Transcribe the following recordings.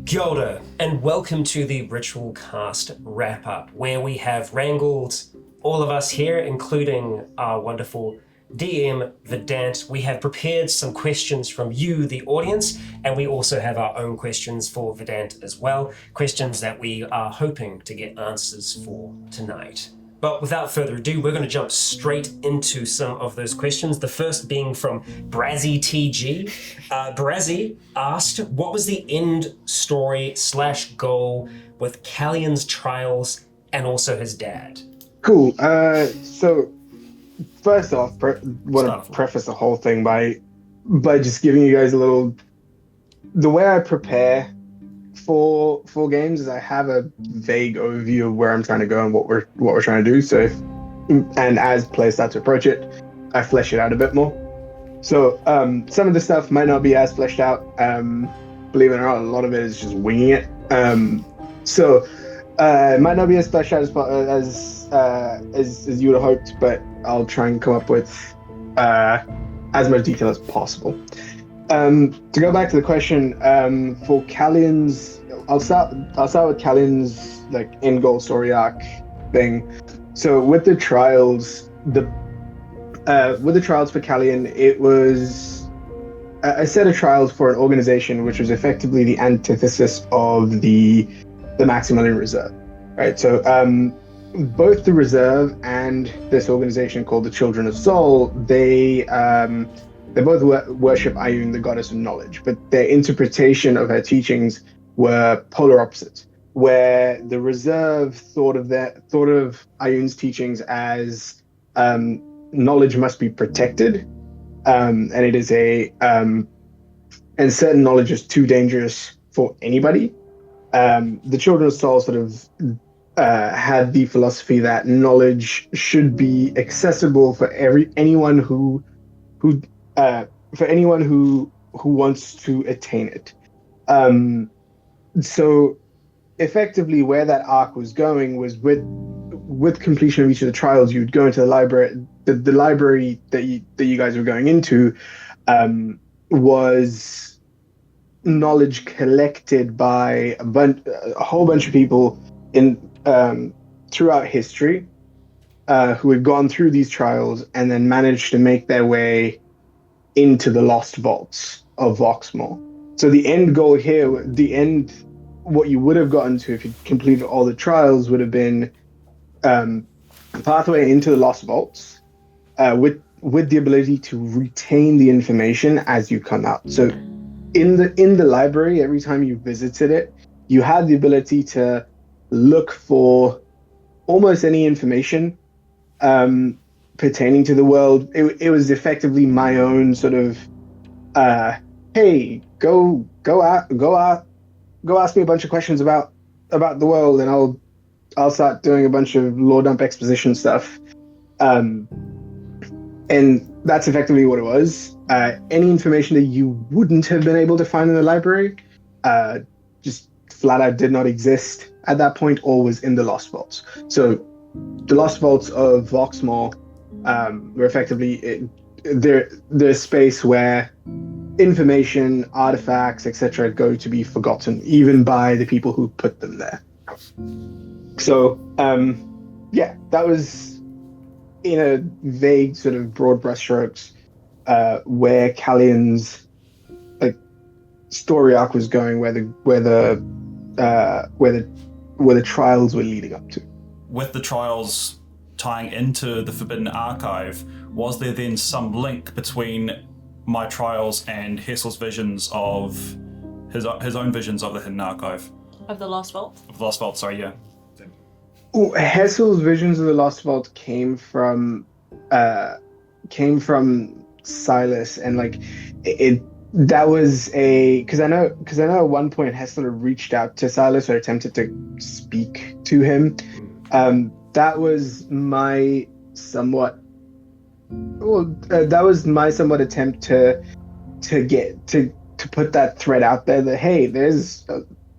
Kia ora, and welcome to the Ritual Cast wrap-up, where we have wrangled all of us here, including our wonderful DM, Vedant. We have prepared some questions from you, the audience, and we also have our own questions for Vedant as well, questions that we are hoping to get answers for tonight. But without further ado, we're going to jump straight into some of those questions. The first being from Brazzy TG. Brazzy asked, what was the end story / goal with Callan's trials and also his dad? Cool. So first off, want to preface the whole thing by just giving you guys a little. The way I prepare for games is I have a vague overview of where I'm trying to go and what we're trying to do. So and as players start to approach it, I flesh it out a bit more. So some of the stuff might not be as fleshed out. Believe it or not, a lot of it is just winging it. So it might not be as fleshed out as you would have hoped, but I'll try and come up with as much detail as possible. To go back to the question, for Callan's, I'll start with Callan's like end goal story arc thing. So with the trials, for Callan, it was a set of trials for an organization which was effectively the antithesis of the Maximilian Reserve, right? So both the Reserve and this organization called the Children of Soul, they both worship Ayun, the goddess of knowledge, but their interpretation of her teachings were polar opposites. Where the Reserve thought of Ayun's teachings as knowledge must be protected, and it is and certain knowledge is too dangerous for anybody. The Children of Soul sort of had the philosophy that knowledge should be accessible for anyone who wants to attain it. So effectively where that arc was going was with completion of each of the trials, you'd go into the library. The library that you guys were going into was knowledge collected by a whole bunch of people in throughout history who had gone through these trials and then managed to make their way into the lost vaults of Voxmore. So the end goal here, what you would have gotten to if you completed all the trials would have been a pathway into the lost vaults with the ability to retain the information as you come out. So in the library, every time you visited it, you had the ability to look for almost any information pertaining to the world. It was effectively my own sort of, hey, go ask me a bunch of questions about the world, and I'll start doing a bunch of lore dump exposition stuff. And that's effectively what it was. Any information that you wouldn't have been able to find in the library, just flat out did not exist at that point, or was in the Lost Vaults. So the Lost Vaults of Voxmore were effectively the space where information, artifacts, etc. go to be forgotten, even by the people who put them there. So, that was in a vague sort of broad brushstrokes where Callan's story arc was going, where the trials were leading up to. With the trials tying into the Forbidden Archive, was there then some link between my trials and Hessel's visions of his own visions of the Hidden Archive? Of the Lost Vault? Of the Lost Vault, sorry, yeah. Ooh, Hessel's visions of the Lost Vault came from Silas, and that was because I know at one point Hessel had reached out to Silas or attempted to speak to him. That was my somewhat attempt to put that thread out there that, hey, there's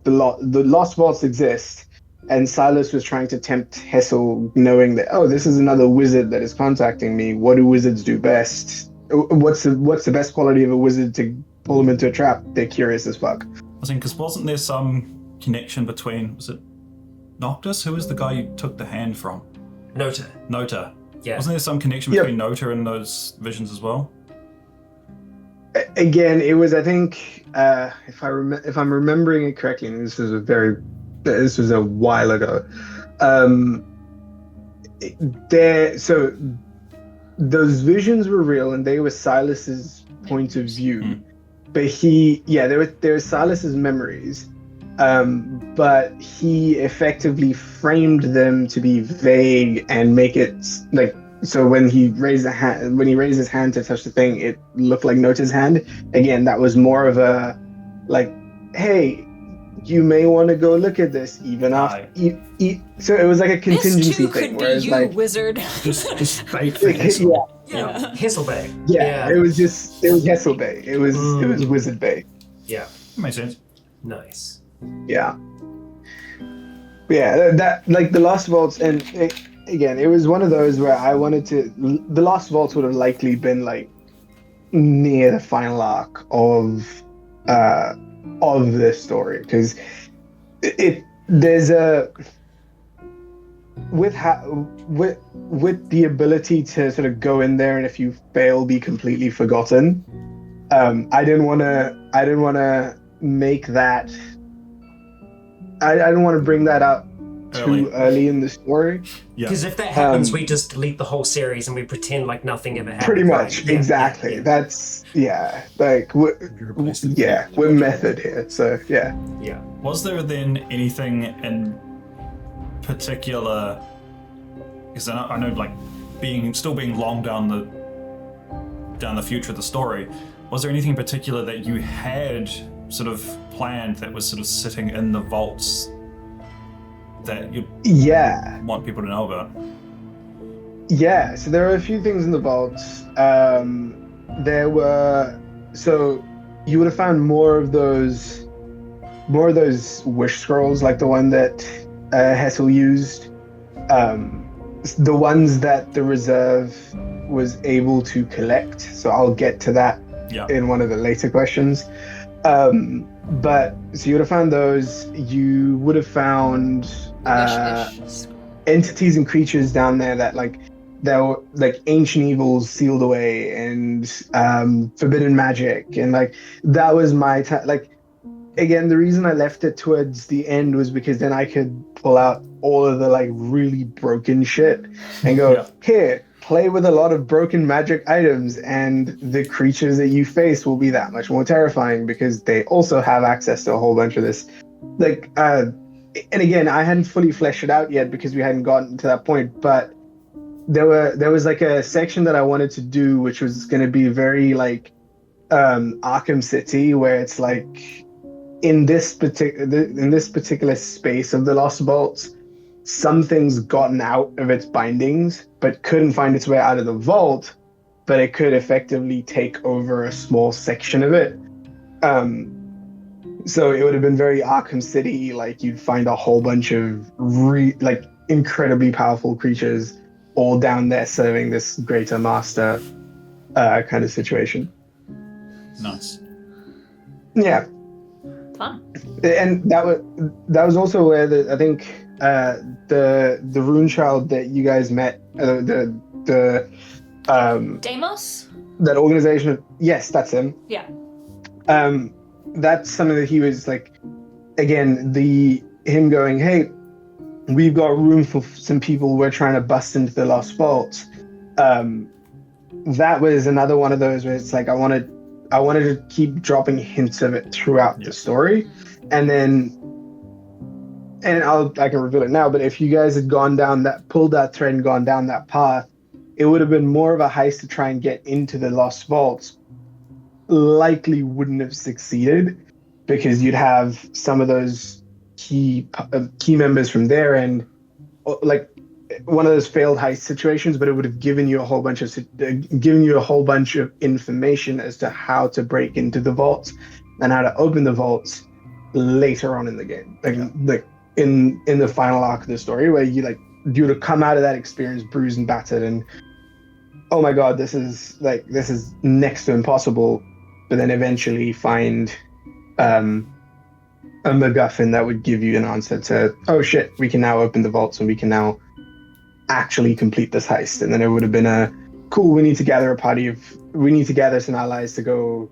the Lost Vaults exist, and Silas was trying to tempt Hessel, knowing that, oh, this is another wizard that is contacting me. What do wizards do best? What's the best quality of a wizard to pull them into a trap? They're curious as fuck. I think because wasn't there some connection between, was it Noctis? Who was the guy you took the hand from? Nota. Yeah. Wasn't there some connection between Nota and those visions as well? Again, it was, I think, if I'm remembering it correctly, and this was a while ago. So those visions were real, and they were Silas's point of view. But they were Silas's memories. But he effectively framed them to be vague and make it like, so when he raised his hand to touch the thing, it looked like Nota's hand. Again, that was more of a like, hey, you may want to go look at this even after. So it was like a contingency this too thing. Could be you, like, wizard. Just bait for Hessel. Yeah. Hessel Bay. Yeah, it was Hessel Bay. It was Wizard Bay. Yeah. That makes sense. Nice. Yeah. Yeah, that like the Lost Vaults, and it was one of those where I wanted to. The Lost Vaults would have likely been like near the final arc of this story, because there's a with the ability to sort of go in there and if you fail be completely forgotten. I didn't want to make that. I didn't want to bring that up too early in the story. Because if that happens, we just delete the whole series and we pretend like nothing ever happened. Pretty much, right? exactly. Yeah. That's like we're method here. So yeah. Was there then anything in particular? Because I know, like, still being long down the future of the story. Was there anything in particular that you had sort of planned that was sort of sitting in the vaults that you want people to know about? Yeah, so there were a few things in the vaults. So you would have found more of those wish scrolls, like the one that Hessel used. The ones that the reserve was able to collect. So I'll get to that in one of the later questions. But so you would have found those. You would have found entities and creatures down there that there were like ancient evils sealed away and forbidden magic, and like that was my again, the reason I left it towards the end was because then I could pull out all of the like really broken shit and go, here, play with a lot of broken magic items, and the creatures that you face will be that much more terrifying because they also have access to a whole bunch of this. And again, I hadn't fully fleshed it out yet because we hadn't gotten to that point, but there was like a section that I wanted to do, which was going to be very like Arkham City, where it's like in this particular space of the Lost Vaults, something's gotten out of its bindings but couldn't find its way out of the vault, but it could effectively take over a small section of it. So it would have been very Arkham City, like you'd find a whole bunch of incredibly powerful creatures all down there serving this greater master kind of situation. Nice. Yeah. Fun. And that was also where I think the rune child that you guys met, Deimos? That organization. Yes, that's him. Yeah. That's something that he was like, again, him going, hey, we've got room for some people, we're trying to bust into the Lost Vaults. That was another one of those where it's like I wanted to keep dropping hints of it throughout the story, and I can reveal it now, but if you guys had pulled that thread and gone down that path, it would have been more of a heist to try and get into the Lost Vaults. Likely wouldn't have succeeded because you'd have some of those key members from there, and like one of those failed heist situations, but it would have given you a whole bunch of information as to how to break into the vaults and how to open the vaults later on in the game, like in the final arc of the story, where you would have come out of that experience bruised and battered, and oh my god, this is next to impossible. But then eventually find MacGuffin that would give you an answer to, oh shit, we can now open the vaults and we can now actually complete this heist. And then it would have been cool, we need to gather some allies to go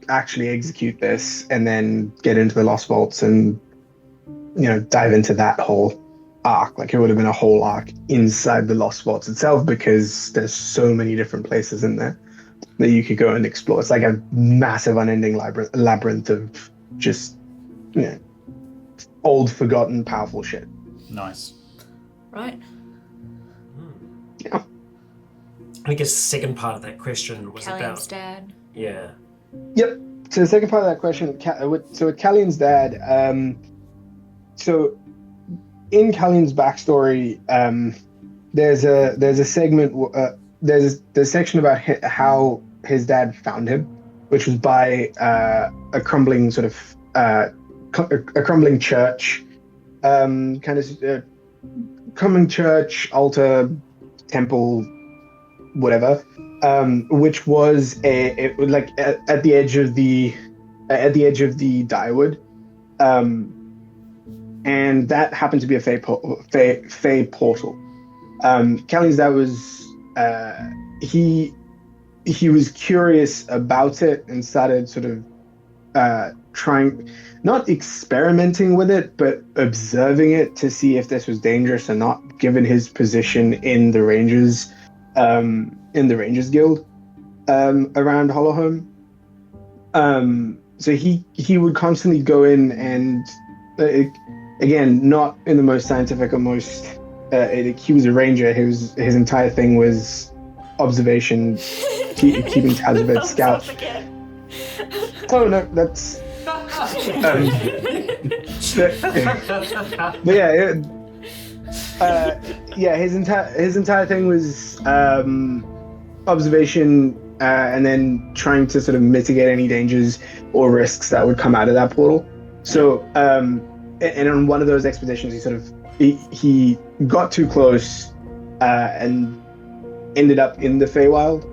actually execute this and then get into the Lost Vaults and, dive into that whole arc. Like, it would have been a whole arc inside the Lost Vaults itself, because there's so many different places in there that you could go and explore. It's like a massive unending labyrinth of just, old, forgotten, powerful shit. Nice. Right. Yeah. I guess the second part of that question was Callan's about... dad. Yeah. Yep. So the second part of that question, with Callan's dad, so in Callan's backstory, there's a segment, there's a section about how his dad found him, which was by a crumbling sort of a crumbling church, crumbling church, altar, temple, whatever, which was at the edge of the Dyewood, and that happened to be a Fey portal. Callan's dad was he was curious about it and started sort of trying, not experimenting with it, but observing it to see if this was dangerous or not, given his position in the Rangers Guild around Hollowhome. So he would constantly go in and again, not in the most scientific or most he was a ranger. His entire thing was observation, keeping tabs of it, scout. Oh no, that's but yeah, his entire thing was observation, and then trying to sort of mitigate any dangers or risks that would come out of that portal. So and on one of those expeditions, he got too close and ended up in the Feywild.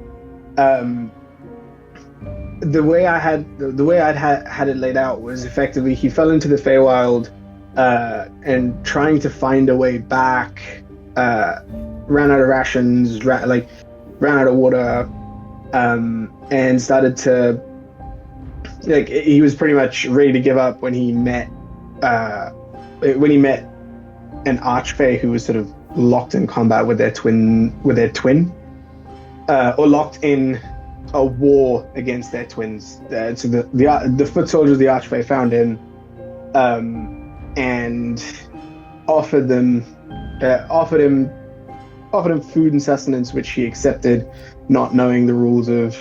The way I'd had it laid out was effectively he fell into the Feywild and trying to find a way back, ran out of rations, ran out of water, and started to, he was pretty much ready to give up when he met an archfey who was sort of locked in combat with their twin, or locked in a war against their twins. So the foot soldiers of the archfey found him, and offered him food and sustenance, which he accepted, not knowing the rules of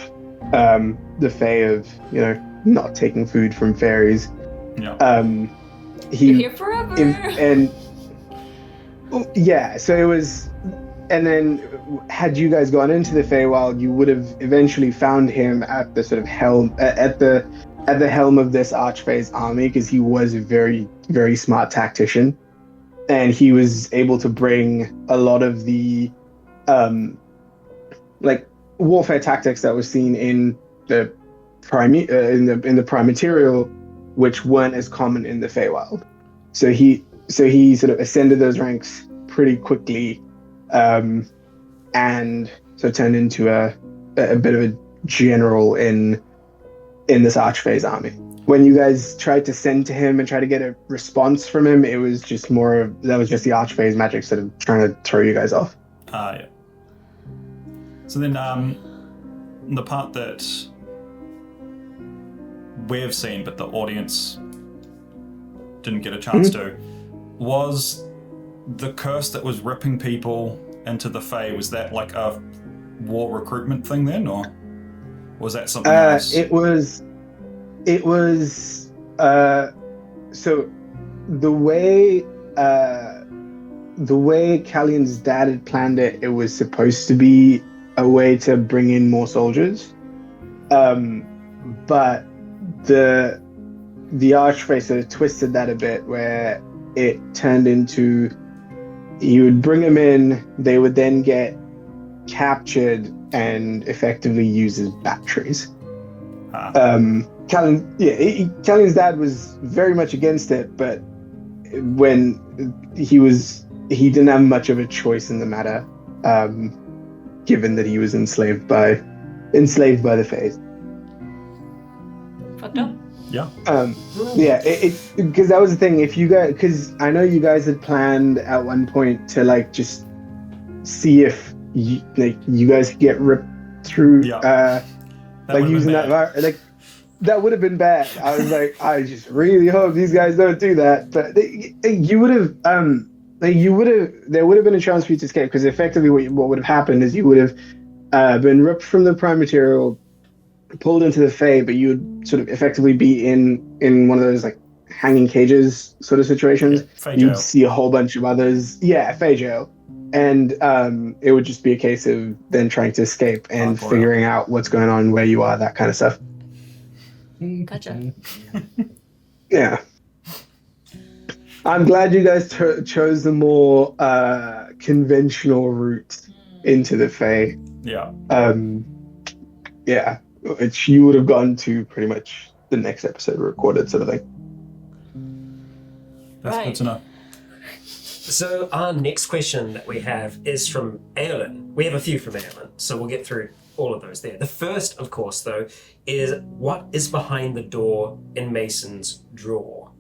the Fae of not taking food from fairies. Yeah. You're here forever. So it was, and then had you guys gone into the Feywild, you would have eventually found him at the sort of helm at the helm of this Archfey's army, because he was a very, very smart tactician, and he was able to bring a lot of the warfare tactics that was seen in the in the Prime Material, which weren't as common in the Feywild. So he sort of ascended those ranks pretty quickly, and so turned into a bit of a general in this Archfey's army. When you guys tried to send to him and try to get a response from him, it was just the Archfey's magic sort of trying to throw you guys off. Yeah. So then, the part that we've seen, but the audience didn't get a chance to, was the curse that was ripping people into the Fae. Was that like a war recruitment thing then, or was that something else? It was. So the way Callan's dad had planned it, it was supposed to be a way to bring in more soldiers, but the Archfey sort of twisted that a bit, where it turned into, you would bring them in, they would then get captured and effectively used as batteries. Callan, Callan's dad was very much against it, but when he didn't have much of a choice in the matter, given that he was enslaved by the Fae. Fucked up. Yeah. Because that was the thing. If you guys, because I know you guys had planned at one point to like just see if you guys could get ripped through, by using that virus. Like that would have been bad. I was like, I just really hope these guys don't do that. But you would have, there would have been a chance for you to escape, because effectively what would have happened is you would have been ripped from the prime material, pulled into the Fae, but you would sort of effectively be in one of those like hanging cages sort of situations. Fae You'd jail. see a whole bunch of others. Yeah, Fae jail. And it would just be a case of then trying to escape and figuring out what's going on, where you are, that kind of stuff. Gotcha. Yeah. I'm glad you guys chose the more conventional route into the Fae. Yeah. Yeah, which you would have gone to pretty much the next episode recorded, sort of thing. That's good to know. So our next question that we have is from Alan. We have a few from Alan, so we'll get through all of those there. The first, of course, though, is what is behind the door in Mason's drawer?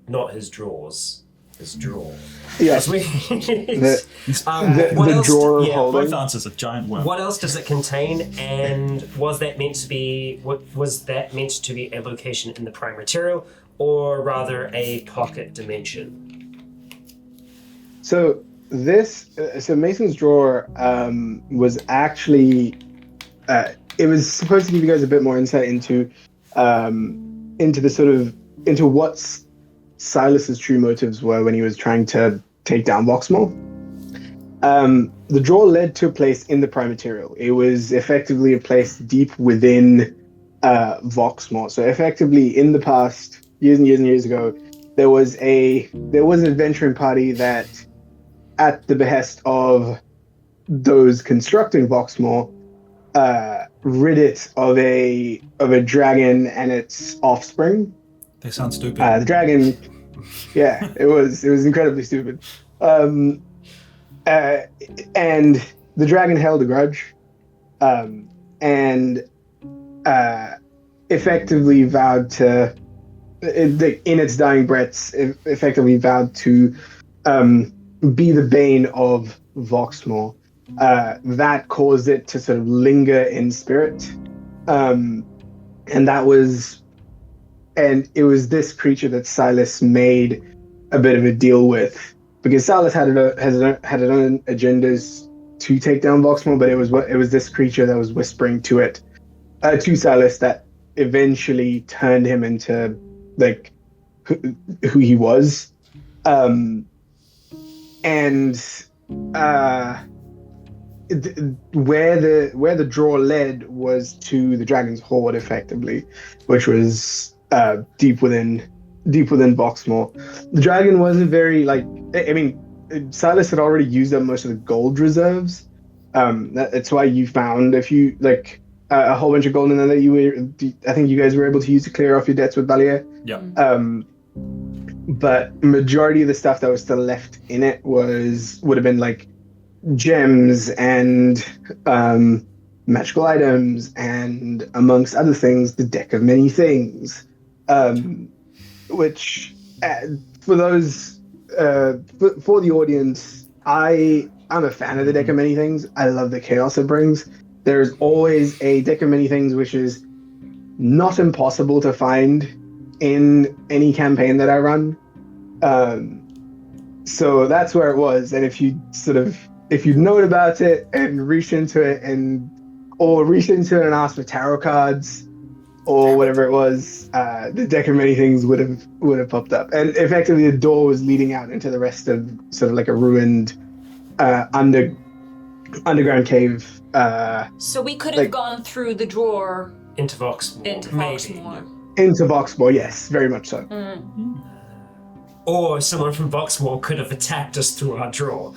Not his drawers, his drawer. Yeah. The the drawer holding. Both answers a giant worm. What else does it contain, and was that meant to be a location in the prime material, or rather a pocket dimension? So Mason's drawer was actually it was supposed to give you guys a bit more insight into what Silas's true motives were when he was trying to take down Voxmore. The drawer led to a place in the prime material. It was effectively a place deep within Voxmore. So effectively, in the past, years and years and years ago, there was an adventuring party that, at the behest of those constructing Voxmore, rid it of a dragon and its offspring. They sound stupid. The dragon, yeah, it was incredibly stupid. And the dragon held a grudge, and effectively vowed to, in its dying breaths, effectively vowed to be the bane of Voxmore. That caused it to sort of linger in spirit, and it was this creature that Silas made a bit of a deal with, because Silas had his own agendas to take down Voxmore, but it was this creature that was whispering to Silas, that eventually turned him into like who he was, and where the draw led was to the dragon's hoard, effectively, which was deep within Voxmore. The dragon wasn't very Silas had already used up most of the gold reserves. That's why you found a whole bunch of gold in there that I think you guys were able to use to clear off your debts with Valier. Yeah. But majority of the stuff that was still left in it would have been like gems and magical items, and amongst other things, the deck of many things. Which for those for the audience, I'm a fan of the deck of many things. I love the chaos it brings. There's always a deck of many things which is not impossible to find in any campaign that I run. So that's where it was. And if you known about it and reached into it and asked for tarot cards or whatever it was, the deck of many things would have popped up. And effectively the door was leading out into the rest of sort of like a ruined underground cave. So we could have gone through the drawer Into Voxmore. Into Voxmore, yes, very much so. Or someone from Voxmore could have attacked us through our drawer.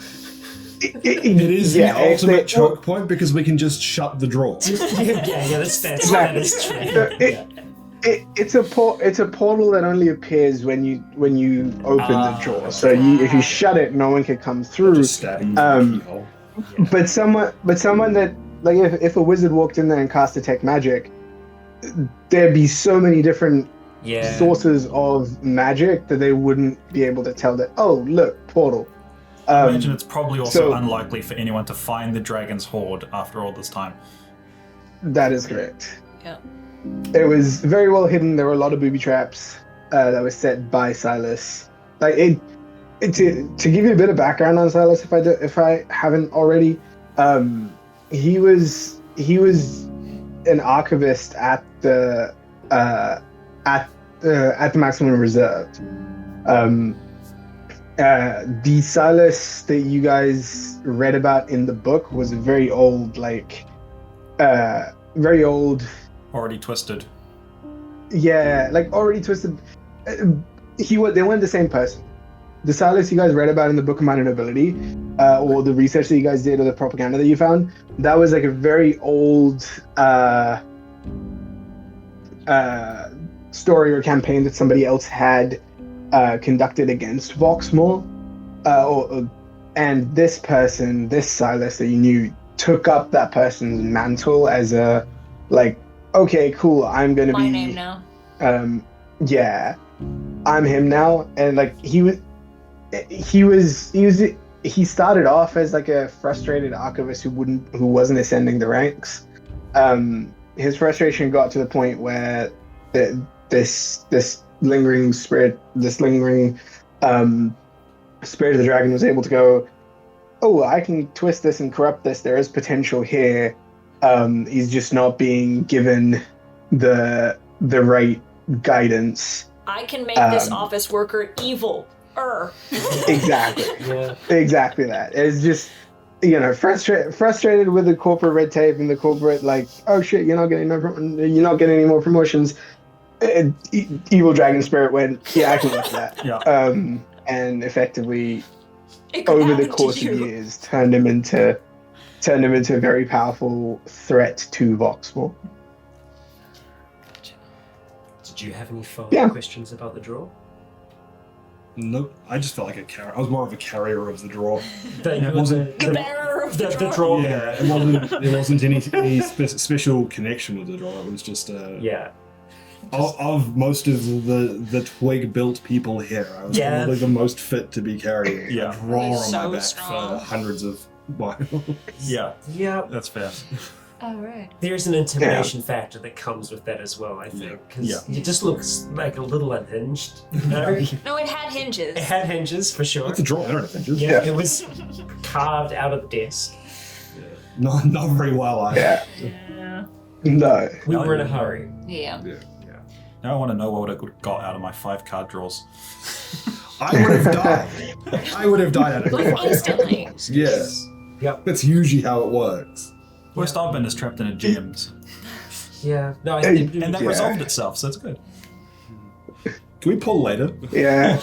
It is the ultimate choke point, because we can just shut the drawer. Yeah, that is true. It's a portal that only appears when you open the door. So if you shut it, no one can come through. Just stabbing you through the keyhole. But someone that, like, if a wizard walked in there and cast detect magic, there'd be so many different sources of magic that they wouldn't be able to tell that. Oh, look, portal. I imagine it's probably also unlikely for anyone to find the dragon's hoard after all this time. That is correct. Yeah. It was very well hidden. There were a lot of booby traps that were set by Silas. Like to give you a bit of background on Silas, if I haven't already, he was an archivist at the Maximum Reserve. The Silas that you guys read about in the book was very old, very old. Already twisted. Yeah, like already twisted. They weren't the same person. The Silas you guys read about in the Book of Minor Nobility, or the research that you guys did, or the propaganda that you found, that was like a very old story or campaign that somebody else had conducted against Voxmore. And this person, this Silas that you knew, took up that person's mantle as a, like, okay, cool, I'm gonna My be name now. Yeah, I'm him now. And like he started off as like a frustrated archivist who wasn't ascending the ranks. His frustration got to the point where this lingering spirit of the dragon was able to go, oh, I can twist this and corrupt this. There is potential here. He's just not being given the right guidance. I can make this office worker evil. Exactly. Exactly that. It's just, frustrated with the corporate red tape and the corporate, like, oh shit, you're not getting any more promotions. Evil dragon spirit went, yeah, I can work that. Yeah. And effectively, over the course of years, turned him into a very powerful threat to Voxmore. Did you have any follow-up questions about the draw? Nope. I just felt like a carrier. I was more of a carrier of the draw. It wasn't The bearer of the draw. draw. Yeah, there wasn't any special connection with the draw. It was just of most of the twig-built people here, I was probably the most fit to be carrying a draw on my back for hundreds of miles. Yeah. That's fair. All right. There's an intimidation factor that comes with that as well, I think, because it just looks like a little unhinged. No, it had hinges. It had hinges for sure. It's a draw. I don't have hinges. Yeah, it was carved out of the desk. Not very well either. Yeah. No. We were in a hurry. Yeah. Now I want to know what I would have got out of my 5-card draws. I would have died. I would have died out of Like instantly. Yes. Yep. That's usually how it works. Worst I've been is trapped in a gems. Yeah. No, I think And that resolved itself, so it's good. Can we pull later? Yeah.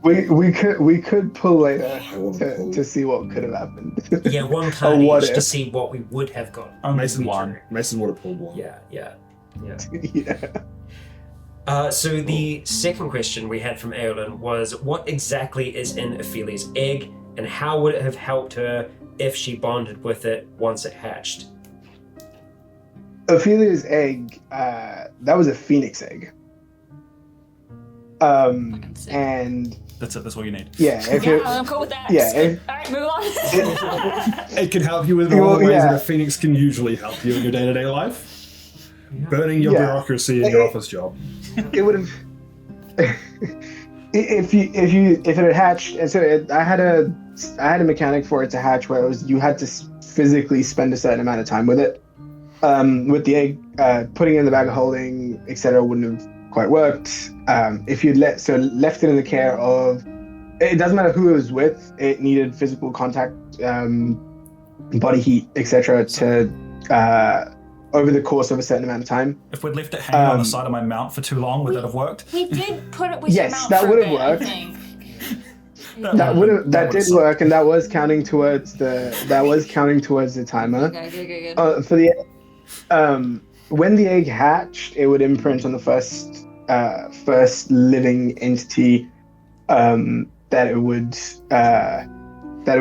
we could pull later to see what could have happened. yeah, one card each to see what we would have got. Oh, Mason would have pulled one. Yeah. Yeah. So the second question we had from Eolin was, what exactly is in Ophelia's egg, and how would it have helped her if she bonded with it once it hatched? Ophelia's egg, that was a phoenix egg. And That's it, that's all you need. yeah, I'm cool with that. Yeah, Alright, move on. It can help you with all the ways that a phoenix can usually help you in your day-to-day life. Burning your bureaucracy in your office job. it would have if it had hatched. And so I had a mechanic for it to hatch where you had to physically spend a certain amount of time with it. With the egg, putting it in the bag of holding, etc., wouldn't have quite worked. If you'd left it in the care of, it doesn't matter who it was with, it needed physical contact, body heat, etc., to over the course of a certain amount of time. If we'd left it hanging on the side of my mount for too long, would that have worked? He did put it with Yes, your mouth that for would a have bit, worked. I think. That did work, and that was counting towards the timer. Okay, good. For the when the egg hatched, it would imprint on the first living entity that it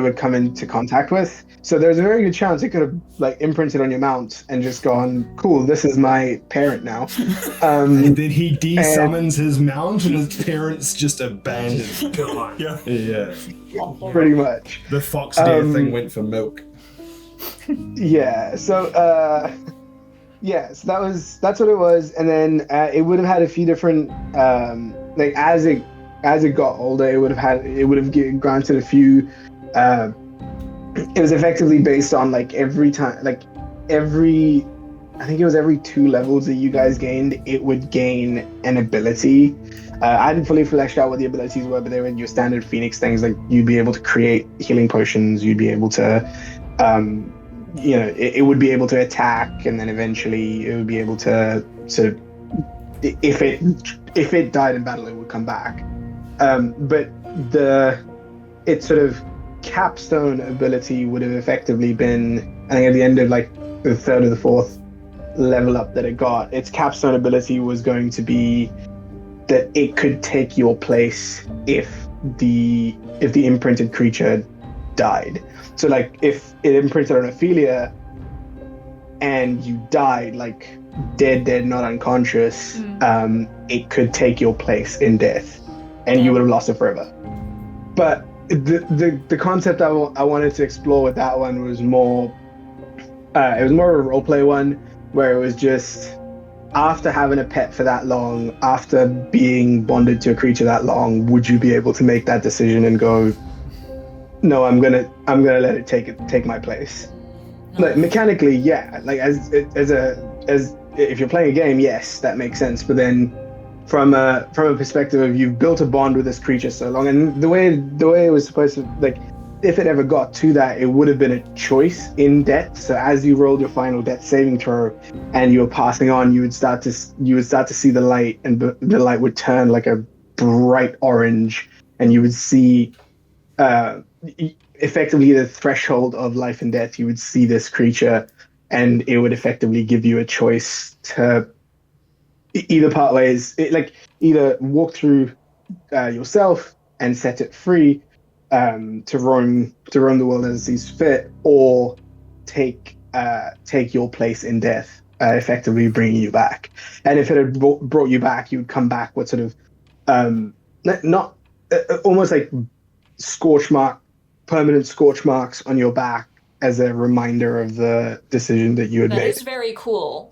would come into contact with. So there's a very good chance it could have like imprinted on your mount and just gone, cool, this is my parent now. And then he desummons his mount and his parents just abandoned. Yeah. Yeah. Pretty much. The fox deer thing went for milk. Yeah. So that's what it was. And then it would have had a few different like as it got older, it would have granted a few. It was effectively based on like every time, I think it was every 2 levels that you guys gained, it would gain an ability. I hadn't fully fleshed out what the abilities were, but they were your standard Phoenix things. Like you'd be able to create healing potions, you'd be able to, it would be able to attack, and then eventually it would be able to sort of, if it died in battle, it would come back. But its sort of capstone ability would have effectively been, I think at the end of like the 3rd or the 4th level up that it got, its capstone ability was going to be that it could take your place if the imprinted creature died. So like if it imprinted on Ophelia and you died, like dead, not unconscious, it could take your place in death, and you would have lost it forever. But the concept I wanted to explore with that one was more, it was more of a roleplay one, where it was just after having a pet for that long, after being bonded to a creature that long, would you be able to make that decision and go, no, I'm gonna let it take my place? Like mechanically, yeah. Like as if you're playing a game, yes, that makes sense. But then from a perspective of you've built a bond with this creature so long, and the way it was supposed to, like, if it ever got to that, it would have been a choice in death. So as you rolled your final death saving throw and you were passing on, you would start to see the light, and the light would turn like a bright orange, and you would see effectively the threshold of life and death. You would see this creature, and it would effectively give you a choice to either part ways, either walk through yourself and set it free to roam the world as it sees fit, or take your place in death, effectively bringing you back. And if it had brought you back, you would come back with sort of not almost like permanent scorch marks on your back as a reminder of the decision that you had made. That is very cool.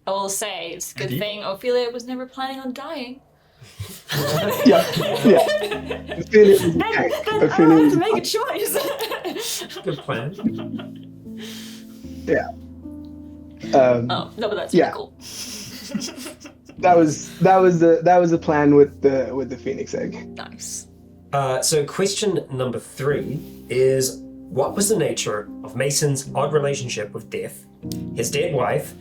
I will say it's a good thing Ophelia was never planning on dying. yeah. Ophelia I have to make a choice. Good plan. Yeah. No, but that's pretty cool. That was the plan with the Phoenix egg. Nice. So question number 3 is, what was the nature of Mason's odd relationship with death, his dead wife,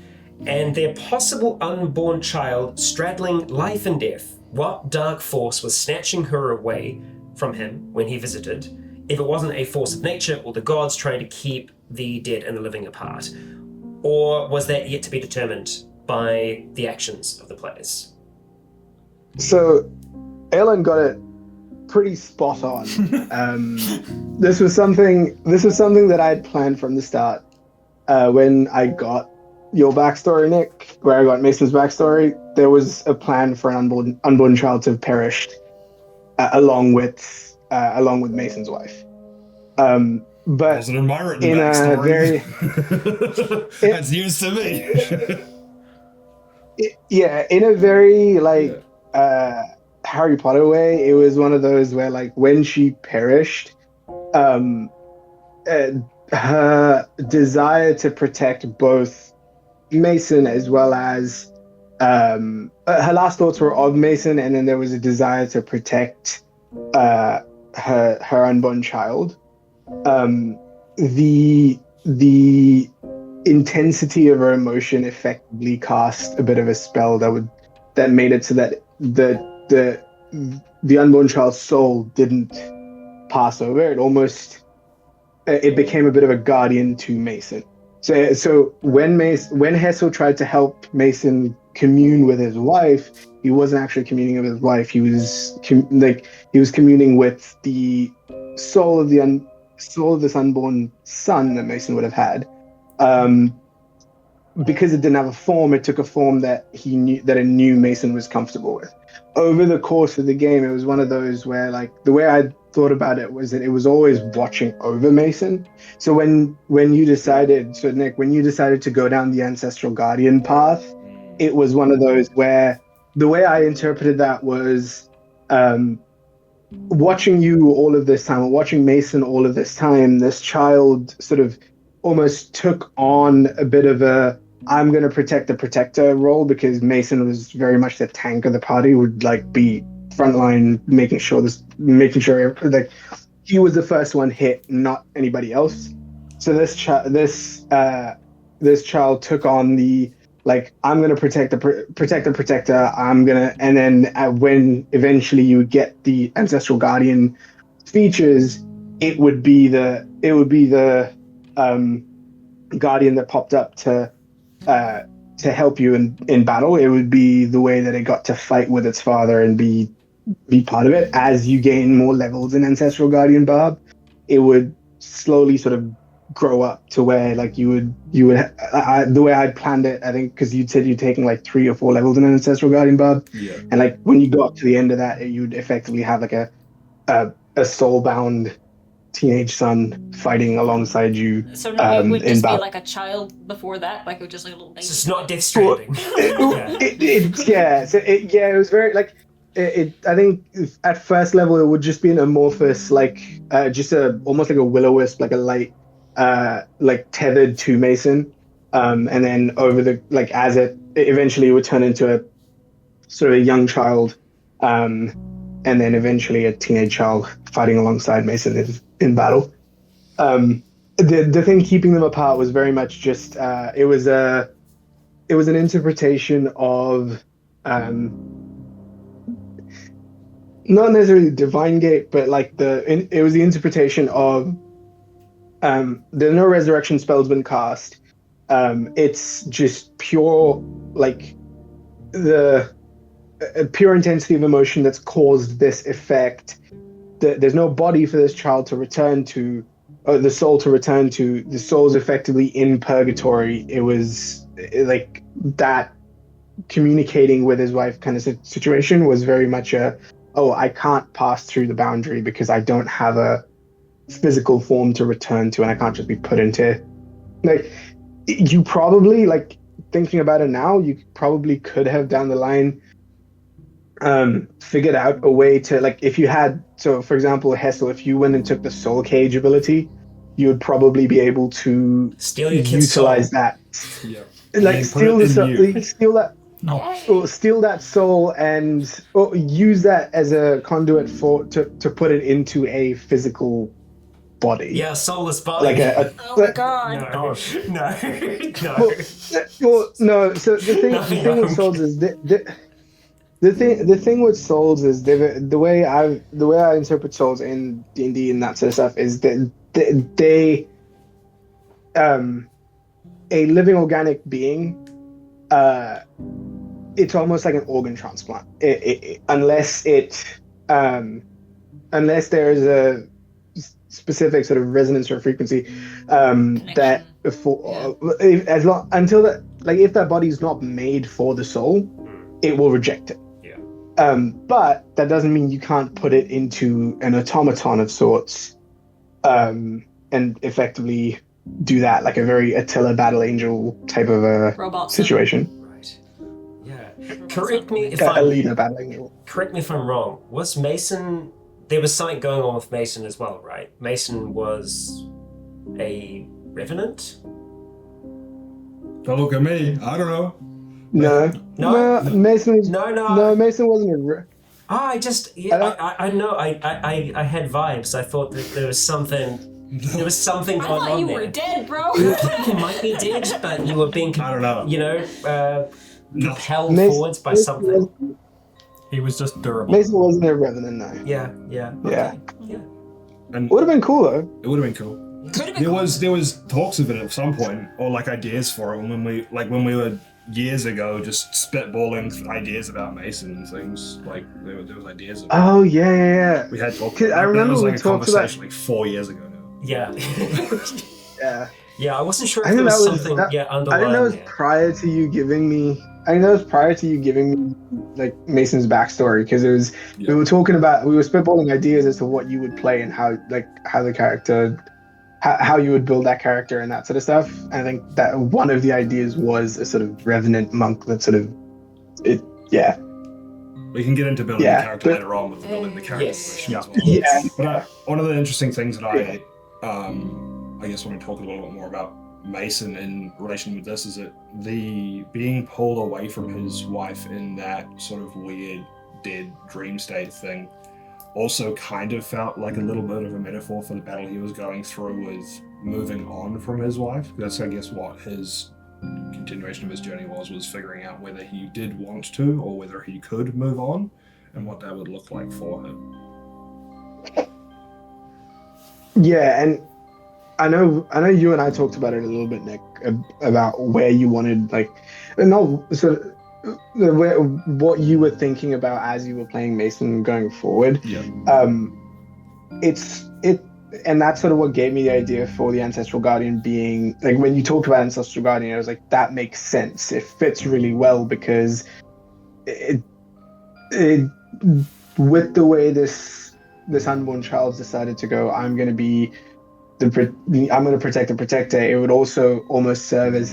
and their possible unborn child straddling life and death? What dark force was snatching her away from him when he visited, if it wasn't a force of nature or the gods trying to keep the dead and the living apart? Or was that yet to be determined by the actions of the players? So Ellen got it pretty spot on. This was something that I had planned from the start. When I got your backstory, Nick, where I got Mason's backstory, there was a plan for an unborn child to have perished along with Mason's wife. But wasn't in my written backstory. That's news to me. In a very Harry Potter way, it was one of those where, like, when she perished, her desire to protect both Mason as well as her last thoughts were of Mason, and then there was a desire to protect her unborn child. The intensity of her emotion effectively cast a bit of a spell that made it so that the unborn child's soul didn't pass over. It became a bit of a guardian to Mason. So when Hessel tried to help Mason commune with his wife, he wasn't actually communing with his wife. He was communing with the soul of this unborn son that Mason would have had. Because it didn't have a form, it took a form that a new Mason was comfortable with. Over the course of the game, it was one of those where, like, the way I thought about it was that it was always watching over Mason. So when you decided, Nick, when you decided to go down the Ancestral Guardian path, it was one of those where the way I interpreted that was watching you all of this time, watching Mason all of this time, this child sort of almost took on a bit of a I'm going to protect the protector role, because Mason was very much the tank of the party, would like be frontline, making sure like he was the first one hit, not anybody else. So this child took on the like I'm going to protect the protector. I'm gonna, and then when eventually you get the Ancestral Guardian features, it would be the guardian that popped up to help you in battle. It would be the way that it got to fight with its father and be part of it. As you gain more levels in Ancestral Guardian Barb, it would slowly sort of grow up to where like you would the way I'd planned it, I think, because you said you're taking like 3 or 4 levels in an Ancestral Guardian Barb, and like when you got to the end of that, you'd effectively have like a soul-bound teenage son fighting alongside you. So no, it would just be like a child before that, like it would just like a little baby. It's not Death Stranding. It was very like I think at first level it would just be an amorphous, like just almost like a will-o-wisp, like a light like tethered to Mason, and then over the like as it eventually would turn into a sort of a young child, and then eventually a teenage child fighting alongside Mason in battle. The thing keeping them apart was very much just it was an interpretation of not necessarily divine gate, but like it was the interpretation of there are no resurrection spells been cast. It's just pure like the pure intensity of emotion that's caused this effect. There's no body for this child to return to, or the soul to return to. The soul's effectively in purgatory. It was like that communicating with his wife kind of situation was very much I can't pass through the boundary because I don't have a physical form to return to, and I can't just be put into, like, you probably, like, thinking about it now, you probably could have down the line figured out a way to, like, if you had, so for example, Hessel, if you went and took the soul cage ability, you would probably be able to steal your kid's utilize soul. That. Yeah. Like, steal that. No. Or steal that soul and use that as a conduit to put it into a physical body. Yeah, soulless body. Like oh my god. No. No. So the thing with souls is the thing with souls is the way I interpret souls in D&D and that sort of stuff is that they a living organic being, it's almost like an organ transplant. Unless there is a specific sort of resonance or frequency that if that body's not made for the soul, it will reject it. Yeah. But that doesn't mean you can't put it into an automaton of sorts, and effectively do that, like a very Attila Battle Angel type of a robot situation. Right. Yeah. Correct me if I'm wrong. Was Mason? There was something going on with Mason as well, right? Mason was a revenant? Don't look at me. I don't know. No, Mason was, no, Mason wasn't a I know. I had vibes. I thought that there was something going on there. I thought you were dead, bro. You might be dead, but you were being, I don't know. You know, propelled forwards by something. He was just durable. Mason wasn't a revenant, no. Yeah. Yeah. Yeah. And Would have been cool though. it would have been cool. Could have been. There was talks of it at some point, or like ideas for it. When we were years ago just spitballing ideas about Mason and things. Like there was ideas. Of it. Oh yeah. We had talked. I remember it was we like a talked conversation about. like 4 years ago now. Yeah. Yeah. Yeah, I wasn't sure if there was something underlying. I think that was prior to you giving me. Like Mason's backstory, because we were spitballing ideas as to what you would play and how the character, how you would build that character and that sort of stuff. And I think that one of the ideas was a sort of revenant monk that sort of it. Yeah. We can get into building the character later on with building the character. Yes. As well. Yeah. But one of the interesting things that I guess want to talk a little bit more about Mason in relation with this is that the being pulled away from his wife in that sort of weird dead dream state thing also kind of felt like a little bit of a metaphor for the battle he was going through with moving on from his wife. That's I guess what his continuation of his journey was figuring out whether he did want to or whether he could move on and what that would look like for him. Yeah, and I know you and I talked about it a little bit, Nick, about where you wanted, what you were thinking about as you were playing Mason going forward. Yeah. And that's sort of what gave me the idea for the Ancestral Guardian being, like, when you talked about Ancestral Guardian, I was like, that makes sense. It fits really well because it with the way this unborn child's decided to go, I'm going to protect the protector. It would also almost serve as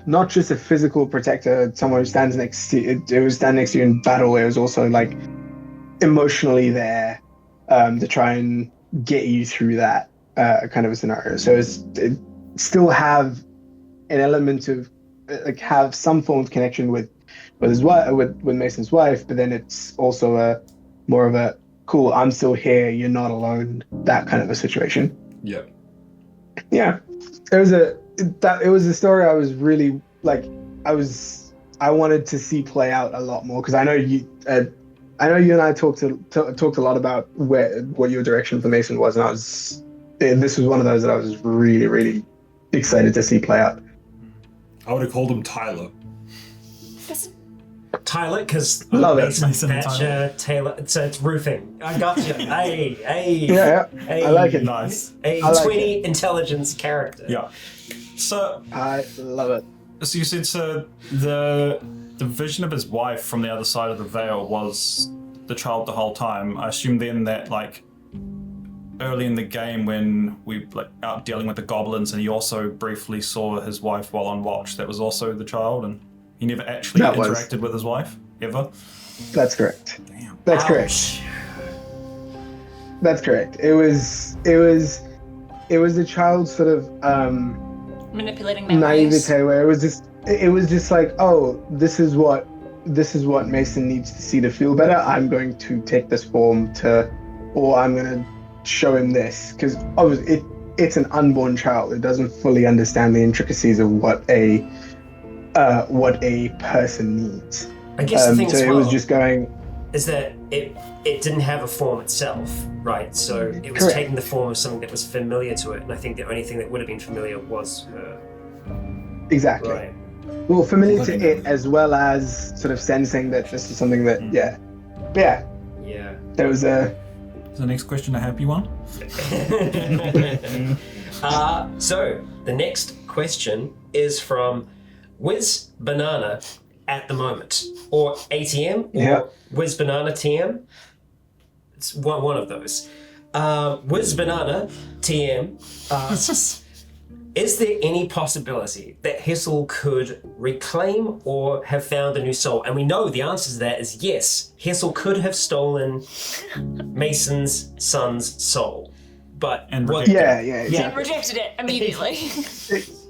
not just a physical protector, someone who stands next to you. It was stand next to you in battle. It was also like emotionally there to try and get you through that kind of a scenario. So it still have an element of have some form of connection with his wife, with Mason's wife, but then it's also more of a cool, I'm still here, you're not alone, that kind of a situation. Yeah. Yeah. It was a story I was really I wanted to see play out a lot more, because I know you and I talked a lot about what your direction for Mason was, and this was one of those that I was really, really excited to see play out. I would have called him Tyler. Tyler, because Mason Thatcher, Taylor, it's roofing. I got you. Hey. Yeah. I like it. Nice. A I like 20 it. intelligence character. Yeah. So I love it. So you said the vision of his wife from the other side of the veil was the child the whole time. I assume then that early in the game when we out dealing with the goblins and he also briefly saw his wife while on watch, that was also the child, and he never actually interacted with his wife ever. That's correct. Damn. That's Ouch. correct. That's correct. It was a child sort of Manipulating memories. naivete where it was just like, oh, this is what Mason needs to see to feel better. I'm going to take this form or I'm going to show him this, because obviously it's an unborn child. It doesn't fully understand the intricacies of what a person needs. I guess the thing so as it well was just going is that it didn't have a form itself, right? So it was Correct. taking the form of something that was familiar to it, and I think the only thing that would have been familiar was her. exactly. Right. Well, familiar to it, as well as sort of sensing that this is something that yeah. There was a. Is the next question a happy one? So the next question is from Wiz Banana at the moment, or ATM, or Wiz Banana TM. It's one of those. Wiz Banana TM asks, is there any possibility that Hessel could reclaim or have found a new soul? And we know the answer to that is yes. Hessel could have stolen Mason's son's soul. But And what? rejected Yeah, And exactly. rejected it immediately.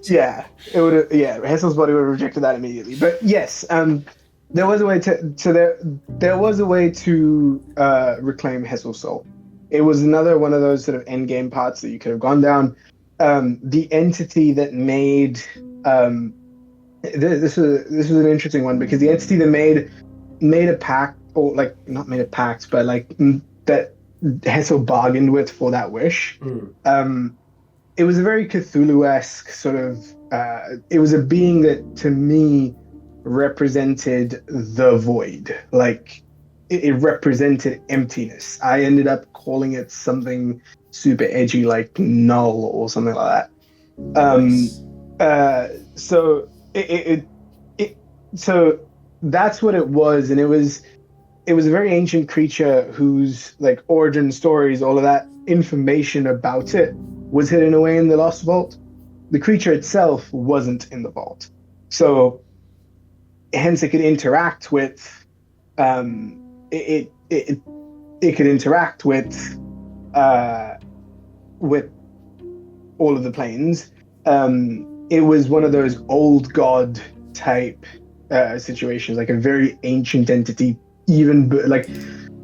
It would have. Yeah, Hessel's body would have rejected that immediately. But yes, there was a way there was a way to reclaim Hessel's soul. It was another one of those sort of end game parts that you could have gone down. The entity that made this was an interesting one, because the entity that made a pact or like not made a pact, but like that Hessel bargained with for that wish. It was a very Cthulhu-esque sort of. It was a being that, to me, represented the void. Like it represented emptiness. I ended up calling it something super edgy, like null or something like that. So so that's what it was, and it was a very ancient creature whose like origin stories, all of that information about it was hidden away in the Lost Vault. The creature itself wasn't in the vault, so hence it could interact with it could interact with all of the planes. It was one of those old god type situations, like a very ancient entity, even like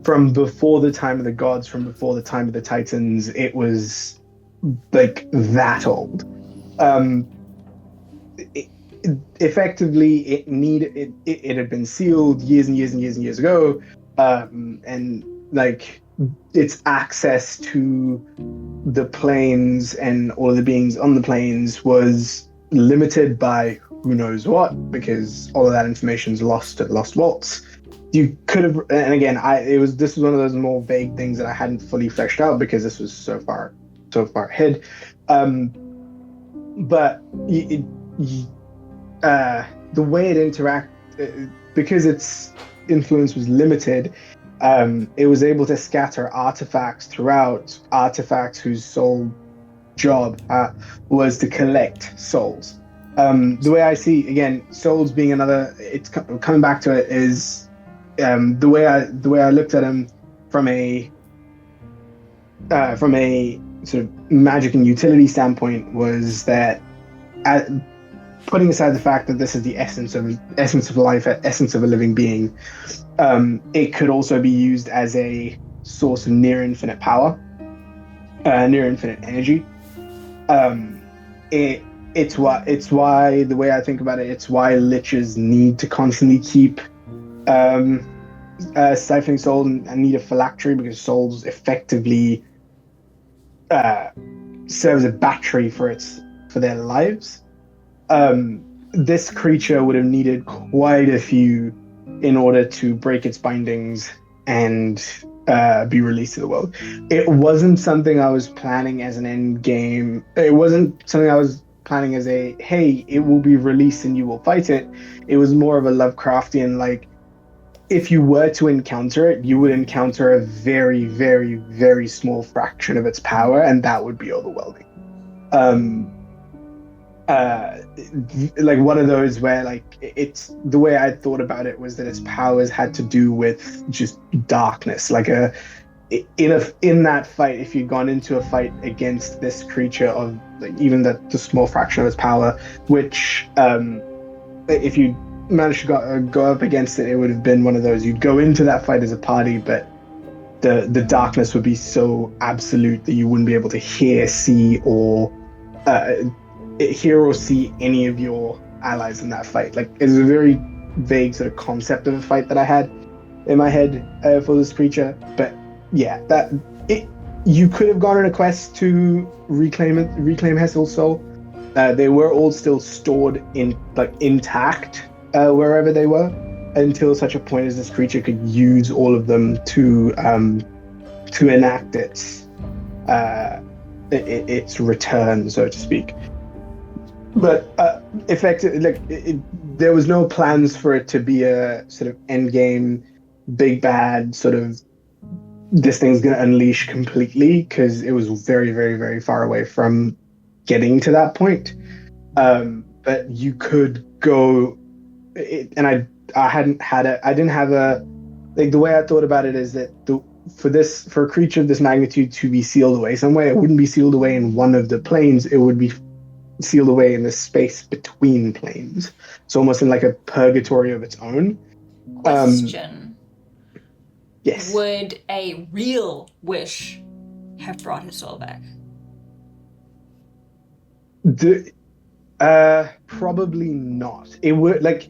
from before the time of the gods, from before the time of the Titans. It was like that old. Effectively, it had been sealed years and years and years and years ago, and like its access to the planes and all of the beings on the planes was limited by who knows what, because all of that information is lost at Lost Vaults. You could have, and again, this was one of those more vague things that I hadn't fully fleshed out because this was so far ahead. But the way it interacted, because its influence was limited, it was able to scatter artifacts throughout, artifacts whose sole job was to collect souls. The way I see, again, souls being another, it's coming back to it, is the way I looked at him from a sort of magic and utility standpoint was that, putting aside the fact that this is the essence of life, essence of a living being, it could also be used as a source of near infinite power, near infinite energy. It's why the way I think about it, it's why liches need to constantly keep siphoning soul and need a phylactery, because souls effectively serve as a battery for their lives. This creature would have needed quite a few in order to break its bindings and be released to the world. It wasn't something I was planning as an end game. It wasn't something I was planning as a, hey, it will be released and you will fight it. It was more of a Lovecraftian, like, if you were to encounter it, you would encounter a very, very, very small fraction of its power, and that would be overwhelming. Like one of those where, like, it's the way I thought about it was that its powers had to do with just darkness. Like in that fight, if you'd gone into a fight against this creature of like even the small fraction of its power, which if you managed to go up against it, it would have been one of those, you'd go into that fight as a party, but the darkness would be so absolute that you wouldn't be able to hear or see any of your allies in that fight. Like, it's a very vague sort of concept of a fight that I had in my head for this creature. But yeah, you could have gone on a quest to reclaim Hessel's soul. They were all still stored intact wherever they were, until such a point as this creature could use all of them to enact its return, so to speak. But effectively, there was no plans for it to be a sort of end game, big bad sort of, this thing's going to unleash completely, because it was very, very, very far away from getting to that point. But you could go, and I didn't have a, like, the way I thought about it is that for a creature of this magnitude to be sealed away somewhere, it wouldn't be sealed away in one of the planes, it would be sealed away in the space between planes. It's almost in like a purgatory of its own. Question. Yes. Would a real wish have brought his soul back? Probably not. It would, like,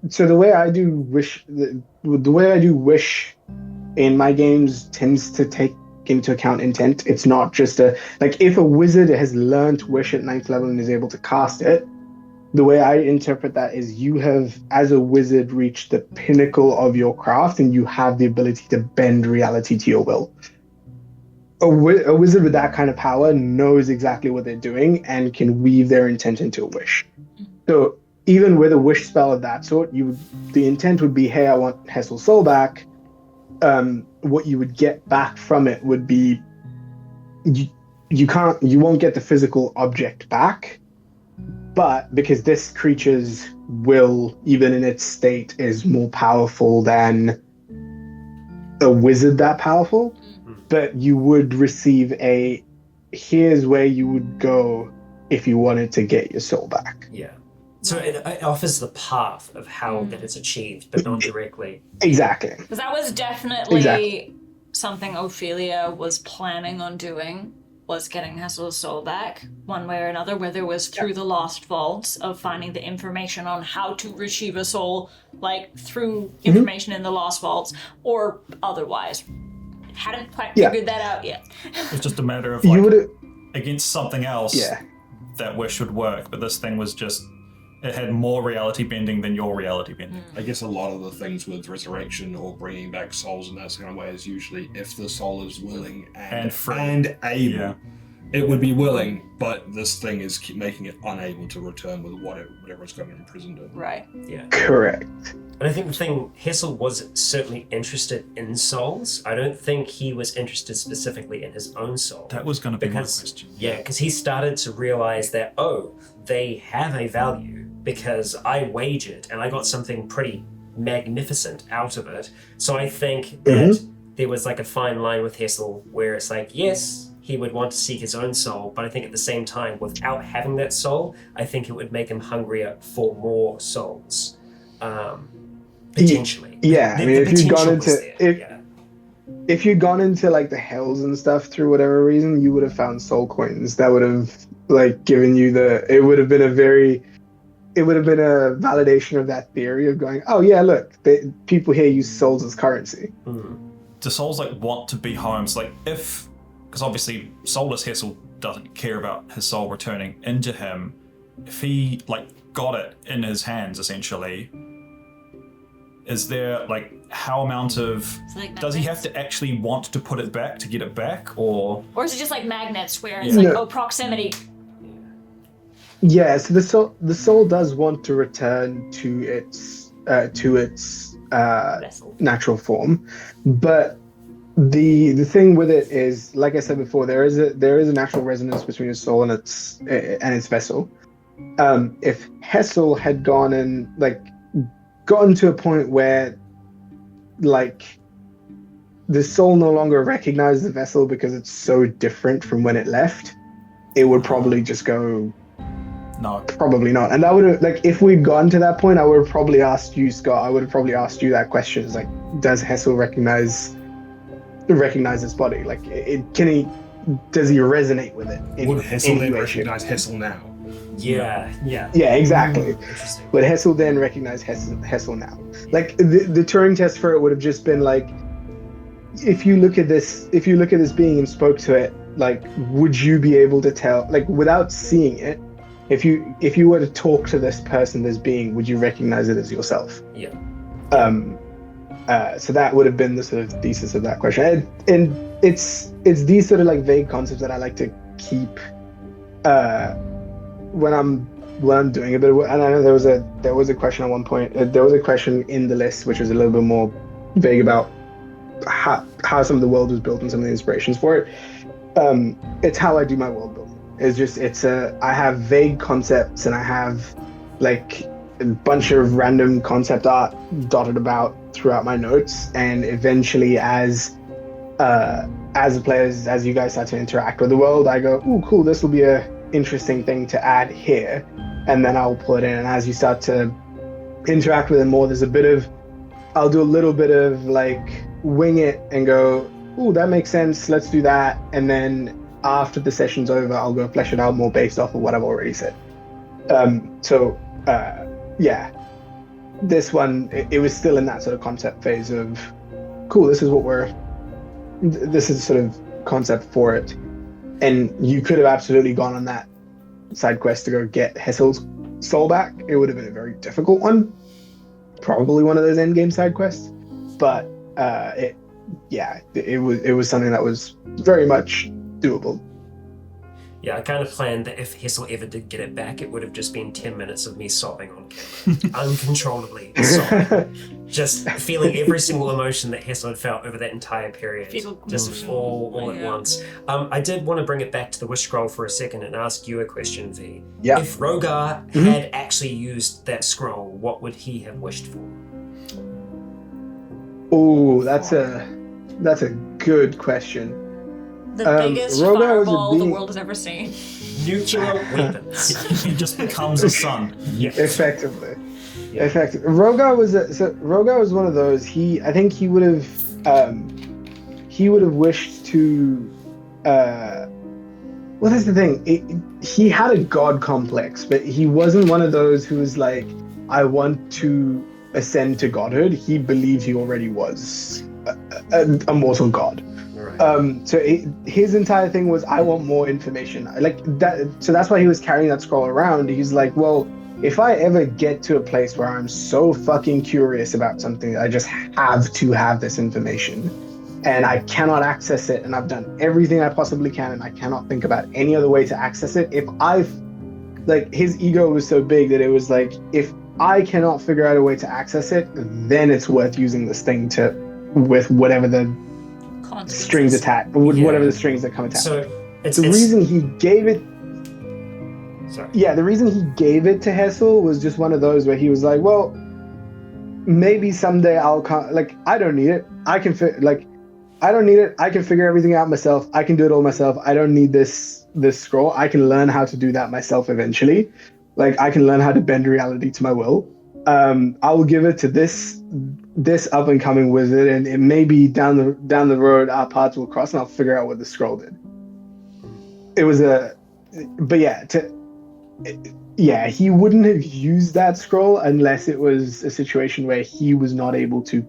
so the way I do wish, the way I do wish in my games tends to take into account intent. It's not just like if a wizard has learned wish at 9th level and is able to cast it, the way I interpret that is you have, as a wizard, reached the pinnacle of your craft and you have the ability to bend reality to your will. A wizard with that kind of power knows exactly what they're doing and can weave their intent into a wish. So even with a wish spell of that sort, the intent would be, hey, I want Hessel's soul back. What you would get back from it would be you won't get the physical object back, but because this creature's will, even in its state, is more powerful than a wizard that powerful, but you would receive here's where you would go if you wanted to get your soul back. Yeah. So it offers the path of how that it's achieved, but not directly. Exactly. Because that was definitely something Ophelia was planning on doing, was getting Hessel's soul back, one way or another, whether it was through the Lost Vaults of finding the information on how to retrieve a soul, like through information in the Lost Vaults, or otherwise. Hadn't quite figured that out yet. It's just a matter of against something else that wish would work, but this thing was just, it had more reality bending than your reality bending. I guess a lot of the things with resurrection or bringing back souls in that kind of way is usually if the soul is willing and free. And able. It would be willing, but this thing is making it unable to return with whatever it's got imprisoned in. Right. Yeah. Correct. And I think the thing, Hessel was certainly interested in souls. I don't think he was interested specifically in his own soul. That was going to be my question. Yeah, because he started to realize that, they have a value because I wagered and I got something pretty magnificent out of it. So I think that there was like a fine line with Hessel where it's like, yes, he would want to seek his own soul, but I think at the same time, without having that soul, I think it would make him hungrier for more souls. Potentially. Yeah, I mean, if you'd gone into like the hells and stuff through whatever reason, you would have found soul coins that would have like given you it would have been a validation of that theory of going, oh yeah, look, people here use souls as currency. Do souls like want to be homes? Like because obviously soulless Hessel doesn't care about his soul returning into him. If he like got it in his hands, essentially, is there like how amount of does he have to actually want to put it back to get it back, or is it just like magnets where it's like proximity? Yeah, so the soul does want to return to its natural form, but the thing with it is, like I said before, there is a natural resonance between its soul and its vessel. If Hessel had gotten to a point where like the soul no longer recognizes the vessel because it's so different from when it left, it would probably just go, no, probably not. And that would have, like, if we'd gotten to that point, I would have probably asked you, Scott, I would have probably asked you that question. It's like, does Hessel recognize his body? Like, does he resonate with it? Would Hessel then recognize Hessel now? Yeah, exactly. Interesting. Would Hessel then recognize Hessel now? Like, the Turing test for it would have just been like, if you look at this being and spoke to it, like, would you be able to tell, like, without seeing it, if you were to talk to this person, this being, would you recognize it as yourself? Yeah. So that would have been the sort of thesis of that question, and it's these sort of like vague concepts that I like to keep when I'm doing a bit of work. And I know there was a question at one point. There was a question in the list which was a little bit more vague about how some of the world was built and some of the inspirations for it. It's how I do my world building. I have vague concepts and I have like a bunch of random concept art dotted about throughout my notes, and eventually as the players, as you guys start to interact with the world, I go, ooh, cool, this will be a interesting thing to add here, and then I'll pull it in. And as you start to interact with it more, I'll do a little bit of like wing it and go, ooh, that makes sense, let's do that, and then after the session's over, I'll go flesh it out more based off of what I've already said. Yeah, this one, it was still in that sort of concept phase of, cool, this is sort of concept for it. And you could have absolutely gone on that side quest to go get Hessel's soul back. It would have been a very difficult one. Probably one of those endgame side quests. But it was something that was very much doable. Yeah, I kind of planned that if Hessel ever did get it back, it would have just been 10 minutes of me sobbing on camera. Uncontrollably sobbing. Just feeling every single emotion that Hessel had felt over that entire period. Just all at once. I did want to bring it back to the wish scroll for a second and ask you a question, V. Yeah. If Roga had actually used that scroll, what would he have wished for? Oh, that's a good question. The biggest Roga was a fireball the being- world has ever seen. Nuclear weapons. He just becomes a sun. Yes. Effectively. Yeah. Roga was one of those. I think he would have wished to. Well, that's the thing. He had a god complex, but he wasn't one of those who was like, I want to ascend to godhood. He believed he already was a mortal god. Right. So his entire thing was, I want more information. Like that. So that's why he was carrying that scroll around. He's like, well, if I ever get to a place where I'm so fucking curious about something, I just have to have this information, and I cannot access it, and I've done everything I possibly can, and I cannot think about any other way to access it. His ego was so big that it was like, if I cannot figure out a way to access it, then it's worth using this thing with whatever the strings attached, whatever the strings that come attached. So the reason he gave it Sorry. Yeah, the reason he gave it to Hessel was just one of those where he was like, well, maybe someday I don't need it. I don't need it. I can figure everything out myself. I can do it all myself. I don't need this scroll. I can learn how to do that myself eventually. Like, I can learn how to bend reality to my will. I will give it to this up and coming wizard, and it may be down the road our paths will cross, and I'll figure out what the scroll did. He wouldn't have used that scroll unless it was a situation where he was not able to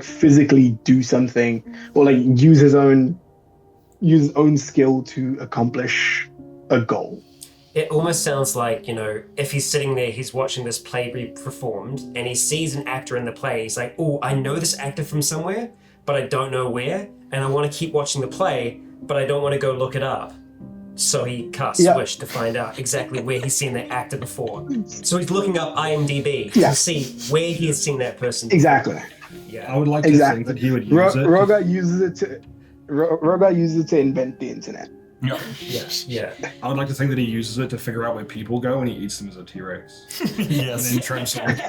physically do something, or use his own skill to accomplish a goal. It almost sounds like, if he's sitting there, he's watching this play be performed, and he sees an actor in the play. He's like, oh, I know this actor from somewhere, but I don't know where, and I want to keep watching the play, but I don't want to go look it up. So he casts Wish to find out exactly where he's seen that actor before. So he's looking up IMDb to see where he has seen that person before. Exactly. Yeah. I would like to think that he would use it. Roga uses it to invent the internet. Yeah. Yeah. I would like to think that he uses it to figure out where people go, and he eats them as a T-Rex. Yes. And then transforms.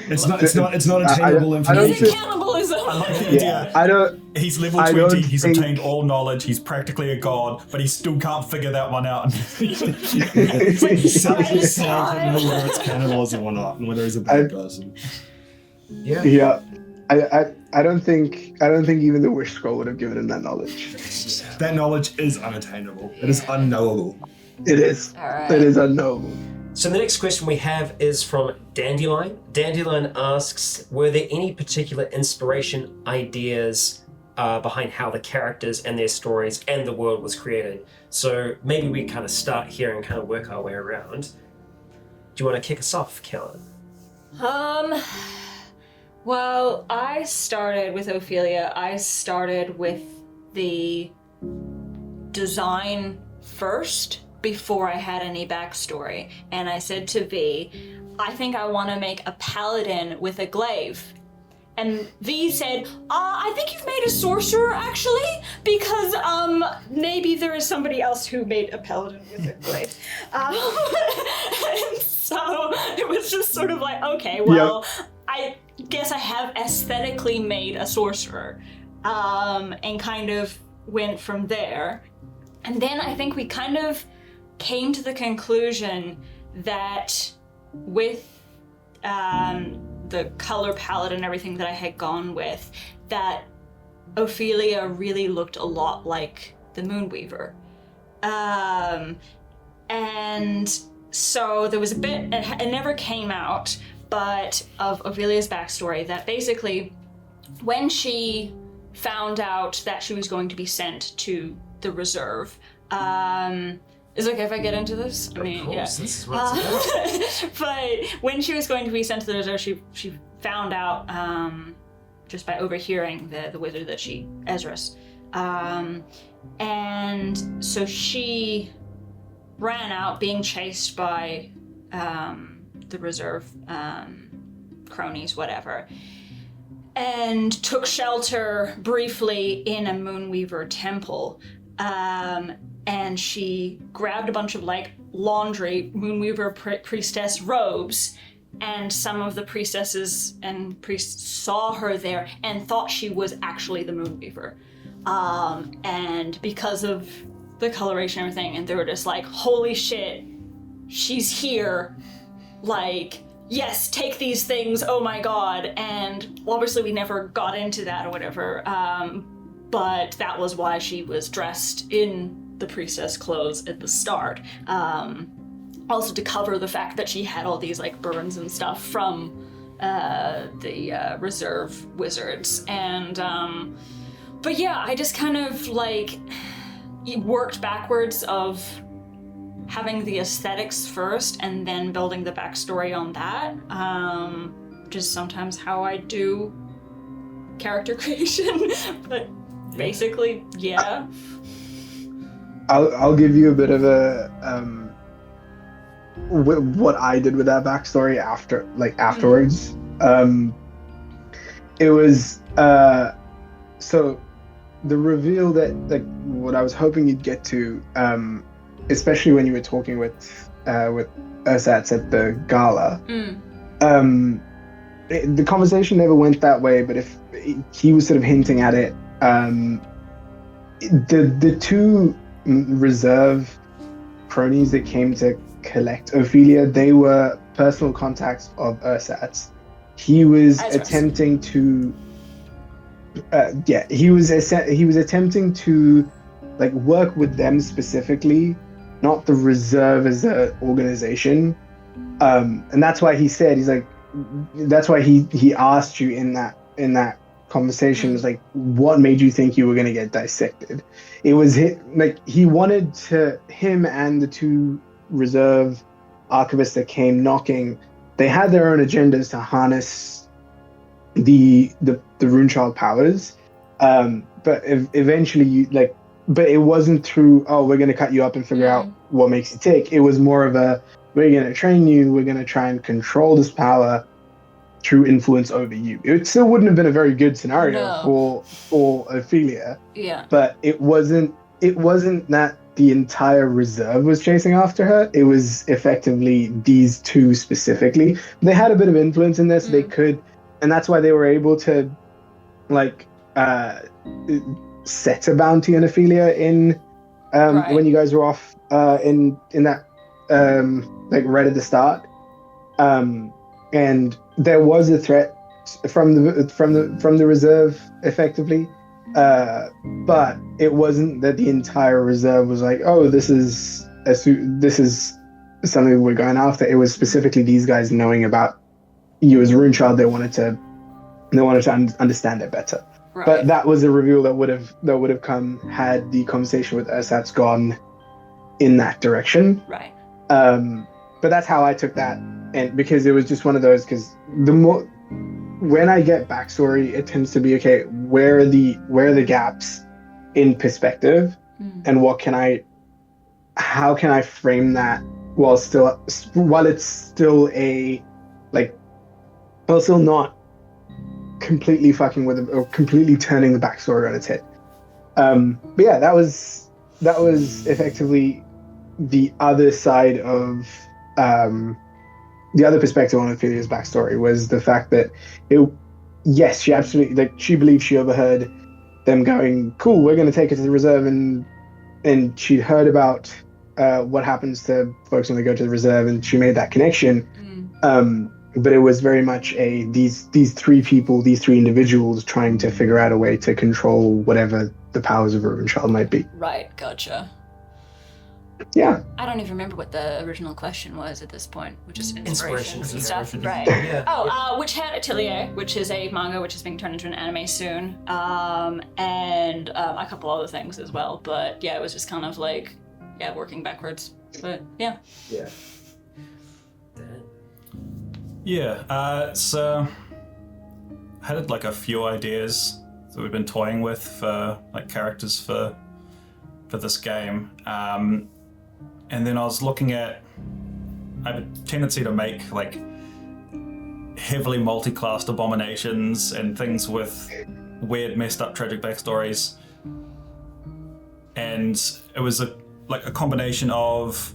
It's not attainable information. Is it cannibalism? I like the idea. He's level 20, he's obtained all knowledge, he's practically a god, but he still can't figure that one out. He's not know whether it's cannibalism or not, and whether he's a bad person. Yeah. Yeah. I don't think even the Wish Scroll would have given him that knowledge. That knowledge is unattainable. It is unknowable. It is. All right. It is unknowable. So the next question we have is from Dandelion. Dandelion asks, were there any particular inspiration ideas behind how the characters and their stories and the world was created? So maybe we kind of start here and kind of work our way around. Do you want to kick us off, Callan? Well, I started with Ophelia. I started with the design first before I had any backstory. And I said to V, I think I want to make a paladin with a glaive. And V said, I think you've made a sorcerer, actually, because maybe there is somebody else who made a paladin with a glaive. And so it was just sort of like, okay, well, I guess I have aesthetically made a sorcerer, and kind of went from there. And then I think we kind of came to the conclusion that with the color palette and everything that I had gone with, that Ophelia really looked a lot like the Moonweaver. And so there was a bit, it never came out, but of Ophelia's backstory, that basically when she found out that she was going to be sent to the reserve, is it okay if I get into this? I mean, Of course, yeah. this is what it's about. But when she was going to be sent to the reserve, she found out just by overhearing the wizard that she Ezra's, and so she ran out, being chased by the reserve cronies, whatever, and took shelter briefly in a Moonweaver temple. And she grabbed a bunch of laundry Moonweaver priestess robes, and some of the priestesses and priests saw her there and thought she was actually the Moonweaver. And because of the coloration and everything, and they were just like, holy shit, she's here. Yes, take these things, oh my god. And obviously we never got into that or whatever, but that was why she was dressed in the priestess clothes at the start. Also to cover the fact that she had all these burns and stuff from the reserve wizards. And but yeah, I just kind of worked backwards of having the aesthetics first and then building the backstory on that. Just sometimes how I do character creation. But basically, yeah. I'll give you a bit of a what I did with that backstory afterwards. It was so the reveal that what I was hoping you'd get to, especially when you were talking with Ursats at the gala. The conversation never went that way, but if he was sort of hinting at it, the two reserve cronies that came to collect Ophelia, they were personal contacts of Ursat's. He was attempting to he was attempting to work with them specifically, not the reserve as an organization, and that's why he said, that's why he asked you in that conversation, was what made you think you were going to get dissected? It was he wanted him and the two reserve archivists that came knocking, they had their own agendas to harness the Runechild powers, but eventually but it wasn't through, oh, we're going to cut you up and figure out what makes you tick. It was more of a, we're going to train you, we're going to try and control this power through influence over you. It still wouldn't have been a very good scenario for Ophelia. Yeah. But it wasn't that the entire reserve was chasing after her. It was effectively these two specifically. They had a bit of influence in this, they could, and that's why they were able to set a bounty on Ophelia in when you guys were off in that right at the start. And there was a threat from the reserve effectively, but it wasn't that the entire reserve was oh, this is something we're going after. It was specifically these guys knowing about you as a Runechild. They wanted to understand it better. Right. But that was a reveal that would have come had the conversation with Ursat's gone in that direction. Right. But that's how I took that. And because it was just one of those, because when I get backstory, it tends to be, okay, where are the gaps in perspective, and how can I frame that while it's still not completely fucking with it or completely turning the backstory on its head. But yeah, that was effectively the other side of the other perspective on Ophelia's backstory, was the fact that she absolutely, she believed she overheard them going, cool, we're going to take her to the reserve, and she'd heard about what happens to folks when they go to the reserve, and she made that connection. But it was very much these three people, these three individuals trying to figure out a way to control whatever the powers of a Runechild might be. Right, gotcha. Yeah. I don't even remember what the original question was at this point, which is Inspiration. inspirations and stuff. Right. Yeah. Oh, Witch Hat Atelier, which is a manga which is being turned into an anime soon, and a couple other things as well. But yeah, it was just kind of like, working backwards. But yeah. Yeah. Yeah, so I had like a few ideas that we've been toying with for like characters for this game. And then I was looking at, I have a tendency to make like heavily multi-classed abominations and things with weird, messed up, tragic backstories. And it was a combination of,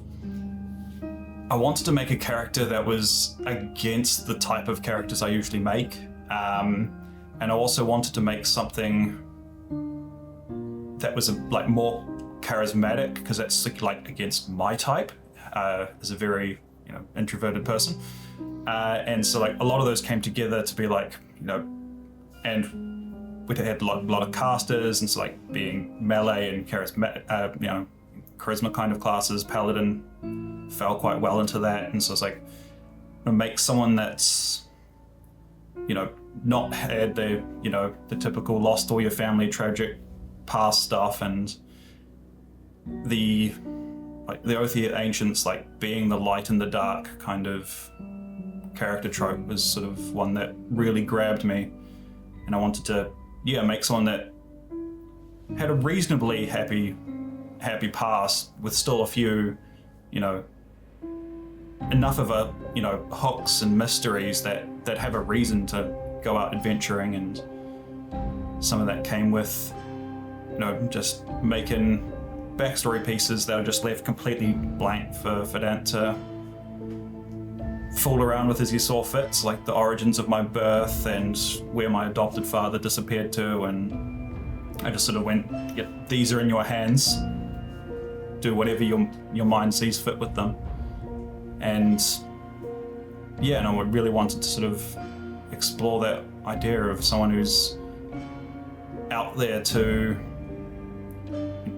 I wanted to make a character that was against the type of characters I usually make. And I also wanted to make something that was like more charismatic, because that's like against my type as a very introverted person, and so like a lot of those came together to be like and we had a lot of casters, and so like being melee and charisma kind of classes, paladin fell quite well into that, and so it's like make someone that's not had the the typical lost all your family tragic past stuff, and the Oathia Ancients like being the light in the dark kind of character trope was sort of one that really grabbed me, and I wanted to make someone that had a reasonably happy past with still a few enough of a hooks and mysteries that have a reason to go out adventuring, and some of that came with just making backstory pieces that are just left completely blank for Dan to fool around with as he saw fit, like the origins of my birth and where my adopted father disappeared to, and I just sort of went, these are in your hands, do whatever your mind sees fit with them. And I really wanted to sort of explore that idea of someone who's out there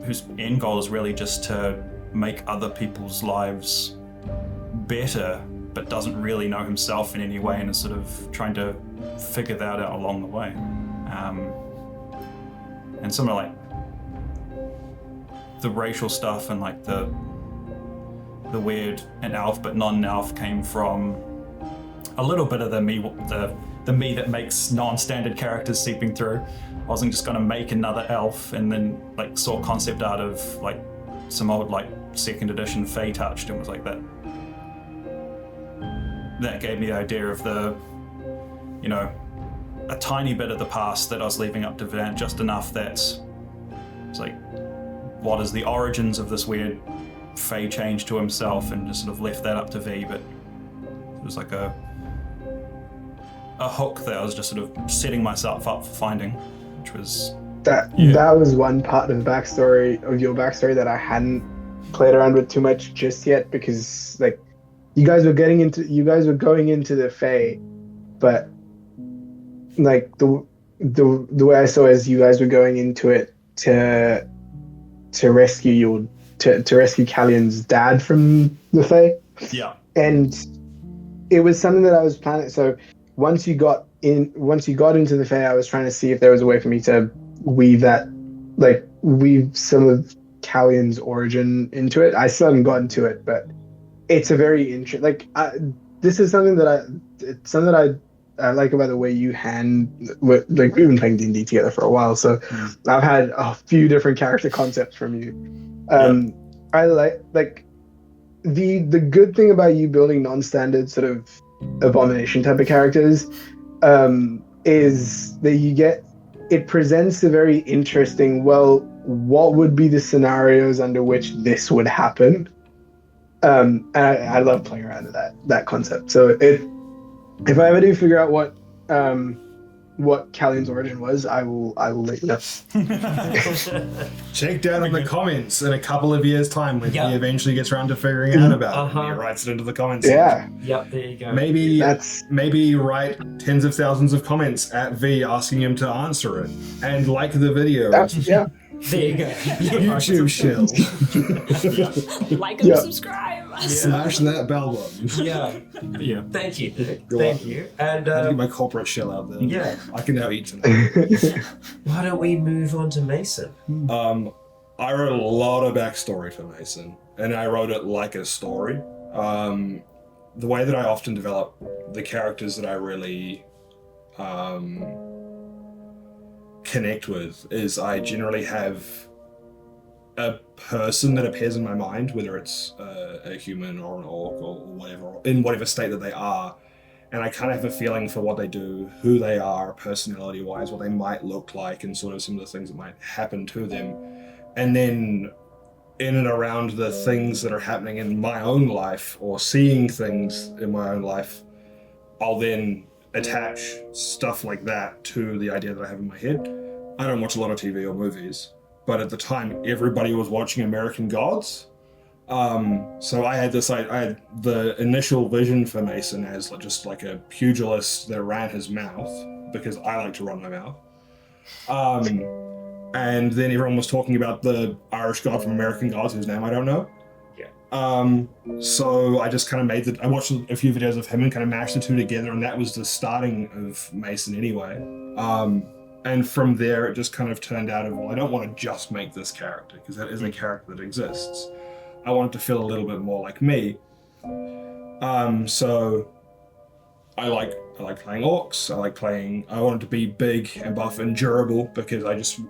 whose end goal is really just to make other people's lives better, but doesn't really know himself in any way, and is sort of trying to figure that out along the way. And some of like the racial stuff and like the weird and elf but non-elf came from a little bit of the me that makes non-standard characters seeping through. I wasn't just gonna make another elf and then like saw concept art of like some old like 2nd edition Fey Touched and was like that gave me the idea of the a tiny bit of the past that I was leaving up to Verdant, just enough that it's like, what is the origins of this weird Fey change to himself, and just sort of left that up to V, but it was like a hook that I was just sort of setting myself up for finding, which was that was one part of the backstory of your backstory that I hadn't played around with too much just yet, because like you guys were going into the Fey, but like the way I saw it is you guys were going into it to rescue to rescue Callan's dad from the Fey. Yeah. And it was something that I was planning. So once you got into the Fey, I was trying to see if there was a way for me to weave some of Callan's origin into it. I still haven't gotten to it, but it's a very interesting. This is something that I like about the way you we've been playing D&D together for a while, so I've had a few different character concepts from you. I like the good thing about you building non-standard sort of abomination type of characters is that it presents a very interesting, what would be the scenarios under which this would happen, and I love playing around with that concept. So if I ever do figure out what Callan's origin was, I will let you know. Check down in the comments in a couple of years' time when he eventually gets around to figuring out about it. And he writes it into the comments. Yeah. Yep, there you go. Maybe write tens of thousands of comments at V asking him to answer it. And like the video. There you go. YouTube shell. Like and subscribe. Smash that bell button. Yeah. Thank you. You're Thank welcome. you. And I had to get my corporate shell out there. Yeah. I can now eat tonight. Why don't we move on to Mason? I wrote a lot of backstory for Mason, and I wrote it like a story. The way that I often develop the characters that I really connect with is I generally have a person that appears in my mind, whether it's a human or an orc or whatever, in whatever state that they are, and I kind of have a feeling for what they do, who they are, personality-wise, what they might look like, and sort of some of the things that might happen to them. And then in and around the things that are happening in my own life, or seeing things in my own life, I'll then attach stuff like that to the idea that I have in my head. I don't watch a lot of TV or movies, but at the time everybody was watching American Gods. So I had the initial vision for Mason as just like a pugilist that ran his mouth, because I like to run my mouth. And then everyone was talking about the Irish god from American Gods, whose name I don't know. So I just kind of I watched a few videos of him and kind of mashed the two together, and that was the starting of Mason anyway. And from there, it just kind of turned out of, well, I don't want to just make this character, because that is a character that exists. I want it to feel a little bit more like me. So I like playing orcs. I wanted to be big and buff and durable, because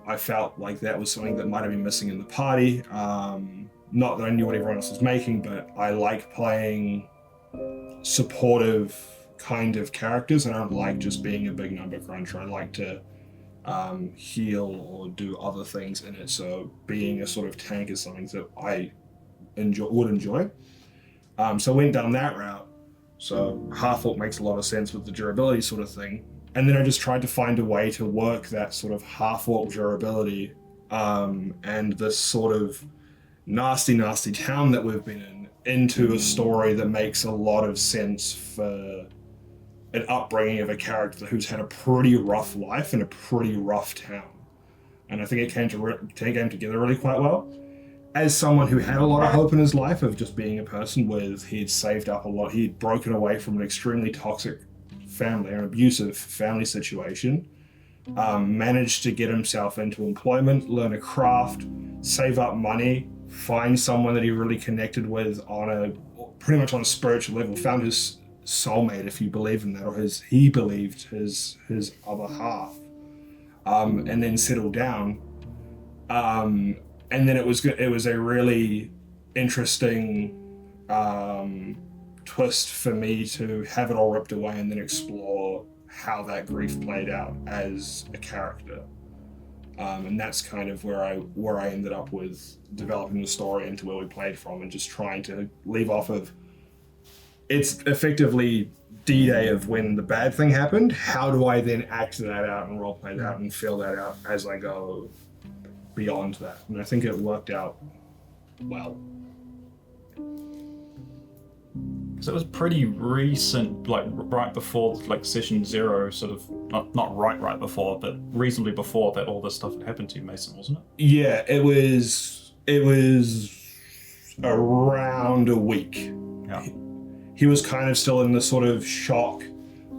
I felt like that was something that might have been missing in the party. Not that I knew what everyone else was making, but I like playing supportive kind of characters. I don't like just being a big number cruncher. I like to heal or do other things in it. So being a sort of tank is something that I would enjoy. So I went down that route. So half-orc makes a lot of sense with the durability sort of thing. And then I just tried to find a way to work that sort of half-orc durability and this sort of nasty town that we've been in into a story that makes a lot of sense for an upbringing of a character who's had a pretty rough life in a pretty rough town. And I think it came together really quite well. As someone who had a lot of hope in his life of just being a person he'd saved up a lot, he'd broken away from an extremely toxic family, an abusive family situation, managed to get himself into employment, learn a craft, save up money, find someone that he really connected with pretty much on a spiritual level, found his soulmate, if you believe in that, or he believed his other half, and then settled down. And then it was a really interesting twist for me to have it all ripped away and then explore how that grief played out as a character. And that's kind of where I ended up with developing the story into where we played from, and just trying to leave off of, it's effectively D-Day of when the bad thing happened. How do I then act that out and roleplay that and feel that out as I go beyond that? And I think it worked out well. So it was pretty recent, like right before like session 0, sort of not right before, but reasonably before that all this stuff had happened to you, Mason, wasn't it? Yeah, it was around a week. Yeah. He was kind of still in the sort of shock.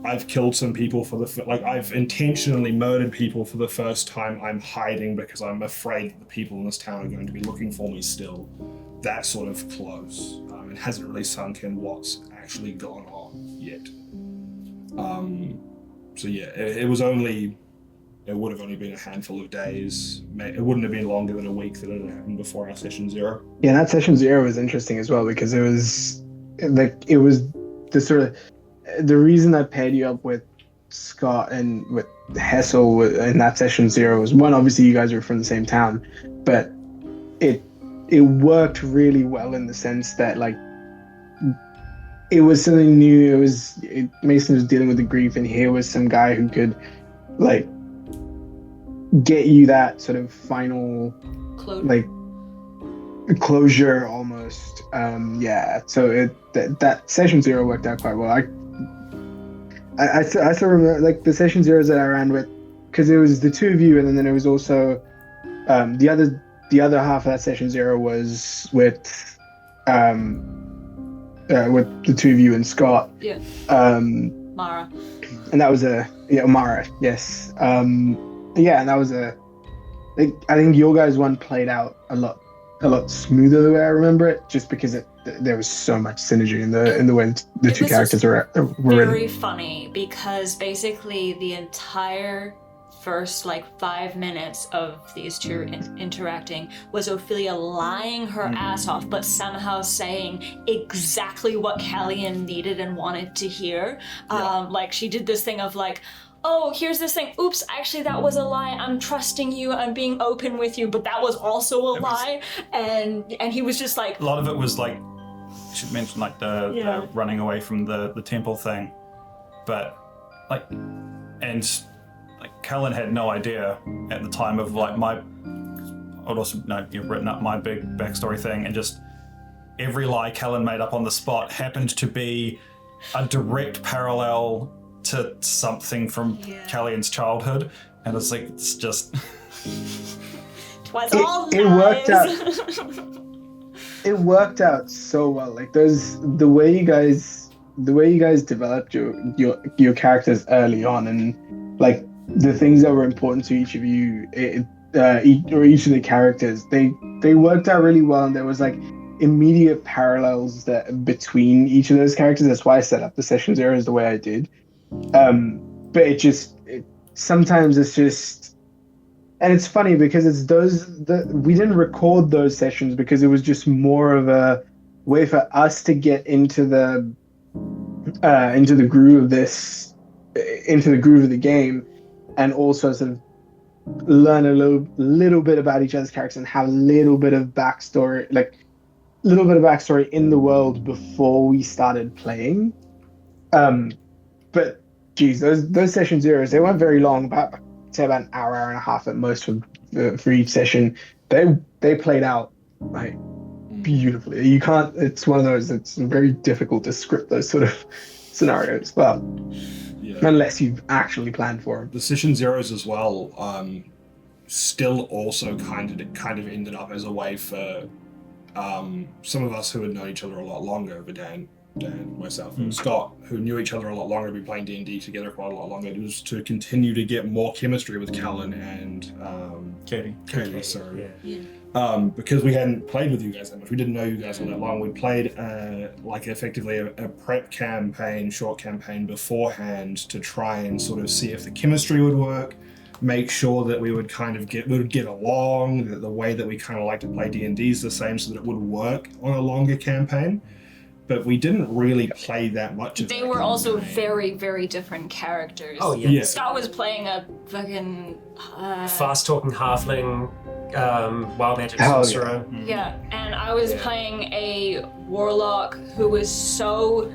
I've killed some people I've intentionally murdered people for the first time. I'm hiding because I'm afraid that the people in this town are going to be looking for me still. That sort of close. It hasn't really sunk in what's actually gone on yet. So yeah, it would have only been a handful of days. It wouldn't have been longer than a week that it had happened before our session 0. Yeah, that session 0 was interesting as well, because it was the sort of the reason I paired you up with Scott and with Hessel in that session 0 was, one, obviously you guys were from the same town, but it worked really well in the sense that it was something new. Mason was dealing with the grief, and here was some guy who could get you that sort of final closure almost. So that session 0 worked out quite well. I still remember the session 0s that I ran with, because it was the two of you, and then it was also The other half of that session 0 was with the two of you and Scott. Yeah. Mara. And that was Mara, yes. And that was I think your guys' one played out a lot smoother the way I remember it, just because there was so much synergy in the way the two characters were very written. funny, because basically the entire first 5 minutes of these two interacting was Ophelia lying her ass off, but somehow saying exactly what Callan needed and wanted to hear. She did this thing of oh, here's this thing. Oops, actually that was a lie. I'm trusting you. I'm being open with you, but that was also a lie. And he was just a lot of it was you should mention the running away from the temple thing, but Callan had no idea at the time of I'd also written up my big backstory thing, and just every lie Callan made up on the spot happened to be a direct parallel to something from Callan's childhood, and it's just twas all it worked out. It worked out so well. The way you guys developed your characters early on, and the things that were important to each of you, each of the characters, they worked out really well, and there was immediate parallels between each of those characters. That's why I set up the session 0 the way I did. But sometimes it's just, and it's funny because it's we didn't record those sessions because it was just more of a way for us to get into the groove of the game, and also sort of learn a little bit about each other's characters and have a little bit of backstory in the world before we started playing. But geez, those session 0s, they weren't very long, about an hour and a half at most for each session. They played out beautifully. You can't. It's one of those. It's very difficult to script those sort of scenarios. Well, unless you've actually planned for them. The session 0s as well. Still also kind of ended up as a way for some of us who had known each other a lot longer, Dan, myself, and Scott, who knew each other a lot longer, been playing D&D together quite a lot longer. It was to continue to get more chemistry with Callan and Katie, sorry. Yeah. Because we hadn't played with you guys that much. We didn't know you guys all that long. We played effectively a prep campaign, short campaign beforehand to try and sort of see if the chemistry would work, make sure that we would get along, that the way that we kind of like to play D&D is the same, so that it would work on a longer campaign. But we didn't really play that much of They were also very, very different characters. Oh, yeah. Scott was playing a fucking... fast-talking halfling, wild magic sorcerer. Yeah, and I was playing a warlock who was so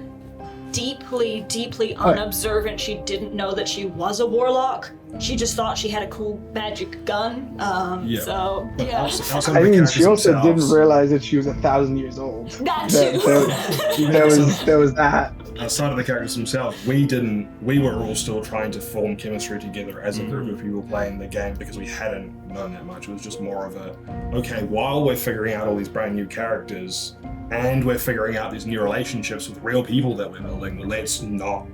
deeply, deeply unobservant she didn't know that she was a warlock. She just thought she had a cool magic gun. I mean, she also didn't realize that she was 1,000 years old. That too. There was that. Outside of the characters themselves, we were all still trying to form chemistry together as a group of people playing the game, because we hadn't known that much. It was just more of while we're figuring out all these brand new characters and we're figuring out these new relationships with real people that we're building, let's not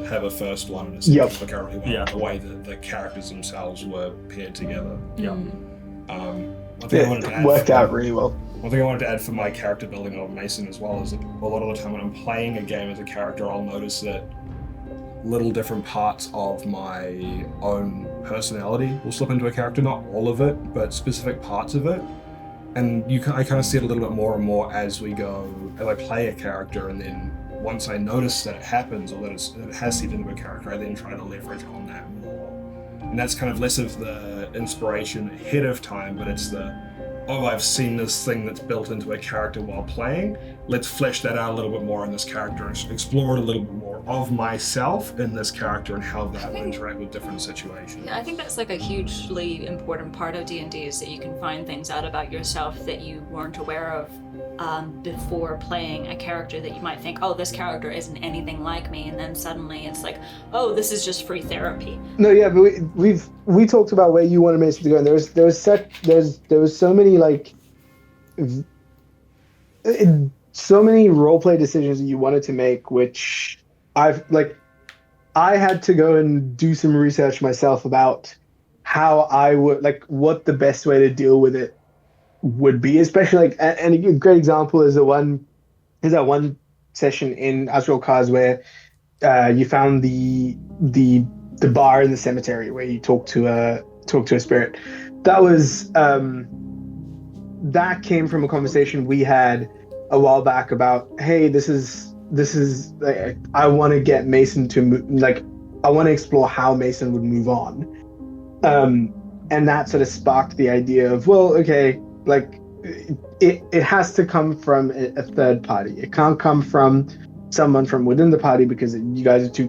have a first one in a sense for currently the way that the characters themselves were paired together. It worked out really well. One thing I wanted to add for my character building of Mason as well is that a lot of the time when I'm playing a game as a character, I'll notice that little different parts of my own personality will slip into a character. Not all of it, but specific parts of it. And I kind of see it a little bit more and more as I play a character, and then once I notice that it happens, or that it has seeped into a character, I then try to leverage on that more. And that's kind of less of the inspiration ahead of time, but it's I've seen this thing that's built into a character while playing. Let's flesh that out a little bit more in this character and explore it a little bit more of myself in this character and how that will interact with different situations. Yeah, I think that's like a hugely important part of D&D is that you can find things out about yourself that you weren't aware of before playing a character that you might think, oh, this character isn't anything like me, and then suddenly it's like, oh, this is just free therapy. No, yeah, but we talked about where you wanted Mason to go, and there was so many like so many roleplay decisions that you wanted to make, which I had to go and do some research myself about how I would like what the best way to deal with it would be, especially like, and a great example is that one session in Astral Cars where you found the bar in the cemetery where you talk to a spirit. That was that came from a conversation we had a while back about, hey, this is like, I want to get Mason to I want to explore how Mason would move on, and that sort of sparked the idea of, well, okay, like it has to come from a third party. It can't come from someone from within the party because you guys are too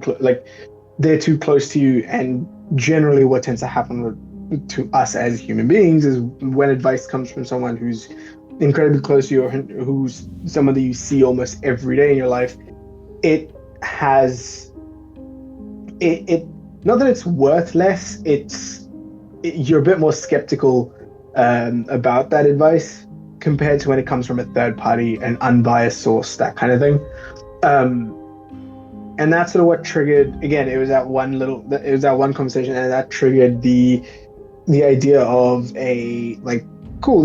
they're too close to you. And generally what tends to happen to us as human beings is when advice comes from someone who's incredibly close to you or who's someone that you see almost every day in your life, it has it not that it's worth less, you're a bit more skeptical about that advice compared to when it comes from a third party, an unbiased source, that kind of thing. And that's sort of what triggered, again, it was that one conversation, and that triggered the idea of a, like, cool,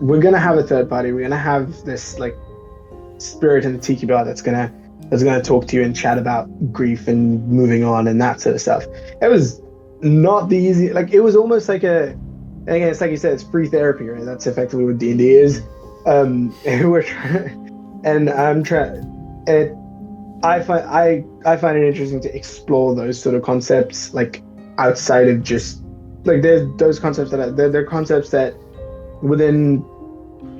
we're gonna have a third party, we're gonna have this like spirit in the tiki bar that's gonna talk to you and chat about grief and moving on and that sort of stuff. It was not the easy, like, it was almost like again, it's like you said, it's free therapy, right? That's effectively what D&D is. I find it interesting to explore those sort of concepts, like, outside of just like, there's those concepts they're concepts that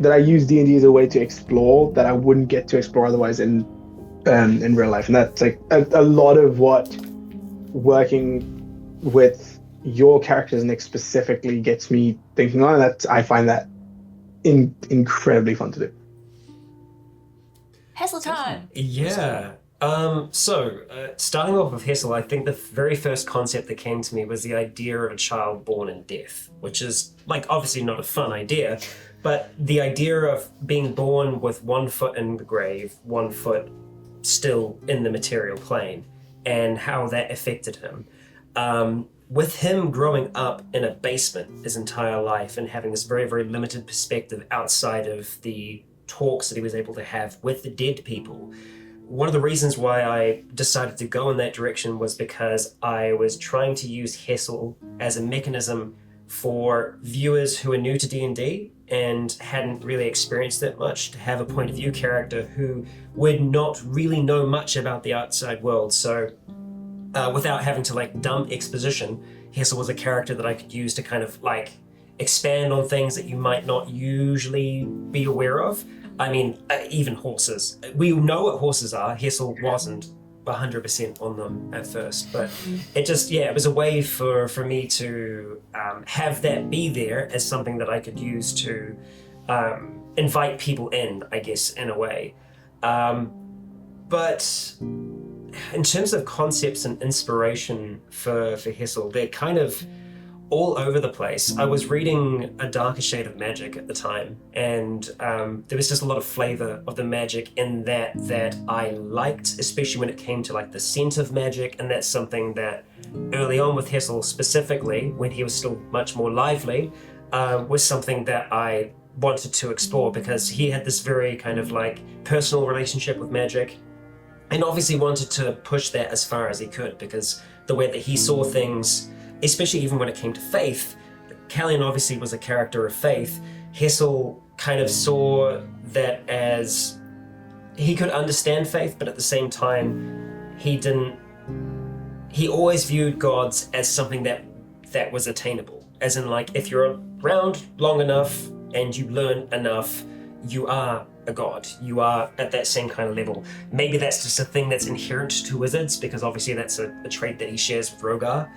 I use D&D as a way to explore that I wouldn't get to explore otherwise in real life. And that's like a lot of what working with your characters, Nick, specifically gets me thinking on. I find that incredibly fun to do. Hessel time! Yeah. Starting off with Hessel, I think the very first concept that came to me was the idea of a child born in death, which is, like, obviously not a fun idea, but the idea of being born with 1 foot in the grave, 1 foot still in the material plane, and how that affected him. With him growing up in a basement his entire life and having this very, very limited perspective outside of the talks that he was able to have with the dead people, one of the reasons why I decided to go in that direction was because I was trying to use Hessel as a mechanism for viewers who are new to D&D and hadn't really experienced that much, to have a point of view character who would not really know much about the outside world. So without having to like dump exposition, Hessel was a character that I could use to kind of like expand on things that you might not usually be aware of. I mean, even horses. We know what horses are. Hessel wasn't 100% on them at first, but it was a way for me to have that be there as something that I could use to invite people in, I guess, in a way. But in terms of concepts and inspiration for Hessel, they're kind of all over the place. I was reading A Darker Shade of Magic at the time, and there was just a lot of flavor of the magic in that I liked, especially when it came to like the scent of magic, and that's something that early on with Hessel specifically, when he was still much more lively, was something that I wanted to explore, because he had this very kind of like personal relationship with magic, and obviously wanted to push that as far as he could, because the way that he saw things, especially even when it came to faith, Callan obviously was a character of faith. Hessel kind of saw that as he could understand faith, but at the same time, he always viewed gods as something that was attainable. As in, like, if you're around long enough and you learn enough, you are a god. You are at that same kind of level. Maybe that's just a thing that's inherent to wizards, because obviously that's a trait that he shares with Roga.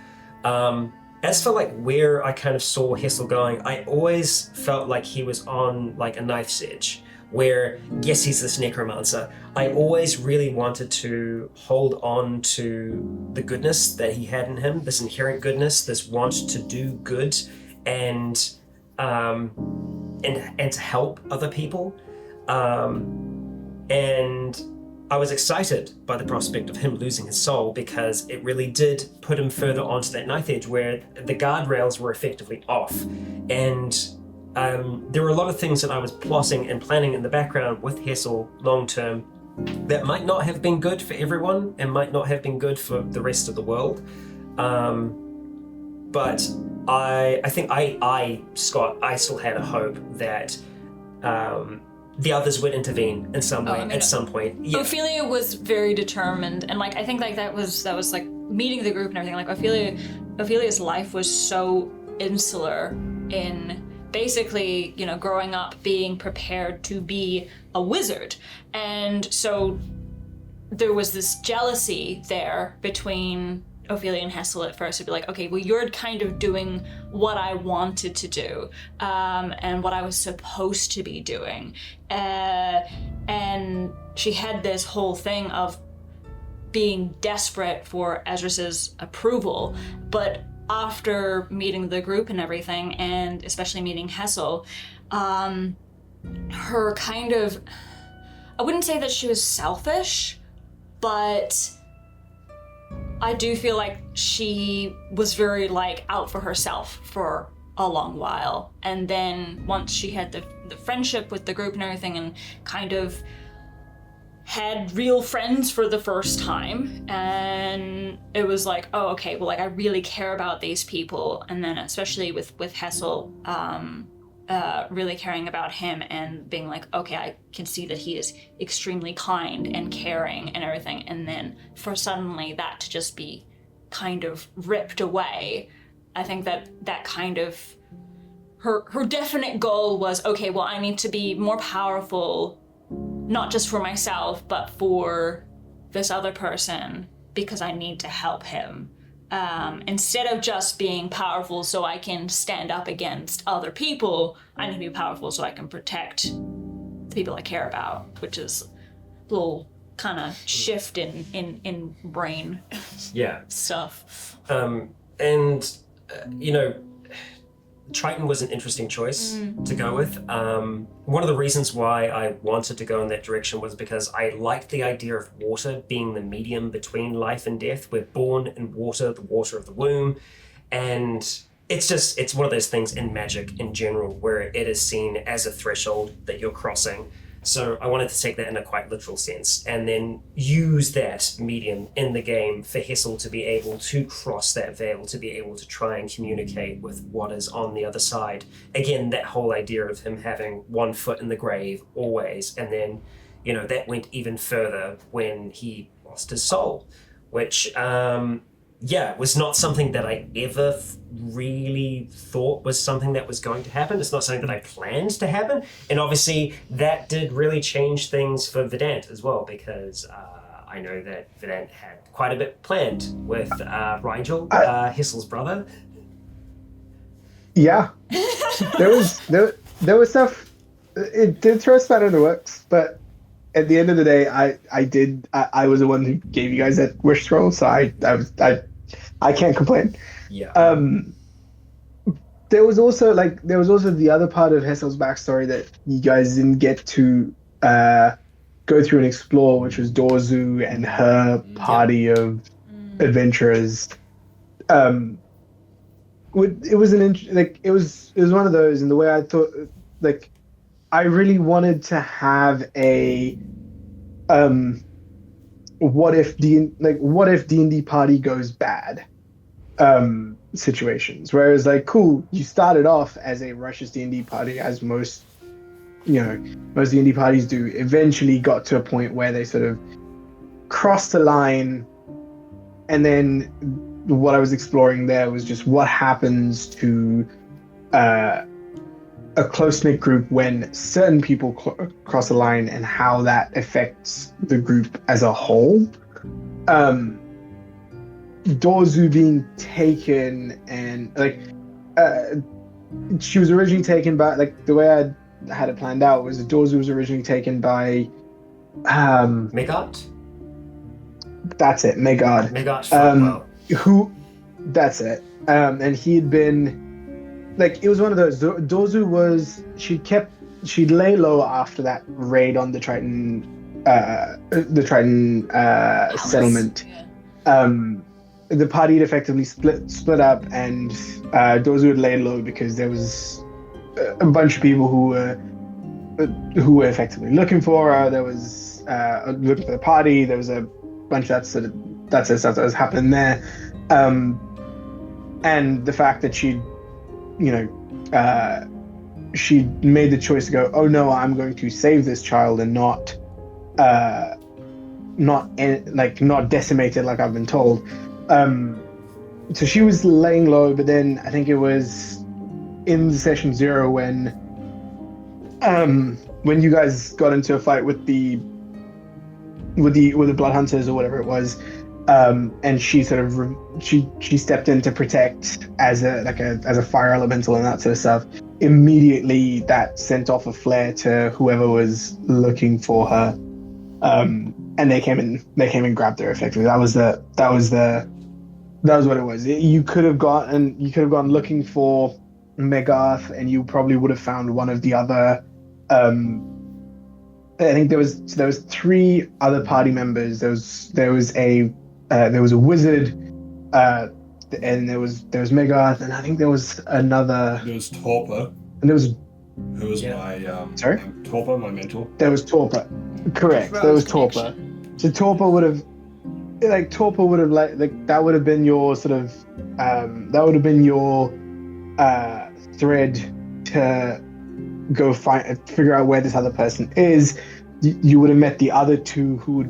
As for like where I kind of saw Hessel going, I always felt like he was on like a knife's edge, where yes, he's this necromancer. I always really wanted to hold on to the goodness that he had in him, this inherent goodness, this want to do good and to help other people. And I was excited by the prospect of him losing his soul, because it really did put him further onto that knife edge where the guardrails were effectively off. And there were a lot of things that I was plotting and planning in the background with Hessel long term that might not have been good for everyone and might not have been good for the rest of the world. But I think Scott, I still had a hope that the others would intervene in some way at some point. Yeah. Ophelia was very determined, and like I think like that was like meeting the group and everything. Like Ophelia's life was so insular in basically, you know, growing up being prepared to be a wizard, and so there was this jealousy there between Ophelia and Hessel at first. It'd be like, okay, well, you're kind of doing what I wanted to do, and what I was supposed to be doing. And she had this whole thing of being desperate for Ezras's approval. But after meeting the group and everything, and especially meeting Hessel, her kind of, I wouldn't say that she was selfish, but I do feel like she was very like out for herself for a long while. And then once she had the friendship with the group and everything, and kind of had real friends for the first time, and it was like, oh, okay, well, like I really care about these people. And then especially with Hessel, really caring about him and being like, okay, I can see that he is extremely kind and caring and everything. And then for suddenly that to just be kind of ripped away, I think that kind of, her definite goal was, okay, well, I need to be more powerful, not just for myself, but for this other person, because I need to help him. Instead of just being powerful so I can stand up against other people, I need to be powerful so I can protect the people I care about, which is a little kind of shift in brain stuff. You know, Triton was an interesting choice to go with. One of the reasons why I wanted to go in that direction was because I liked the idea of water being the medium between life and death. We're born in water, the water of the womb, and it's one of those things in magic in general where it is seen as a threshold that you're crossing. So I wanted to take that in a quite literal sense, and then use that medium in the game for Hessel to be able to cross that veil, to be able to try and communicate with what is on the other side. Again, that whole idea of him having one foot in the grave always, and then, you know, that went even further when he lost his soul, which, was not something that I ever really thought was something that was going to happen. It's not something that I planned to happen. And obviously that did really change things for Verdant as well, because I know that Verdant had quite a bit planned with Rigel, Hessel's brother. Yeah. there was stuff, it did throw a spanner in the works, but at the end of the day, I was the one who gave you guys that wish scroll, so I can't complain. Yeah. There was also the other part of Hessel's backstory that you guys didn't get to go through and explore, which was Dorzu and her party of adventurers. It was it was one of those, in the way I thought, like, I really wanted to have a what if D&D party goes bad situations, whereas like, cool, you started off as a rushes D&D party, as most D&D parties do, eventually got to a point where they sort of crossed the line, and then what I was exploring there was just what happens to a close-knit group when certain people cross a line and how that affects the group as a whole. Dorzu being taken and she was originally taken by the way I had it planned out was that Dorzu was originally taken by Megart? That's it, Megard. Megart Who that's it. And he had been it was one of those. Dorzu was she'd lay low after that raid on the Triton settlement. Yeah. The party had effectively split up, and Dorzu had laid low because there was a bunch of people who were effectively looking for her. There was looking for the party. There was a bunch of stuff that was happening there, and the fact that she made the choice to go, oh no, I'm going to save this child and not decimate it like I've been told. So she was laying low, but then I think it was in session 0 when you guys got into a fight with the blood hunters or whatever it was, and she sort of she stepped in to protect as a fire elemental and that sort of stuff. Immediately that sent off a flare to whoever was looking for her, and they came and grabbed her effectively. That was what it was. You could have gone looking for Megarth, and you probably would have found one of the other. I think there was 3 other party members. There was a wizard, and there was Megarth, and I think there was another. There was Torpa. And there was. Who was my sorry? Torpa, my mentor. There was Torpa. Correct. There was Torpa. So Torpa would have that would have been your sort of thread to go figure out where this other person is. You would have met the other 2 who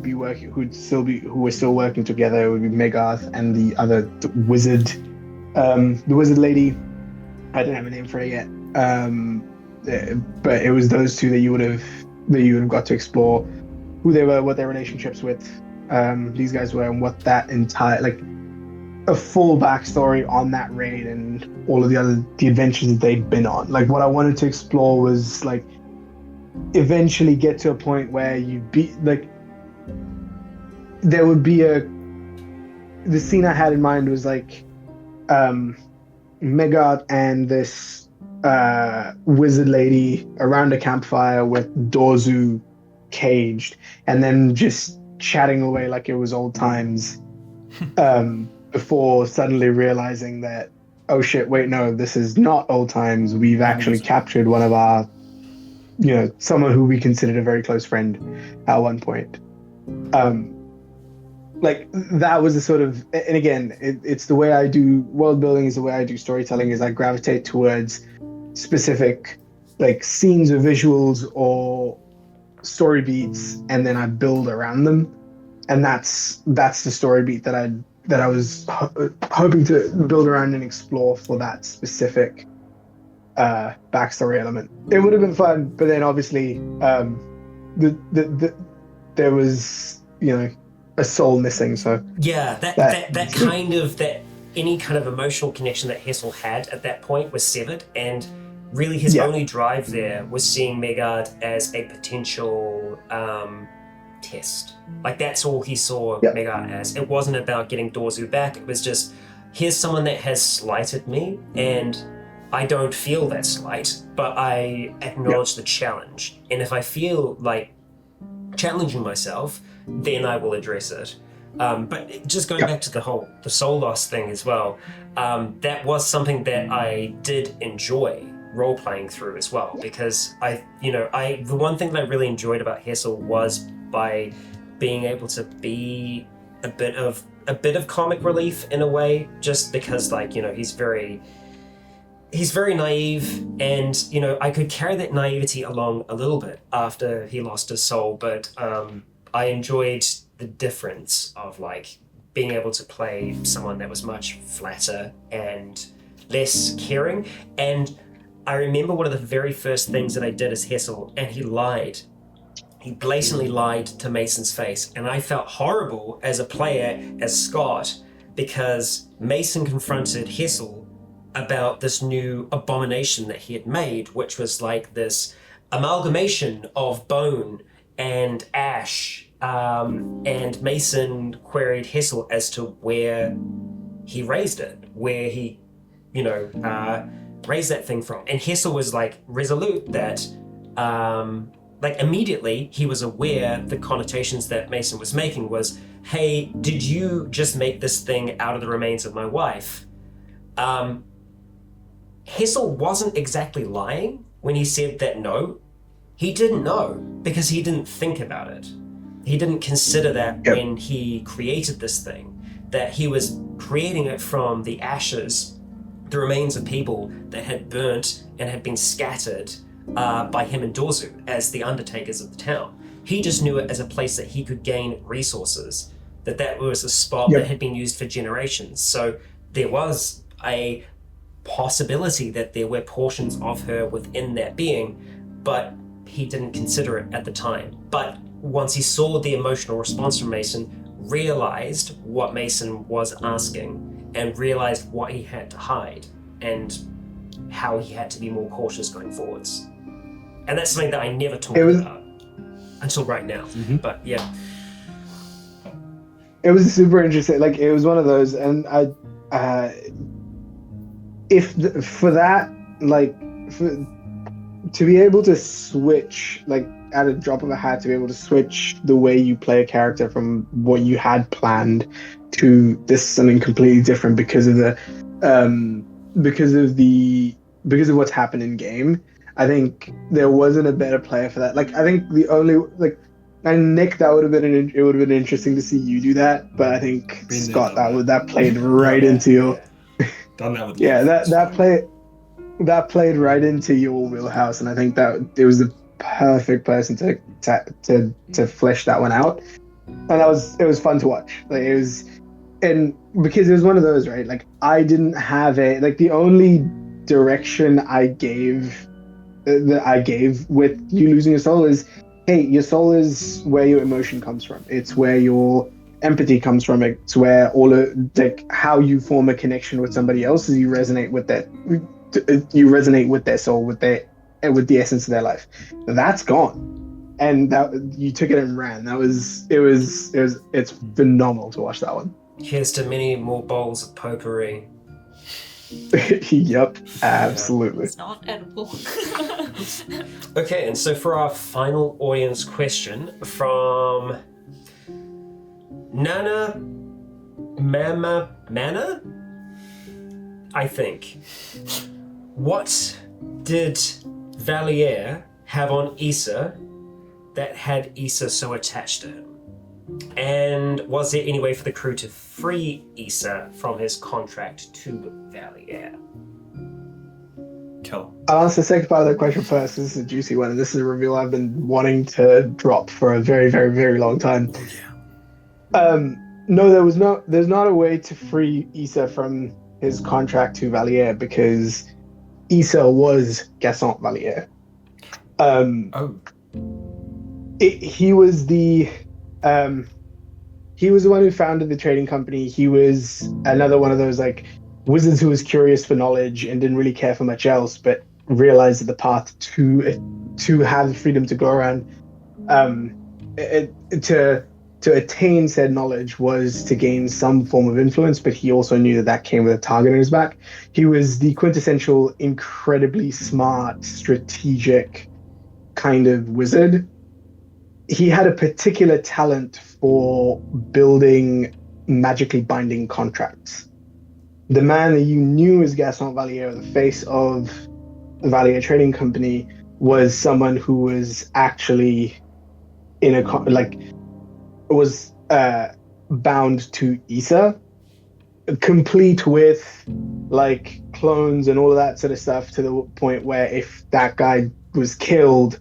were still working together. It would be Megarth and the other wizard, the wizard lady. I don't have a name for her yet. But it was those 2 that you would have got to explore who they were, what their relationships with these guys were, and what that entire a full backstory on that raid and all of the adventures that they'd been on. What I wanted to explore was eventually get to a point where you'd be there would be the scene I had in mind was Megard and this wizard lady around a campfire with Dorzu caged, and then just chatting away like it was old times, before suddenly realizing that, oh shit, wait, no, this is not old times. We've actually captured one of our, someone who we considered a very close friend at one point. That was the sort of, and again, it's the way I do world building, is the way I do storytelling, is I gravitate towards specific scenes or visuals or story beats, and then I build around them. And that's the story beat that I was hoping to build around and explore for that specific backstory element. It would have been fun, but then obviously there was a soul missing. So yeah, that any kind of emotional connection that Hessel had at that point was severed, and really his only drive there was seeing Megard as a potential test. That's all he saw Megard as. It wasn't about getting Dorzu back. It was just, here's someone that has slighted me, and I don't feel that slight, but I acknowledge the challenge. And if I feel like challenging myself, then I will address it. But just going back to the soul loss thing as well, that was something that I did enjoy role playing through as well, because the one thing that I really enjoyed about Hessel was by being able to be a bit of comic relief in a way, just because he's very naive, and I could carry that naivety along a little bit after he lost his soul, but I enjoyed the difference of being able to play someone that was much flatter and less caring. And I remember one of the very first things that I did as Hessel, and he lied. He blatantly lied to Mason's face, and I felt horrible as a player, as Scott, because Mason confronted Hessel about this new abomination that he had made, which was like this amalgamation of bone and ash. And Mason queried Hessel as to where he raised it, where he, raised that thing from. And Hessel was like resolute that, immediately he was aware the connotations that Mason was making was, hey, did you just make this thing out of the remains of my wife? Hessel wasn't exactly lying when he said that no. He didn't know because he didn't think about it. He didn't consider that when he created this thing, that he was creating it from the ashes, the remains of people that had burnt and had been scattered by him and Dorzu as the undertakers of the town. He just knew it as a place that he could gain resources, that was a spot that had been used for generations. So there was a possibility that there were portions of her within that being, but he didn't consider it at the time. But once he saw the emotional response from Mason, realized what Mason was asking, and realized what he had to hide, and how he had to be more cautious going forwards. And that's something that I never talked about until right now. Mm-hmm. But yeah. It was super interesting. Like, it was one of those, and to be able to switch, like, at a drop of a hat, to be able to switch the way you play a character from what you had planned to this something completely different because of what's happened in game. I think there wasn't a better player for that. Like, I think the only, like, and Nick, it would have been interesting to see you do that, but I think Scott, that played right into your done that with that played right into your wheelhouse, and I think that it was the perfect person to flesh that one out, and it was fun to watch. Like, it was, and because it was one of those, right? Like, I didn't have the only direction I gave with you losing your soul is, hey, your soul is where your emotion comes from. It's where your empathy comes from. It's where how you form a connection with somebody else is you resonate with that. You resonate with their soul, with the essence of their life. That's gone, and that you took it and ran. It's phenomenal to watch that one. Here's to many more bowls of potpourri. Yep, absolutely. It's not edible. Okay, and so for our final audience question from Nana Mana, I think. What did Valier have on Issa that had Issa so attached to him? And was there any way for the crew to free Issa from his contract to Valier? Kill. I'll answer the second part of that question first. This is a juicy one, and this is a reveal I've been wanting to drop for a very, very, very long time. Oh yeah. No, there's not a way to free Issa from his contract to Valier because Issa was Gaston Valier. He was the one who founded the trading company. He was another one of those like wizards who was curious for knowledge and didn't really care for much else, but realized that the path to have the freedom to go around to attain said knowledge was to gain some form of influence, but he also knew that came with a target on his back. He was the quintessential, incredibly smart, strategic kind of wizard. He had a particular talent for building magically binding contracts. The man that you knew as Gaston Valier, the face of the Valier Trading Company, was someone who was actually in a was bound to Issa, complete with like clones and all of that sort of stuff, to the point where if that guy was killed,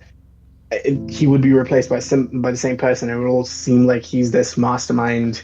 he would be replaced by the same person. It would all seem like he's this mastermind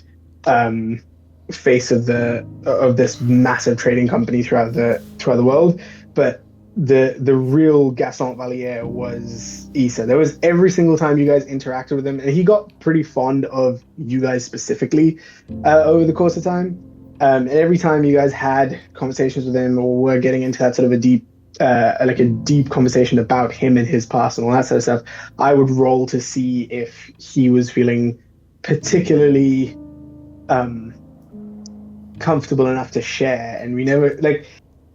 face of this massive trading company throughout the world. But the real Gaston Valier was Issa. There was every single time you guys interacted with him, and he got pretty fond of you guys specifically over the course of time. And every time you guys had conversations with him, or were getting into that sort of a deep conversation about him and his past and all that sort of stuff, I would roll to see if he was feeling particularly comfortable enough to share. And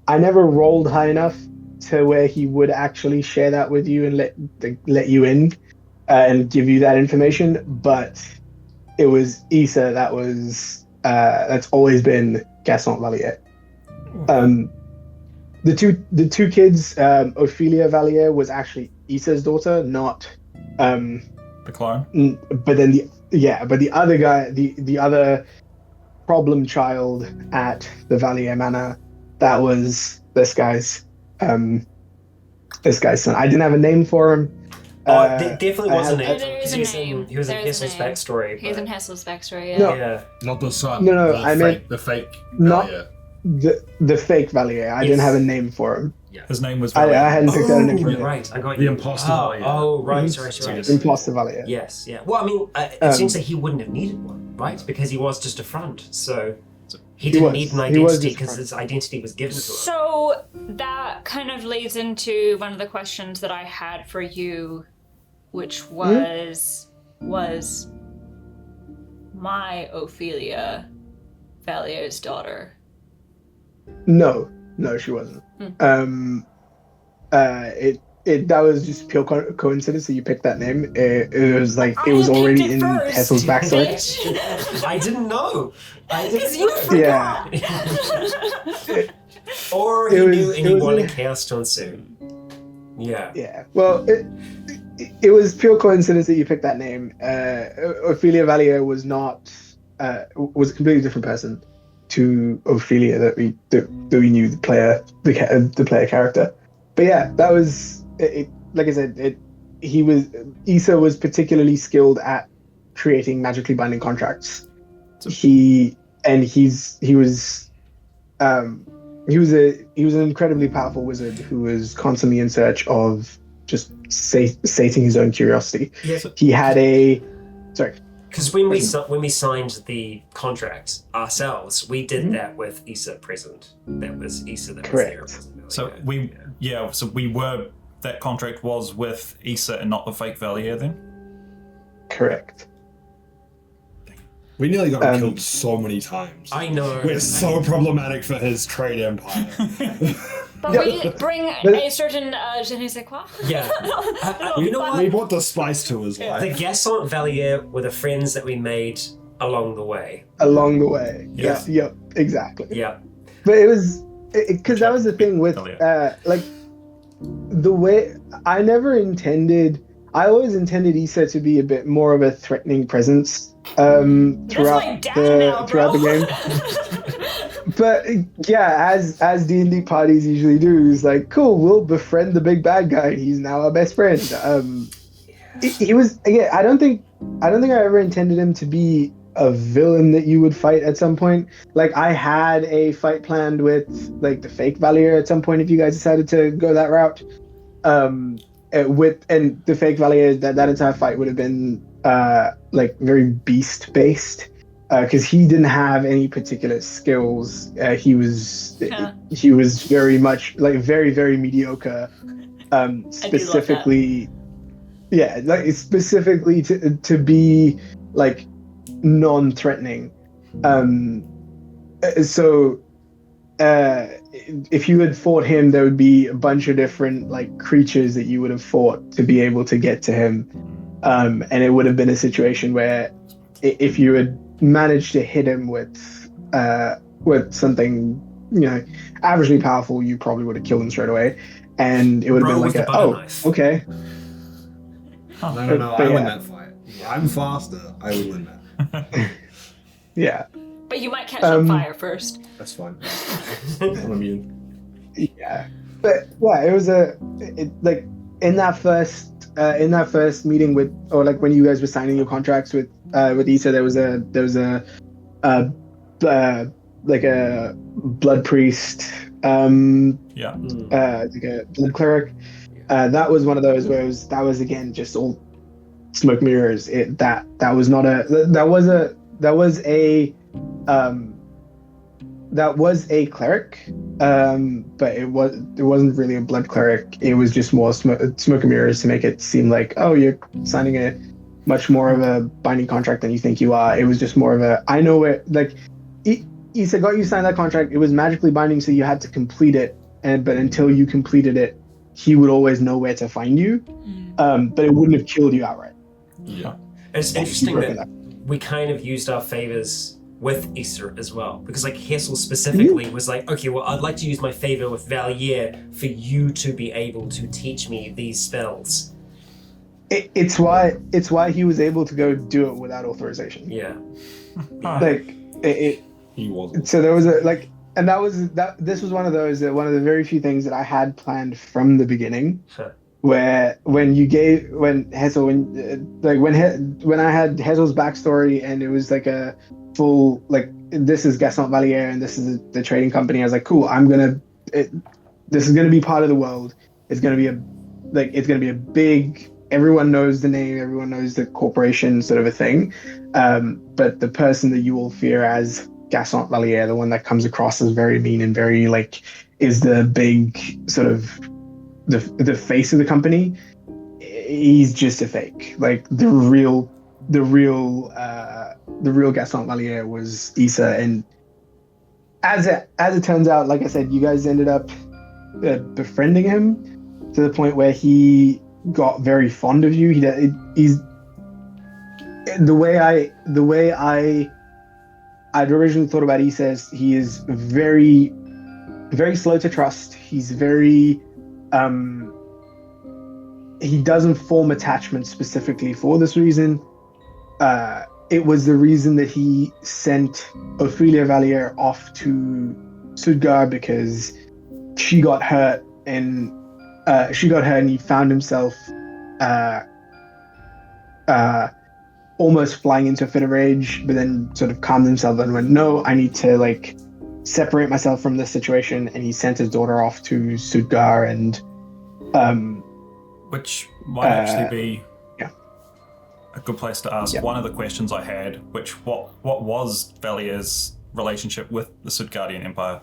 I never rolled high enough to where he would actually share that with you and let you in and give you that information. But it was Issa that's always been Gaston Valier. The two kids, Ophelia Valier was actually Issa's daughter, not The clone? but then the other guy, the other problem child at the Valier Manor, that was this guy's son. I didn't have a name for him. There definitely was a name. There is a name. He was in There's a Hessel's name. backstory. He's but- in Hessel's backstory, No. Yeah. Not the son. No, the I meant the fake. not- Valier. The fake Valier. I didn't Yes. have a name for him. His name was I Valier. hadn't picked out a name for Oh, him. right. I got The you. imposter Oh, Valier. oh, right, Mhm. right. Imposter Valier. Yes, yeah. Well, I mean, it seems like he wouldn't have needed one, right? Because he was just a front, so he didn't was. need an He was identity just a because front. his identity was given to him. So that kind of leads into one of the questions that I had for you, which was my Ophelia Valier's daughter? No, she wasn't. That was just pure coincidence that you picked that name. It was like it was I picked already it in first. Hessel's backstory. Bitch. I didn't know. Because you Yeah. forgot. Or It he was- knew and it he was wanted in- chaos to ensue. Yeah. Yeah. Well, it was pure coincidence that you picked that name. Ophelia Valier was not was a completely different person to Ophelia that we knew the player character. But yeah, that was it. Like I said, Issa was particularly skilled at creating magically binding contracts. He was an incredibly powerful wizard who was constantly in search of just sating his own curiosity. Yes. He had sorry. Because when we signed the contract ourselves, we did that with Issa present. That was Issa that Correct. was there. So that contract was with Issa and not the fake Valier then? Correct. We nearly got him killed so many times. I know. We're so problematic for his trade empire. But Yeah. we bring a certain je ne sais quoi. Yeah. You know We what? brought the spice to his The life. Gaston Valier were the friends that we made along the way. Along the way. Yeah. Yes. Yep. Exactly. Yeah. But it was because that was the thing with like the way I always intended Issa to be a bit more of a threatening presence That's my throughout dad now, bro. the game. But yeah, as D&D parties usually do, it's like, cool, we'll befriend the big bad guy. He's now our best friend. He was again. I don't think I ever intended him to be a villain that you would fight at some point. Like I had a fight planned with like the fake Valier at some point if you guys decided to go that route. And the fake Valier, that entire fight would have been like very beast based. Because he didn't have any particular skills. He was very much like very, very mediocre. Specifically, yeah, like specifically to be like non-threatening. So if you had fought him, there would be a bunch of different like creatures that you would have fought to be able to get to him, and it would have been a situation where if you had managed to hit him with something, averagely powerful, you probably would have killed him straight away, and it would have Bro been with like, the butter knife. okay, No, But I win yeah. that fight. I'm faster. I would win that. yeah, But you might catch on fire first. That's fine. I'm immune. yeah. But yeah, it was like in that first meeting with, or like when you guys were signing your contracts with Issa, there was a like a blood priest, Yeah. like a blood cleric. That was one of those where that was again just all smoke mirrors. That was not a that was a cleric, but it wasn't really a blood cleric. It was just more smoke and mirrors to make it seem like, oh, you're signing a much more of a binding contract than you think you are. It was just more of a, I know where, like, he said, got you signed that contract. It was magically binding, so you had to complete it. But until you completed it, he would always know where to find you. But it wouldn't have killed you outright. Yeah. It's interesting that we kind of used our favors with Easter as well, because like Hessel specifically was like, okay, well, I'd like to use my favor with Valier for you to be able to teach me these spells. It's why he was able to go do it without authorization. Yeah. Like He wasn't. so there was this was one of the very few things that I had planned from the beginning. Huh. Where when Hessel when I had Hessel's backstory and it was like a full, like, this is Gaston Valier and this is the trading company, I was like, cool, this is gonna be part of the world. It's gonna be a big, everyone knows the name, everyone knows the corporation, sort of a thing. But the person that you will fear as Gaston Valier, the one that comes across as very mean and very like is the big sort of the face of the company, he's just a fake. Like the real Gaston Valier was Issa, and as it turns out, like I said, you guys ended up befriending him to the point where he got very fond of you. He's the way I'd originally thought about Issa is he is very, very slow to trust. He's very he doesn't form attachments specifically for this reason. It was the reason that he sent Ophelia Valier off to Sudgar, because she got hurt and he found himself almost flying into a fit of rage, but then sort of calmed himself and went, no, I need to like separate myself from this situation. And he sent his daughter off to Sudgar, and which might actually be yeah. a good place to ask one of the questions I had, which what was Valier's relationship with the Sudgardian Empire?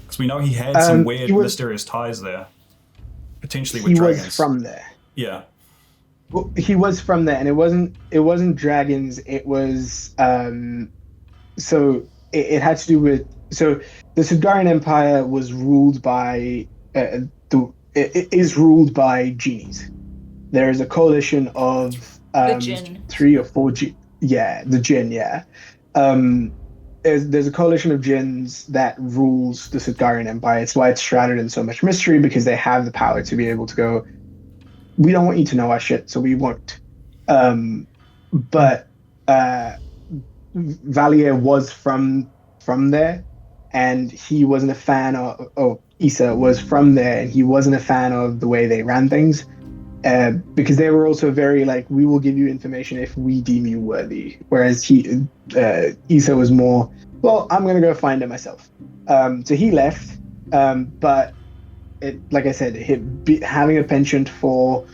Because we know he had some weird, mysterious ties there, potentially with dragons. He was from there. Yeah. Well, he was from there, and it wasn't dragons. It was so it had to do with, so the Sudgarian Empire was ruled by it is ruled by genies. There is a coalition of 3 or 4 the jinn, yeah. There's a coalition of jinns that rules the Sudgarian Empire. It's why it's shrouded in so much mystery, because they have the power to be able to go, we don't want you to know our shit, so we won't. But Valier was from there, and he wasn't a fan of, Issa was from there, and he wasn't a fan of the way they ran things, because they were also very like, we will give you information if we deem you worthy. Whereas Issa was more, well, I'm going to go find it myself. So he left, but like I said, having a penchant for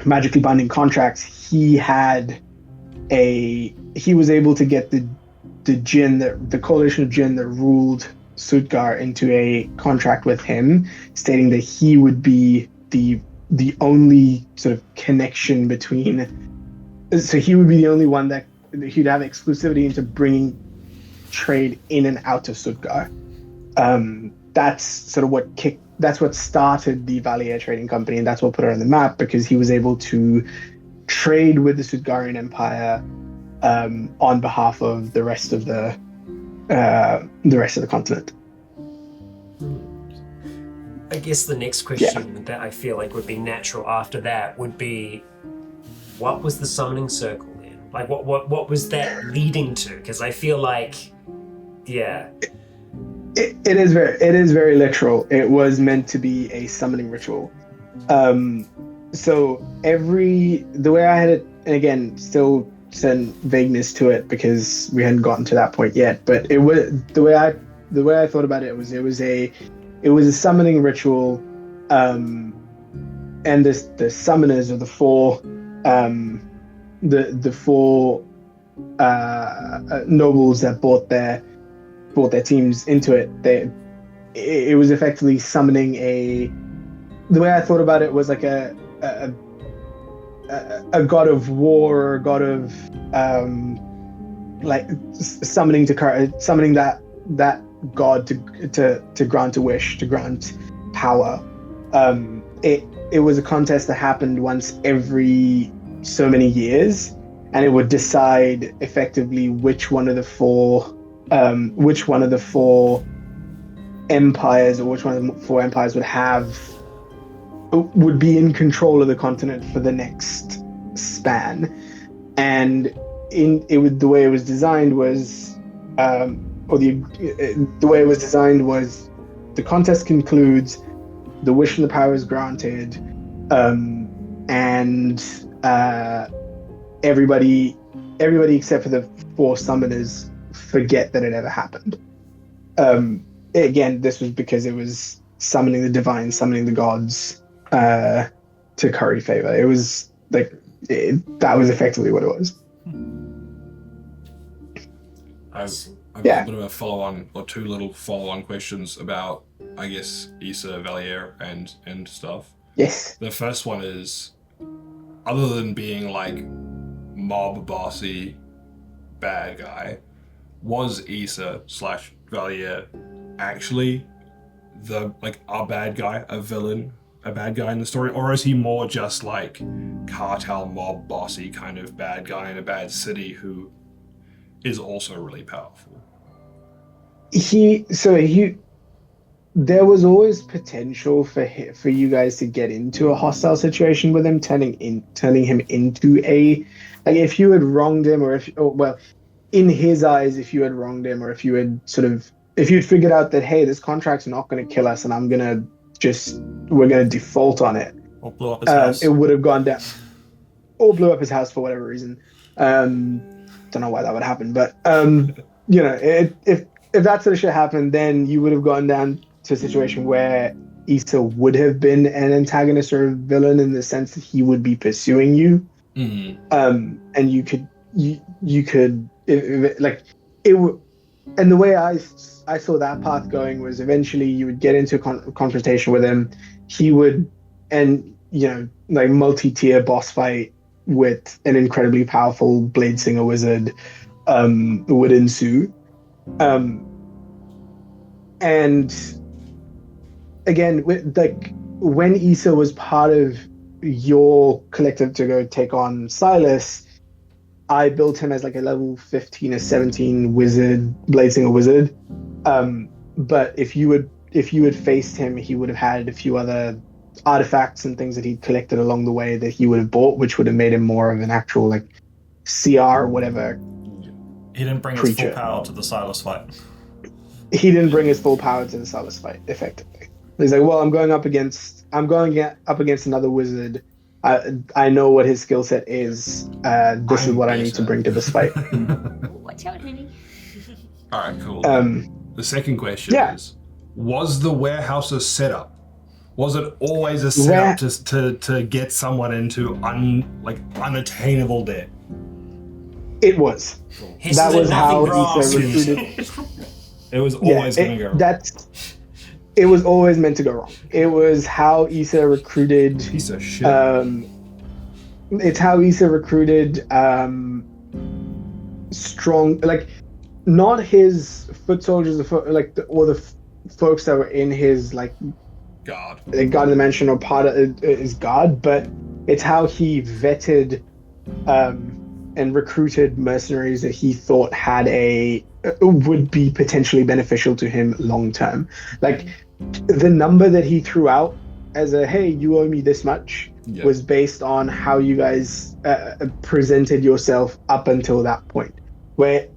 magically binding contracts, he was able to get the jinn, the coalition of jinn that ruled Sudgar, into a contract with him, stating that he would be the only sort of connection between. So he would be the only one that he'd have exclusivity into bringing trade in and out of Sudgar. That's sort of that's what started the Valier Trading Company, and that's what put it on the map, because he was able to trade with the Sudgarian Empire on behalf of the rest of the continent. I guess the next question that I feel like would be natural after that would be, what was the summoning circle then? Like, what was that leading to? Because I feel like, yeah. It is very literal. It was meant to be a summoning ritual. So the way I had it, and again, still certain vagueness to it because we hadn't gotten to that point yet. But it was the way I thought about it was a summoning ritual, and the summoners are the four nobles that brought their teams into it. It was effectively summoning the way I thought about it was like a god of war, or a god of like summoning that god to grant a wish, to grant power. It was a contest that happened once every so many years, and it would decide effectively which one of the four empires, or which one of the four empires would be in control of the continent for the next span. And the way it was designed was the contest concludes, the wish and the power is granted, and everybody except for the four summoners forget that it ever happened. Again, this was because it was summoning the divine, summoning the gods to curry favor. It was like that was effectively what it was. I've got a bit of a follow-on, or two little follow-on questions about, I guess, Issa, Valier, and stuff. Yes. The first one is, other than being like mob bossy bad guy, was Issa / Valier actually a bad guy, a villain, a bad guy in the story, or is he more just like cartel mob bossy kind of bad guy in a bad city who is also really powerful? There was always potential for you guys to get into a hostile situation with him, turning him into if you had wronged him, in his eyes, if you had wronged him, or if you'd figured out that, hey, this contract's not going to kill us, and we're going to default on it, Or blew up his house. it would have gone down, or blew up his house for whatever reason. Don't know why that would happen, but if that sort of shit happened, then you would have gone down to a situation where Issa would have been an antagonist or a villain, in the sense that he would be pursuing you. Mm-hmm. And you could and the way I saw that path going was, eventually you would get into a confrontation with him. He would, multi-tier boss fight with an incredibly powerful blade singer wizard would ensue. And again, when Issa was part of your collective to go take on Silas, I built him as like a level 15 or 17 wizard, blade singer wizard. But if you had faced him, he would have had a few other artifacts and things that he'd collected along the way that he would have bought, which would have made him more of an actual CR or whatever. He didn't bring his full power to the Silas fight. He didn't bring his full power to the Silas fight, effectively. He's like, well, I'm going up against another wizard. I know what his skill set is. This is what I need to bring to this fight. Watch out, honey. All right, cool. The second question is, was the warehouse a setup? Was it always a setup to get someone into unattainable debt? It was. That was how Issa recruited. It was always going to go wrong. It was always meant to go wrong. It was how Issa recruited. Piece of shit. It's how Issa recruited strong, not his foot soldiers, or the folks that were in his God of the mansion, or part of his guard, but it's how he vetted and recruited mercenaries that he thought would be potentially beneficial to him long term. The number that he threw out as hey, you owe me this much, was based on how you guys presented yourself up until that point, where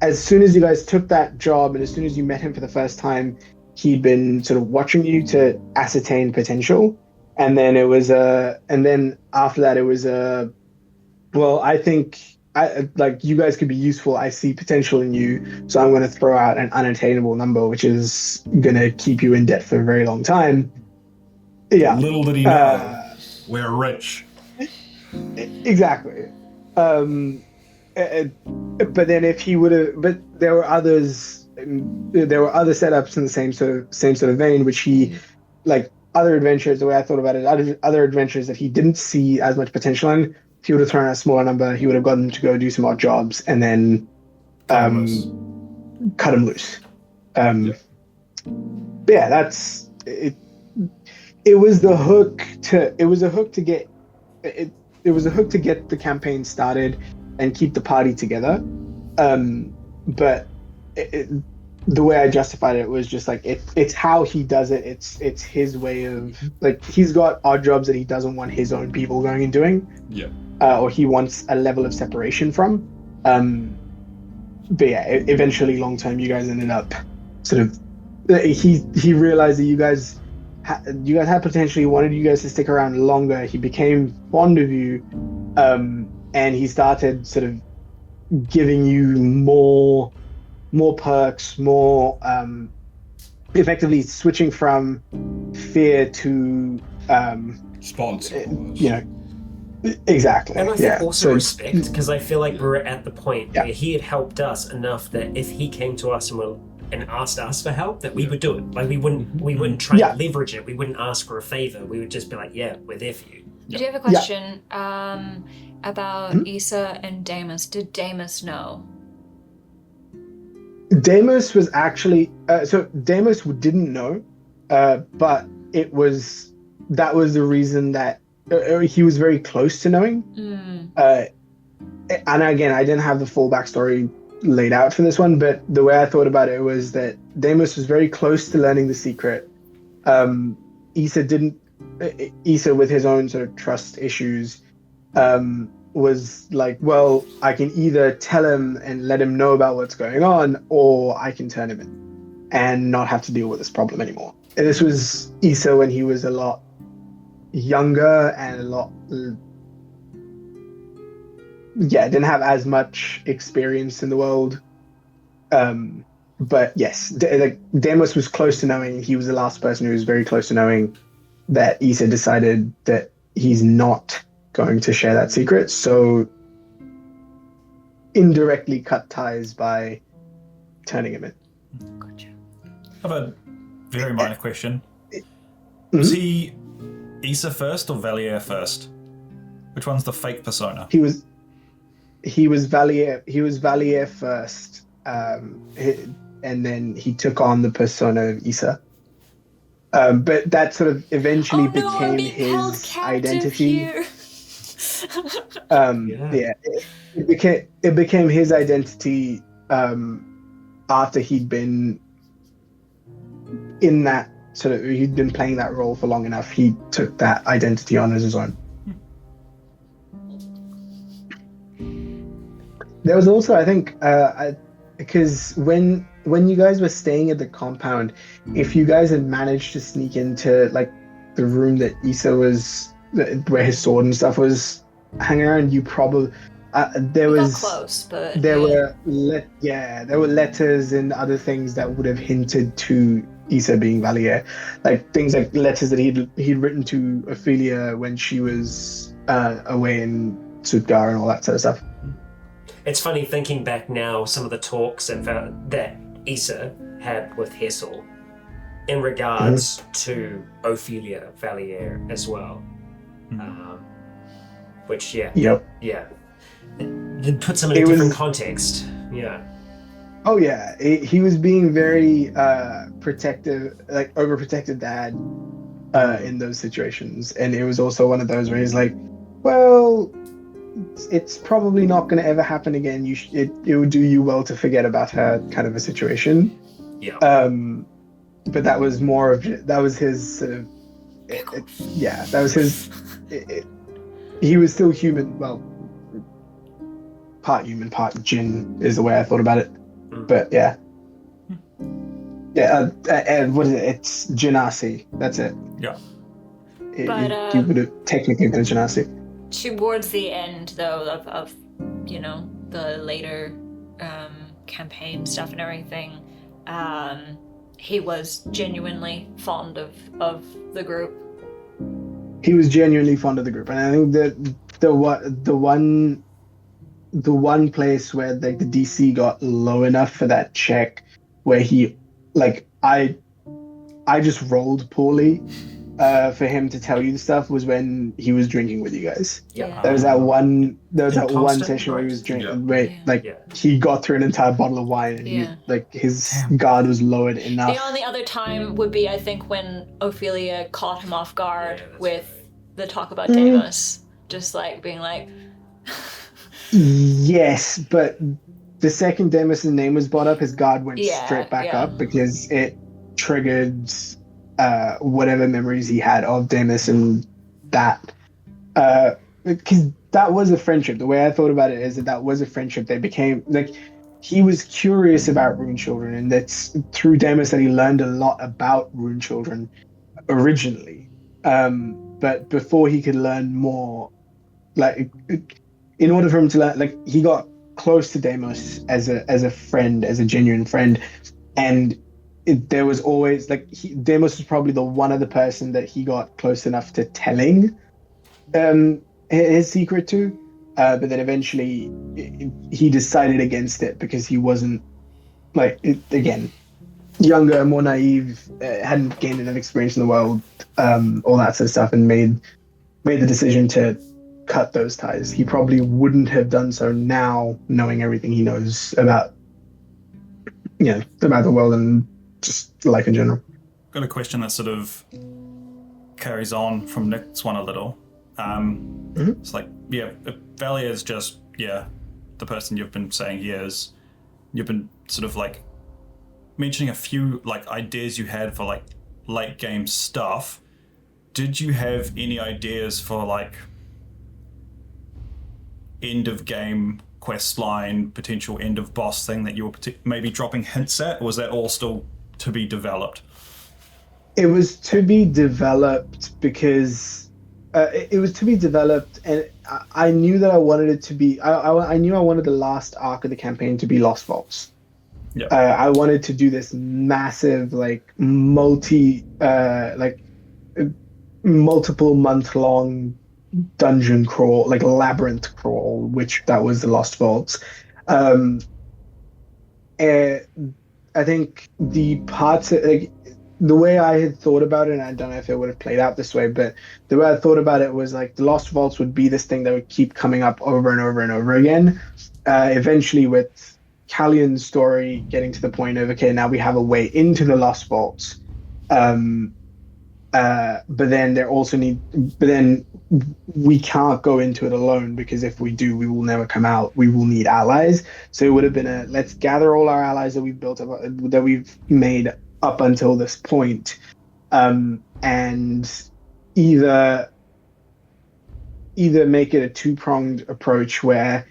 as soon as you guys took that job, and as soon as you met him for the first time, he'd been sort of watching you to ascertain potential, and then after that it was well, I think like you guys could be useful. I see potential in you, so I'm going to throw out an unattainable number, which is going to keep you in debt for a very long time. Yeah. Little did he know, we're rich. Exactly. But then if he would have, but there were others. There were other setups in the same sort of vein, which he, like other adventures. The way I thought about it, other adventures that he didn't see as much potential in. If he would have thrown out a smaller number, he would have gotten to go do some odd jobs and then cut him loose. But yeah, that's it. It was the hook to. It was a hook to get. It was a hook to get the campaign started and keep the party together. But the way I justified it was just like it's how he does it. It's his way of, like, he's got odd jobs that he doesn't want his own people going and doing. Yeah. Or he wants a level of separation from. But yeah, eventually, long term, you guys ended up sort of. He realized that you guys had potentially wanted you guys to stick around longer. He became fond of you, and he started sort of giving you more perks, more effectively switching from fear to sponsor. Exactly. And I think also So, respect, because I feel like we're at the point where he had helped us enough that if he came to us and asked us for help, that we would do it. Like we wouldn't try and leverage it. We wouldn't ask for a favor. We would just be like, yeah, we're there for you. I do have a question about Issa and Damus. Did Damus know? Damus was actually so Damus didn't know, but that was the reason that he was very close to knowing. And again, I didn't have the full backstory laid out for this one, but the way I thought about it was that Damus was very close to learning the secret. Issa with his own sort of trust issues, was like, well, I can either tell him and let him know about what's going on, or I can turn him in and not have to deal with this problem anymore. And this was Issa when he was a lot younger and a lot didn't have as much experience in the world, but yes, Demos was close to knowing. He was the last person who was very close to knowing that Issa decided that he's not going to share that secret, so indirectly cut ties by turning him in. Gotcha. I have a very minor question. Was he Issa first or Valier first? Which one's the fake persona? He was Valier. He was Valier first, and then he took on the persona of Issa. But that sort of eventually became his identity. It became his identity after he'd been in that sort of. He'd been playing that role for long enough. He took that identity on as his own. There was also, I think, because when you guys were staying at the compound, if you guys had managed to sneak into like the room that Issa was, where his sword and stuff was hanging around, you probably there was close, but there were letters and other things that would have hinted to Issa being Valier, like things like letters that he'd written to Ophelia when she was away in Sutgar and all that sort of stuff. It's funny thinking back now, some of the talks that Issa had with Hessel in regards to Ophelia Valier as well. Which, it puts him in a different context. Yeah. Oh yeah, he was being very protective, like overprotective dad in those situations, and it was also one of those where he's like, well, it's probably not going to ever happen again. It would do you well to forget about her, kind of a situation. Yeah. But that was more of that was his sort of. That was his. He was still human. Well, part human, part djinn is the way I thought about it. But yeah. What is it? It's Genasi. That's it. Yeah. He would have technically been Genasi. towards the end, though, of the later campaign stuff and everything, he was genuinely fond of the group. He was genuinely fond of the group, and I think that the one place where like the DC got low enough for that check, where he I just rolled poorly for him to tell you the stuff, was when he was drinking with you guys. Yeah. There was that one Inconstant, session where he was drinking, yeah. he got through an entire bottle of wine, and his guard was lowered enough. The only other time would be, I think, when Ophelia caught him off guard with the talk about Deimos, just like being like. Yes, but the second Deimos' name was brought up, his guard went straight back up because it triggered whatever memories he had of Deimos and that. Because that was a friendship. The way I thought about it is that was a friendship. They became like, he was curious about rune children, and that's through Deimos that he learned a lot about rune children originally. But before he could learn more, in order for him to learn, he got close to Deimos as a friend, as a genuine friend, and there was always Deimos was probably the one other person that he got close enough to telling his secret to, but then eventually he decided against it because he wasn't again, younger, more naive, hadn't gained enough experience in the world, all that sort of stuff, and made the decision to cut those ties. He probably wouldn't have done so now, knowing everything he knows about the world and just life in general. Got a question that sort of carries on from Nick's one a little. It's like, if Valier is just the person you've been saying he is. You've been sort of mentioning a few ideas you had for late game stuff. Did you have any ideas for end of game quest line, potential end of boss thing that you were maybe dropping hints at, or was that all still to be developed? It was to be developed because and I knew that I wanted it to be. I knew I wanted the last arc of the campaign to be Lost Vaults. Yeah. I wanted to do this massive multiple month long dungeon crawl, labyrinth crawl, which that was the Lost Vaults. And I think the parts the way I had thought about it, and I don't know if it would have played out this way, but the way I thought about it was the Lost Vaults would be this thing that would keep coming up over and over and over again. Eventually, with Callan's story getting to the point of, okay, now we have a way into the Lost Vaults. But then we can't go into it alone, because if we do, we will never come out. We will need allies. So it would have been let's gather all our allies that we've built up, that we've made up until this point, and either make it a two-pronged approach where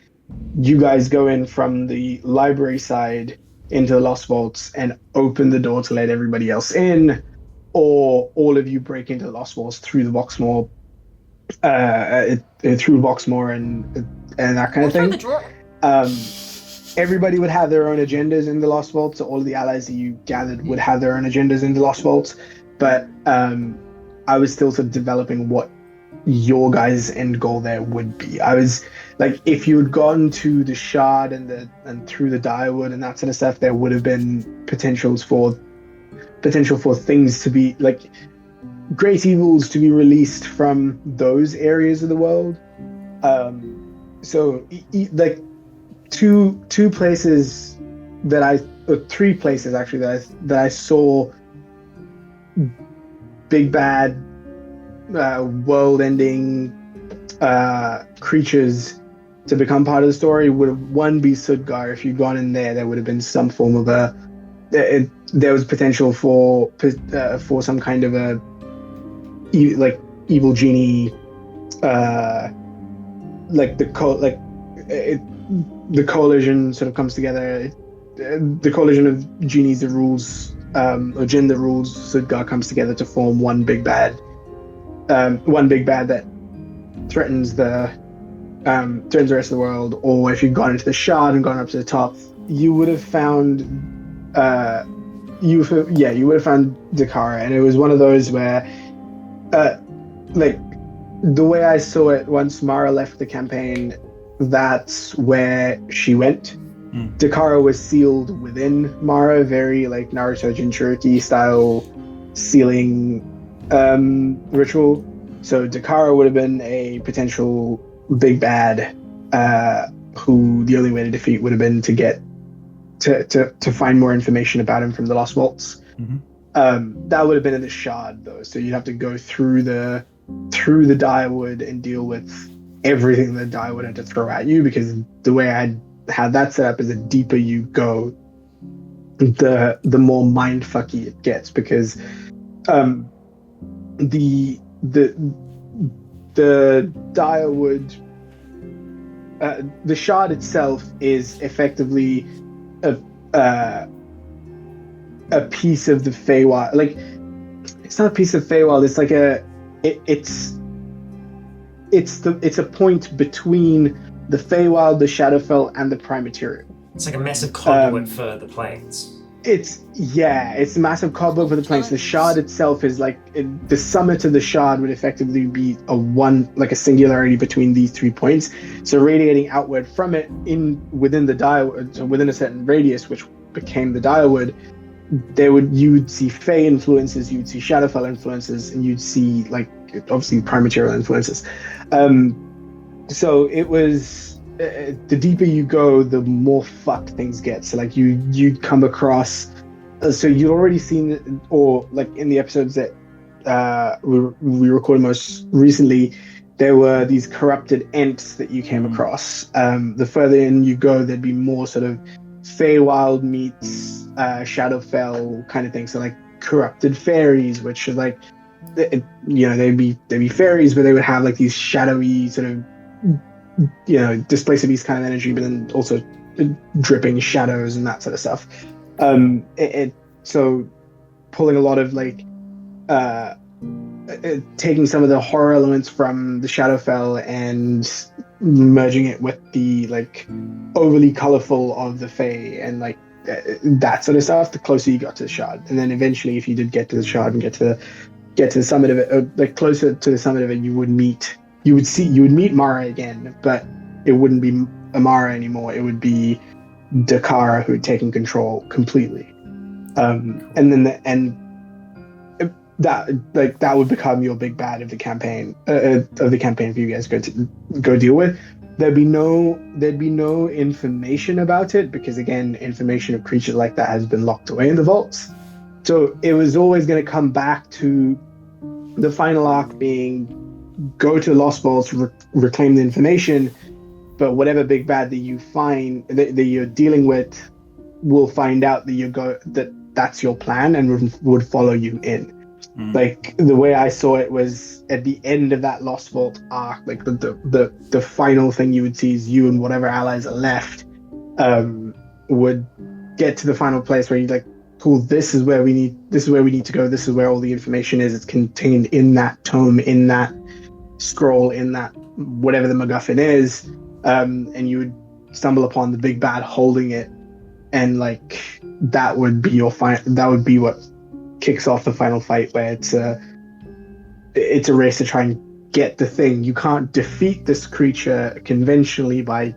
you guys go in from the library side into the Lost Vaults and open the door to let everybody else in, or all of you break into the Lost Vaults through the Voxmore, and that kind of thing. The drawer. Everybody would have their own agendas in the Lost Vaults, so all of the allies that you gathered would have their own agendas in the Lost Vaults. But I was still sort of developing what your guys' end goal there would be. I was if you had gone to the Shard and through the Direwood and that sort of stuff, there would have been potential for things to be great evils to be released from those areas of the world. Two places three places actually that I saw big bad world-ending creatures to become part of the story would have, one, be Sudgar. If you'd gone in there would have been some form of there was potential for some kind of a evil genie, the coalition sort of comes together. The coalition of genies that rules, or Jinn that rules Sudgar, comes together to form one big bad that threatens the rest of the world, or if you'd gone into the shard and gone up to the top, you would have found you would have found Dakara, and it was one of those where like the way I saw it, once Mara left the campaign, that's where she went. Dakara was sealed within Mara, very like Naruto Jinchuriki style sealing ritual. So Dakara would have been a potential big bad who the only way to defeat would have been to get to find more information about him from the Lost Vaults. That would have been in the shard though, so you'd have to go through the Direwood and deal with everything the Direwood had to throw at you, because the way I had that set up is the deeper you go, the more mindfucky it gets, because the Direwood, the shard itself is effectively a piece of the Feywild. Like, it's not a piece of Feywild. It's like it's a point between the Feywild, the Shadowfell, and the Prime Material. It's like a massive conduit for the planes. It's a massive conduit for the planes. The shard itself is like the summit of the shard would effectively be a singularity between these 3 points. So radiating outward from it within the Direwood, so within a certain radius, which became the Direwood, you'd see Fey influences, you'd see Shadowfell influences, and you'd see like obviously Prime Material influences. So it was the deeper you go, the more fucked things get. So like you'd come across, so you'd already seen, or like in the episodes that we recorded most recently, there were these corrupted Ents that you came across. The further in you go, there'd be more sort of Feywild meets Shadowfell kind of thing. So like corrupted fairies, which are like, they'd be fairies, but they would have like these shadowy sort of, displacer beast kind of energy, but then also dripping shadows and that sort of stuff. So pulling a lot of like taking some of the horror elements from the Shadowfell and merging it with the like overly colorful of the Fae and like that sort of stuff, the closer you got to the shard. And then eventually, if you did get to the shard and get to the summit of it, or like closer to the summit of it, you would meet Mara again, but it wouldn't be Amara anymore. It would be Dakara who had taken control completely. And then that would become your big bad of the campaign for you guys to go deal with. There'd be no information about it, because again, information of creatures like that has been locked away in the vaults. So it was always going to come back to the final arc being go to the Lost Vaults, reclaim the information, but whatever big bad that you find that you're dealing with will find out that that's your plan and would follow you in. Like the way I saw it was at the end of that Lost Vault arc, like the final thing you would see is you and whatever allies are left would get to the final place where you're like, cool, this is where we need to go, this is where all the information is. It's contained in that tome, in that scroll, in that whatever the MacGuffin is, and you would stumble upon the big bad holding it, and like that would be what kicks off the final fight, where it's a race to try and get the thing. You can't defeat this creature conventionally by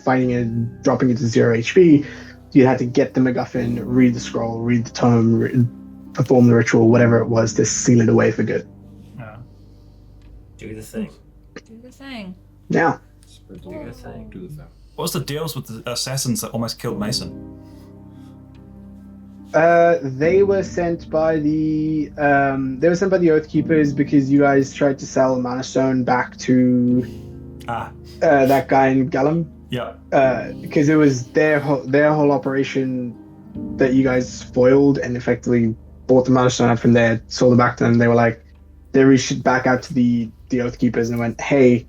fighting it and dropping it to 0 HP. You had to get the MacGuffin, read the scroll, read the tome, perform the ritual, whatever it was, to seal it away for good. Yeah. Do the thing. Do the thing. Now. Do the thing. Do the thing. What was the deals with the assassins that almost killed Mason? They were sent by the Oath Keepers because you guys tried to sell Mana Stone back to that guy in Callan. Yeah. Because it was their whole operation that you guys foiled and effectively bought the Mana Stone up from there, sold it back to them. They reached back out to the Oath Keepers and went, hey,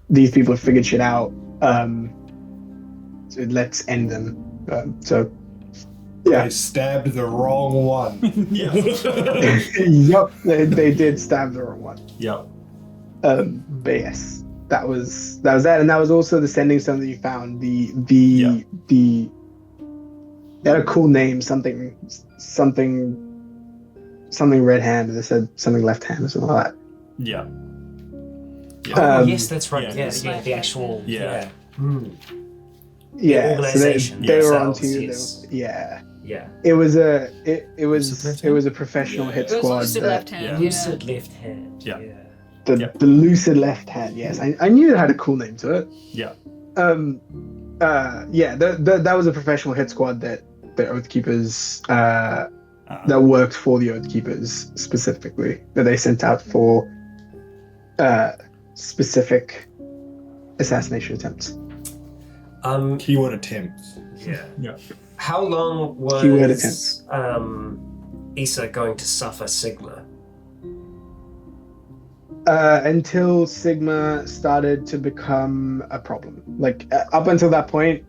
these people have figured shit out. So let's end them. So yeah. They stabbed the wrong one. Yeah. Yep, they did stab the wrong one. Yep. But yes, that was that, and that was also the sending stone that you found. It had a cool name, something red hand. They said something left hand or something like that. Yeah. Oh, yes, that's right. yeah. Yeah, the actual. Yeah. Yeah, organization. So they were themselves, onto you. yes. Yeah. Yeah. It was a professional hit It was squad. lucid left hand. Lucid left hand. Yeah. The lucid left hand. Yes, I knew it had a cool name to it. Yeah. That was a professional hit squad that the Oathkeepers that worked for the Oathkeepers specifically, that they sent out for specific assassination attempts. Keyword attempts. Yeah. Yeah. How long Keyword was Issa going to suffer Sigma? Until Sigma started to become a problem. Like up until that point,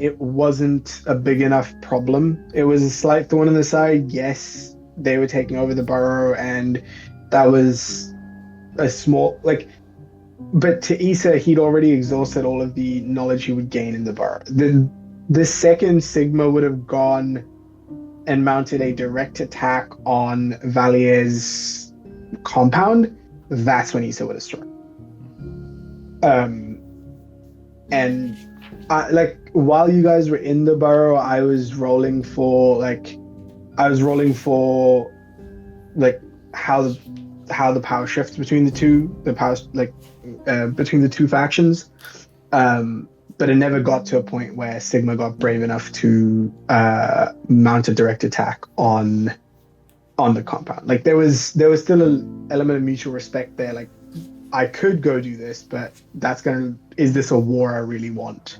it wasn't a big enough problem. It was a slight thorn in the side. Yes, they were taking over the burrow, and that was a small But to Issa, he'd already exhausted all of the knowledge he would gain in the burrow. The second Sigma would have gone and mounted a direct attack on Valier's compound, that's when Issa would have struck. And while you guys were in the burrow, I was rolling for how the power shifts between the two factions. But it never got to a point where Sigma got brave enough to mount a direct attack on the compound. Like there was still an element of mutual respect there. Like I could go do this, but is this a war I really want?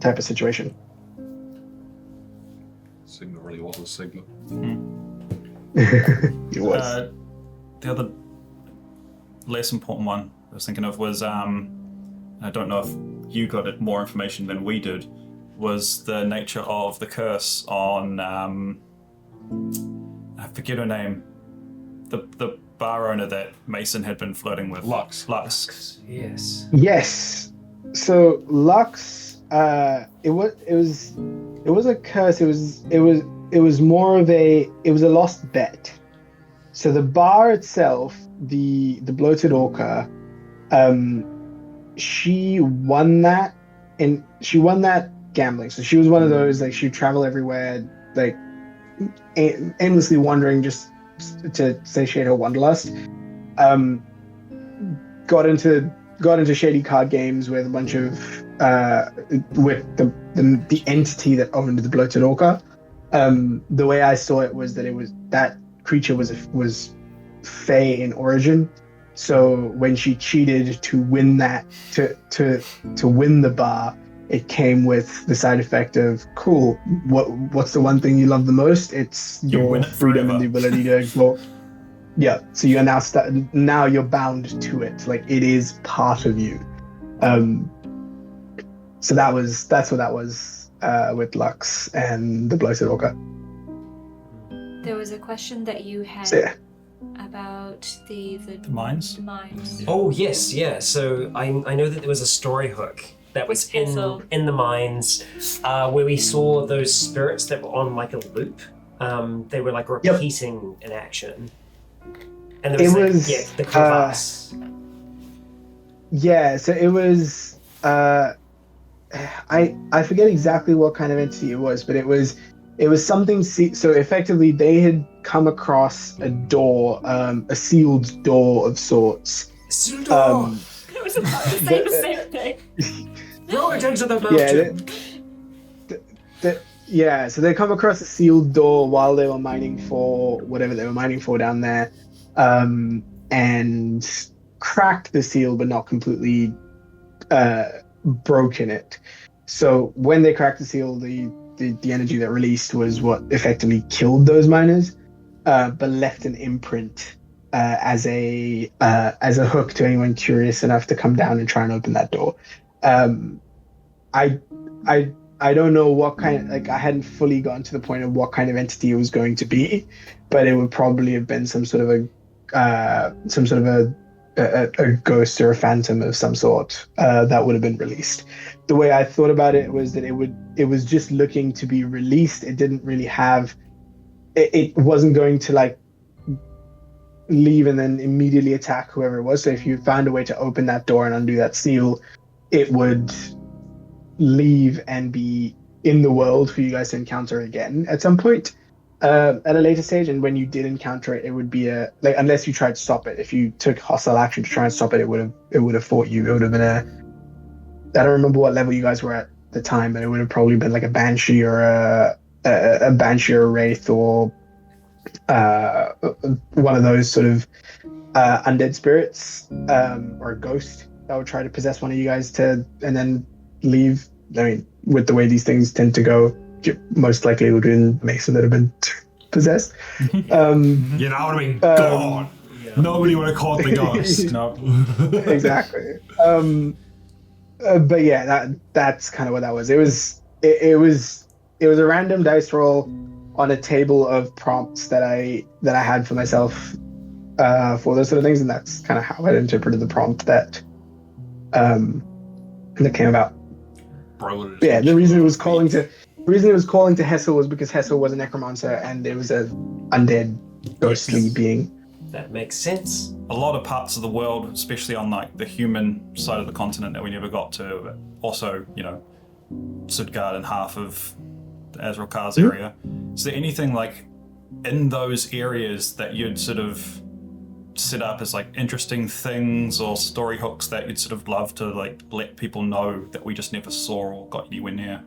Type of situation. Sigma really was a Sigma. It was. The other less important one I was thinking of was, I don't know if you got it more information than we did, was the nature of the curse on, I forget her name, the bar owner that Mason had been flirting with. Lux. Yes. Yes. So Lux, it was a curse. It was more of a lost bet. So the bar itself, the bloated orca, she won that gambling. So she was one of those, like, she'd travel everywhere, like aimlessly wandering just to satiate her wanderlust. Got into shady card games with a bunch of with the entity that owned the bloated orca. The way I saw it was that creature was fey in origin. So when she cheated to win that, to win the bar, it came with the side effect of, cool, what's the one thing you love the most? It's your freedom and the ability to explore. Yeah, so you're now you're bound to it. Like, it is part of you. So that's what that was with Lux and the bloated orca. There was a question that you had. So, yeah. About the mines? The mines. Oh yes, yeah. So I know that there was a story hook that was Hessel. in the mines, where we saw those spirits that were on like a loop. They were like repeating an action, and there was the crevasse. So it was. I forget exactly what kind of entity it was, but it was something. So effectively, they had come across a door, a sealed door of sorts. Sealed door. I was about to say the same thing. Throw it into the mountain. So they come across a sealed door while they were mining for whatever they were mining for down there, and cracked the seal, but not completely broken it. So when they cracked the seal, the energy that released was what effectively killed those miners, but left an imprint as a hook to anyone curious enough to come down and try and open that door. I don't know what kind of, I hadn't fully gotten to the point of what kind of entity it was going to be, but it would probably have been some sort of some sort of a ghost or a phantom of some sort that would have been released. The way I thought about it was that it was just looking to be released. It didn't really have. It wasn't going to like leave and then immediately attack whoever it was. So if you found a way to open that door and undo that seal, it would leave and be in the world for you guys to encounter again at some point at a later stage. And when you did encounter it, it would be unless you tried to stop it. If you took hostile action to try and stop it, it would have fought you. It would have been I don't remember what level you guys were at the time, but it would have probably been like a banshee or a banshee or a wraith or one of those sort of undead spirits or a ghost that would try to possess one of you guys and then leave. I mean, with the way these things tend to go, most likely it would have been Mason that have been possessed. Yeah, that would have been gone. Yeah. Nobody would have caught the ghost. No. Exactly. But yeah, that's kind of what that was. It was a random dice roll on a table of prompts that I had for myself for those sort of things, and that's kind of how I interpreted the prompt that came about. Bro, Yeah, the reason it was calling to Hessel was because Hessel was a necromancer and it was a undead ghostly being. That makes sense. A lot of parts of the world, especially on like the human side of the continent that we never got to, but also, Sudgard and half of the Azrael's area. Is there anything like in those areas that you'd sort of set up as like interesting things or story hooks that you'd sort of love to like let people know that we just never saw or got anywhere near?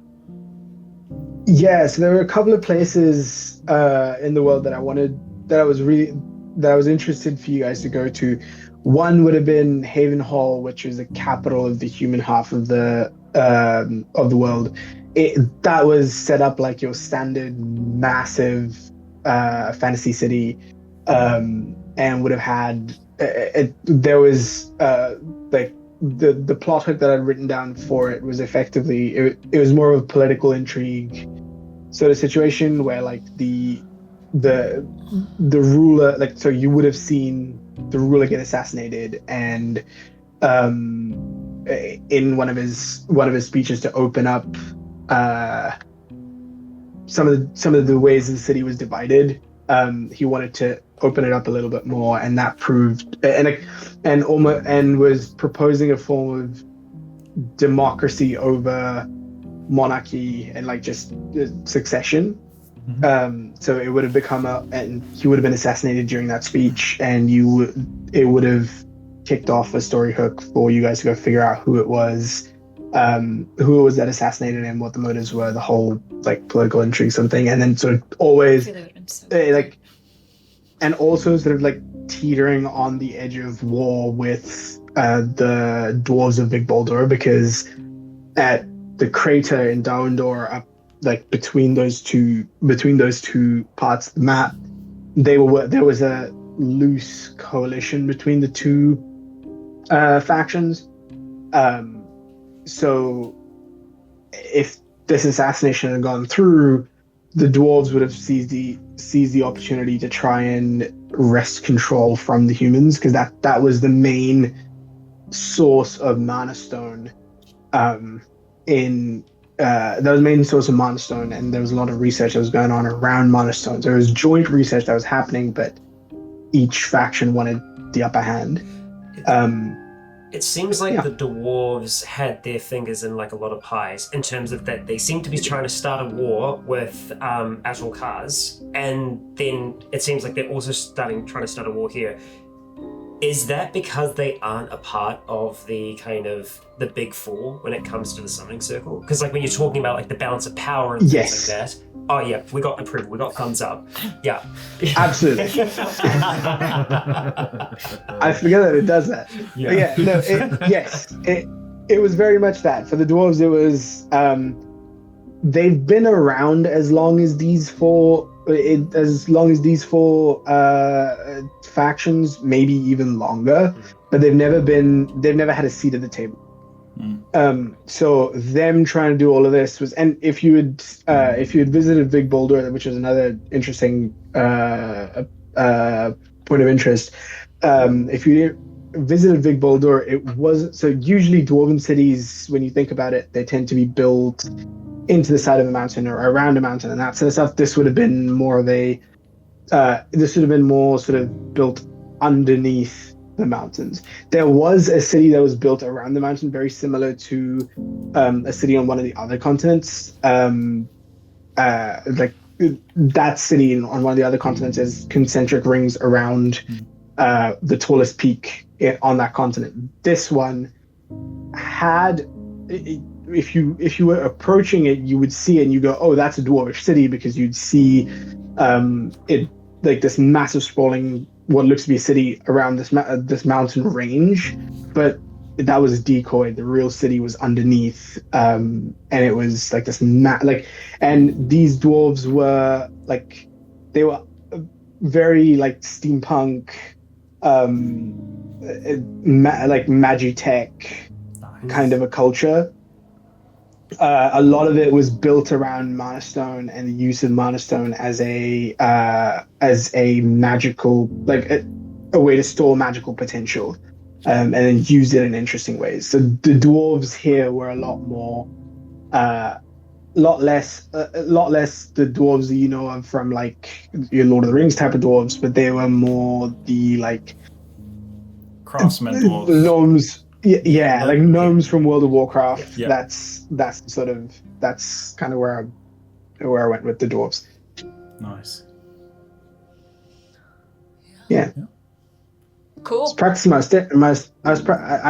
Yeah, so there were a couple of places in the world that I was interested for you guys to go to. One would have been Haven Hall, which is the capital of the human half of the world. That was set up like your standard massive fantasy city, and would have had there was like the plot hook that I'd written down for it was effectively it was more of a political intrigue sort of situation where like the ruler, like, so you would have seen the ruler get assassinated, and in one of his speeches to open up some of the ways the city was divided, he wanted to open it up a little bit more, and that proved and was proposing a form of democracy over monarchy and like just succession. So it would have become and he would have been assassinated during that speech, and it would have kicked off a story hook for you guys to go figure out who it was that assassinated him, what the motives were, the whole like political intrigue something, and then sort of always like, and also sort of like teetering on the edge of war with the dwarves of Big Baldur, because at the crater in Dawendor, up like between those two parts of the map, there was a loose coalition between the two factions. So if this assassination had gone through, the dwarves would have seized the opportunity to try and wrest control from the humans, because that was the main source of Mana Stone. That was the main source of Mana Stone, and there was a lot of research that was going on around Mana Stones. There was joint research that was happening, but each faction wanted the upper hand. It seems like the dwarves had their fingers in like a lot of pies, in terms of that they seem to be trying to start a war with Azrael, and then it seems like they're also trying to start a war here. Is that because they aren't a part of the kind of the big four when it comes to the summoning circle? Because like when you're talking about like the balance of power and things like that. Oh yeah, we got approval, we got thumbs up. Yeah. Absolutely. I forget that it does that. Yeah. But yeah, it was very much that. For the dwarves, it was they've been around as long as these four factions, maybe even longer, but they've never had a seat at the table. So them trying to do all of this was, and if you had visited Big Baldur, which is another interesting point of interest. If you visited Vig Boulder, it was so usually dwarven cities, when you think about it, they tend to be built into the side of a mountain or around a mountain and that sort of stuff. This would have been more of a this would have been more sort of built underneath the mountains. There was a city that was built around the mountain, very similar to a city on one of the other continents. Like that city on one of the other continents is concentric rings around the tallest peak on that continent. This one had, if you were approaching it, you would see it and you go, oh, that's a dwarvish city, because you'd see it like this massive sprawling, what looks to be a city around this mountain range, but that was a decoy. The real city was underneath, and it was like this and these dwarves were like, they were very like steampunk, like magitech kind of a culture. A lot of it was built around Mana Stone and the use of Mana Stone as a magical, like a way to store magical potential, and then use it in interesting ways. So the dwarves here were a lot more, lot less the dwarves that you know of from like your Lord of the Rings type of dwarves, but they were more the like craftsman dwarves. Gnomes. Yeah, like gnomes from World of Warcraft. Yeah. That's kind of where I went with the dwarves. Nice. Yeah. Cool. Practicing I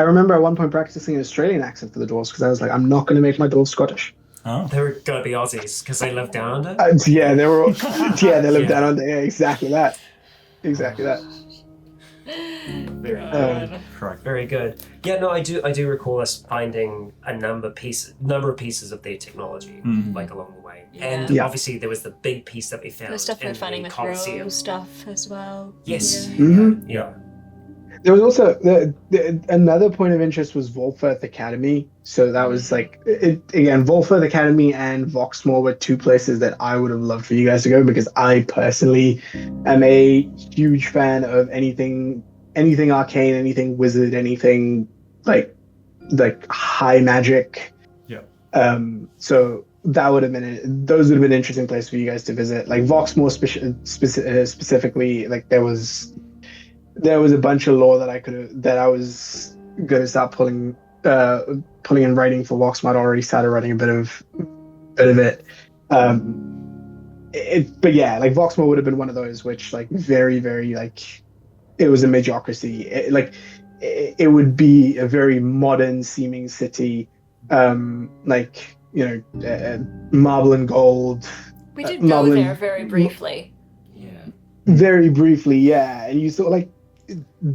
remember at one point practicing an Australian accent for the dwarves, because I was like, I'm not going to make my dwarves Scottish. Oh. They were gonna be Aussies because they live down under. Yeah, they were. Yeah, they live down under. Yeah, exactly that. Very Correct. Very good. Yeah, no, I do recall us finding a number of pieces of their technology like along the way, and obviously there was the big piece that we found. The stuff we're in finding the with Colosseum. Rogue stuff as well. Yes. Yeah. Mm-hmm. Yeah. There was also another point of interest was Volfirth Academy. So that was like again, Volfirth Academy and Voxmore were two places that I would have loved for you guys to go, because I personally am a huge fan of anything arcane, anything wizard, anything like high magic. Yeah. So that would have been those would have been interesting places for you guys to visit. Like Voxmore specifically, like there was a bunch of lore that I was gonna start pulling and writing for Voxmore. I'd already started writing a bit of it. But yeah, like Voxmore would have been one of those which like very, very like it was a mediocrity. It would be a very modern seeming city, like, you know, marble and gold. We did go there very briefly. Yeah. Very briefly, yeah, and you saw like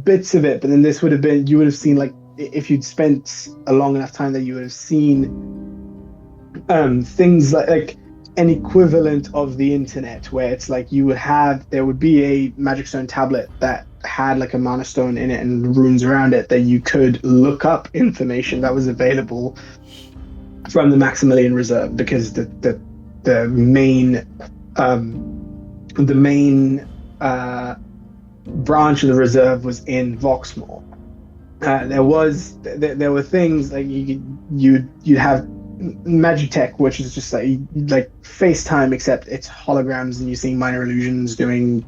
bits of it, but then this would have been, you would have seen, like, if you'd spent a long enough time there, you would have seen things like an equivalent of the internet, where it's like there would be a Magic Stone tablet that had like a Mana Stone in it and runes around it, that you could look up information that was available from the Maximilian Reserve, because the main branch of the reserve was in Voxmore. There were things like you'd have Magitech, which is just like FaceTime, except it's holograms and you're seeing minor illusions doing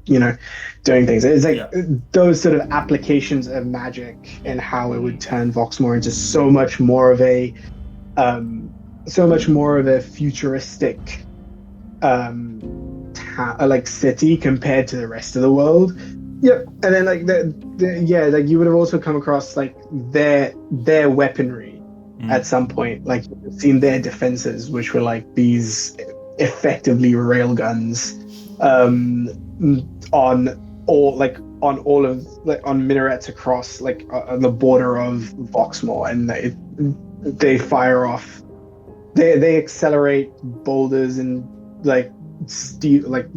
things. It's like those sort of applications of magic and how it would turn Voxmore into so much more of a futuristic city compared to the rest of the world. Yep. And then like you would have also come across like their weaponry at some point. Like you've seen their defenses, which were like these effectively rail guns on minarets across on the border of Voxmore, and they fire off. They accelerate boulders and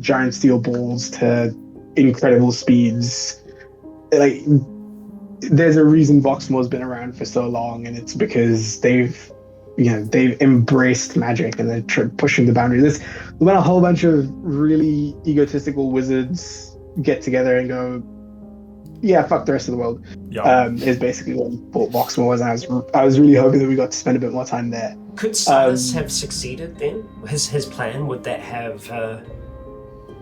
giant steel balls to incredible speeds. Like, there's a reason Voxmore's been around for so long, and it's because they've embraced magic and they're pushing the boundaries. There's been a whole bunch of really egotistical wizards get together and go, yeah, fuck the rest of the world. Yeah. Is basically what Port Voxmore was. And I was really hoping that we got to spend a bit more time there. Could Silas have succeeded then? His plan, would that have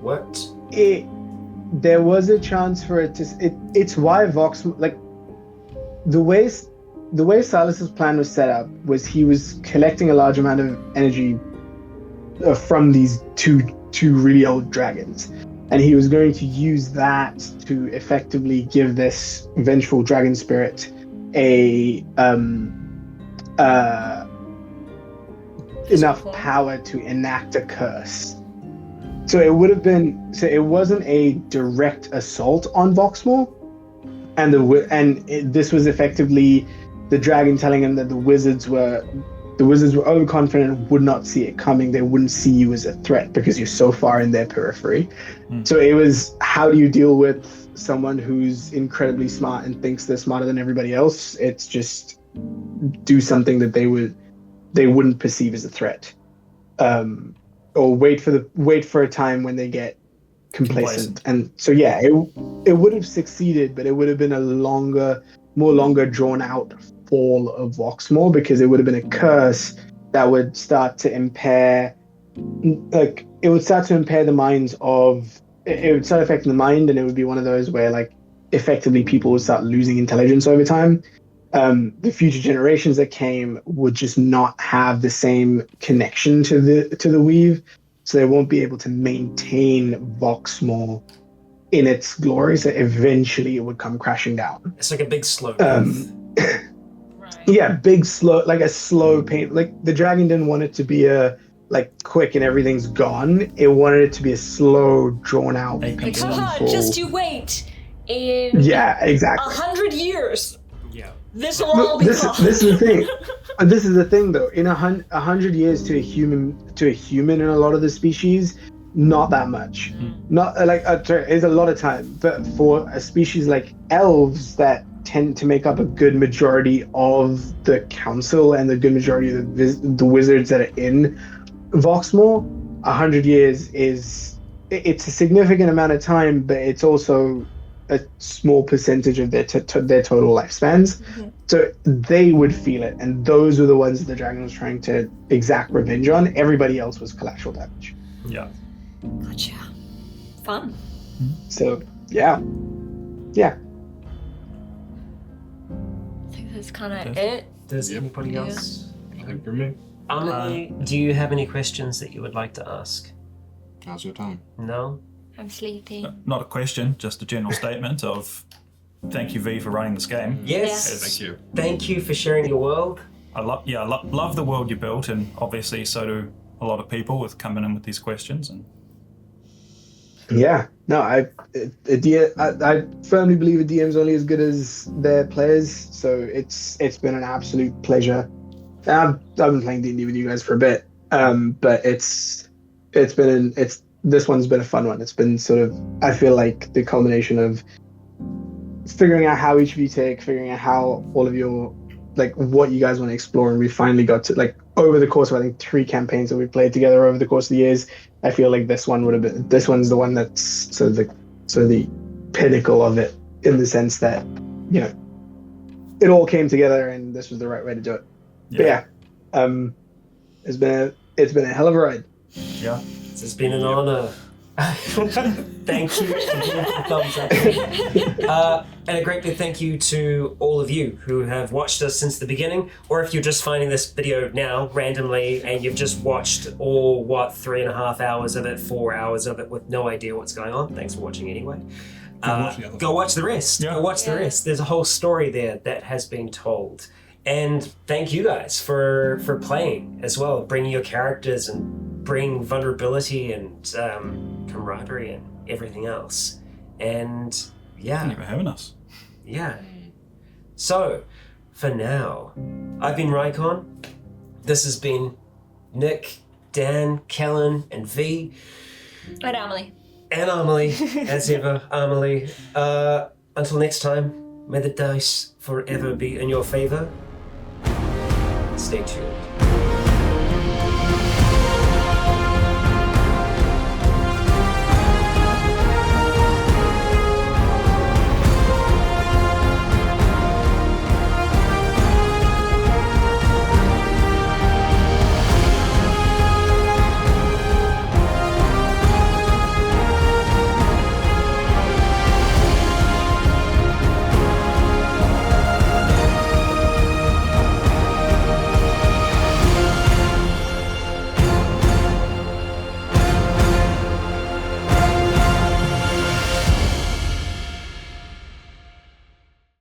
worked? There was a chance for it to. It's why Voxmore, like the way Silas's plan was set up was he was collecting a large amount of energy from these two really old dragons, and he was going to use that to effectively give this vengeful dragon spirit enough power to enact a curse. So it would have been. So it wasn't a direct assault on Voxmore, this was effectively the dragon telling him that the wizards were overconfident and would not see it coming. They wouldn't see you as a threat because you're so far in their periphery. So it was, how do you deal with someone who's incredibly smart and thinks they're smarter than everybody else? It's just do something that they wouldn't perceive as a threat, or wait for a time when they get complacent. And so yeah, it would have succeeded, but it would have been a longer drawn out fall of Voxmore, because it would have been a curse that would start to impair, like it would start to impair the minds of, it would start affecting the mind, and it would be one of those where like effectively people would start losing intelligence over time. The future generations that came would just not have the same connection to the weave, so they won't be able to maintain Voxmore in its glory. So eventually it would come crashing down. It's like a big slow. Yeah, big slow, like a slow pain. Like the dragon didn't want it to be a like quick and everything's gone. It wanted it to be a slow, drawn out. Like, haha, just you wait. In yeah, exactly. 100 years. Yeah. This will all be gone. This is the thing. This is the thing, though. In 100 years to a human in a lot of the species, not that much. Not like it's a lot of time. But for a species like elves that tend to make up a good majority of the council and the good majority of the wizards that are in Voxmore, 100 years it's a significant amount of time, but it's also a small percentage of their total lifespans. So they would feel it, and those were the ones that the dragon was trying to exact revenge on. Everybody else was collateral damage. Yeah. Gotcha. Fun. So yeah. I think that's kind of it. Does anybody else? I think for me. Amelie, do you have any questions that you would like to ask? Now's your time. No? I'm sleepy. Not a question, just a general statement of thank you, V, for running this game. Yes. Thank you. Thank you for sharing your world. I love the world you built, and obviously so do a lot of people with coming in with these questions. And Yeah. No, I firmly believe a DM's only as good as their players. So it's been an absolute pleasure. I've been playing D&D with you guys for a bit, but this one's been a fun one. It's been sort of, I feel like, the culmination of figuring out how each of you take, figuring out how all of your, like, what you guys want to explore, and we finally got to, like, over the course of, I think, 3 campaigns that we played together over the course of the years, I feel like this one's the one that's sort of the pinnacle of it, in the sense that, you know, it all came together and this was the right way to do it. But yeah, it's been a hell of a ride. yeah. It's been an honor. Thank you. Thumbs up. And a great big thank you to all of you who have watched us since the beginning, or if you're just finding this video now randomly and you've just watched all 3.5 hours of it, 4 hours of it with no idea what's going on. Thanks for watching anyway. Go watch the rest. Yeah. Go watch the rest. There's a whole story there that has been told. And thank you guys for playing as well, bringing your characters and bring vulnerability and camaraderie and everything else. And yeah. Thank you for having us. Yeah. So, for now, I've been Rycon. This has been Nick, Dan, Callan, and V. And Amelie. And Amelie, as ever, Amelie. Until next time, may the dice forever be in your favor. Stay tuned.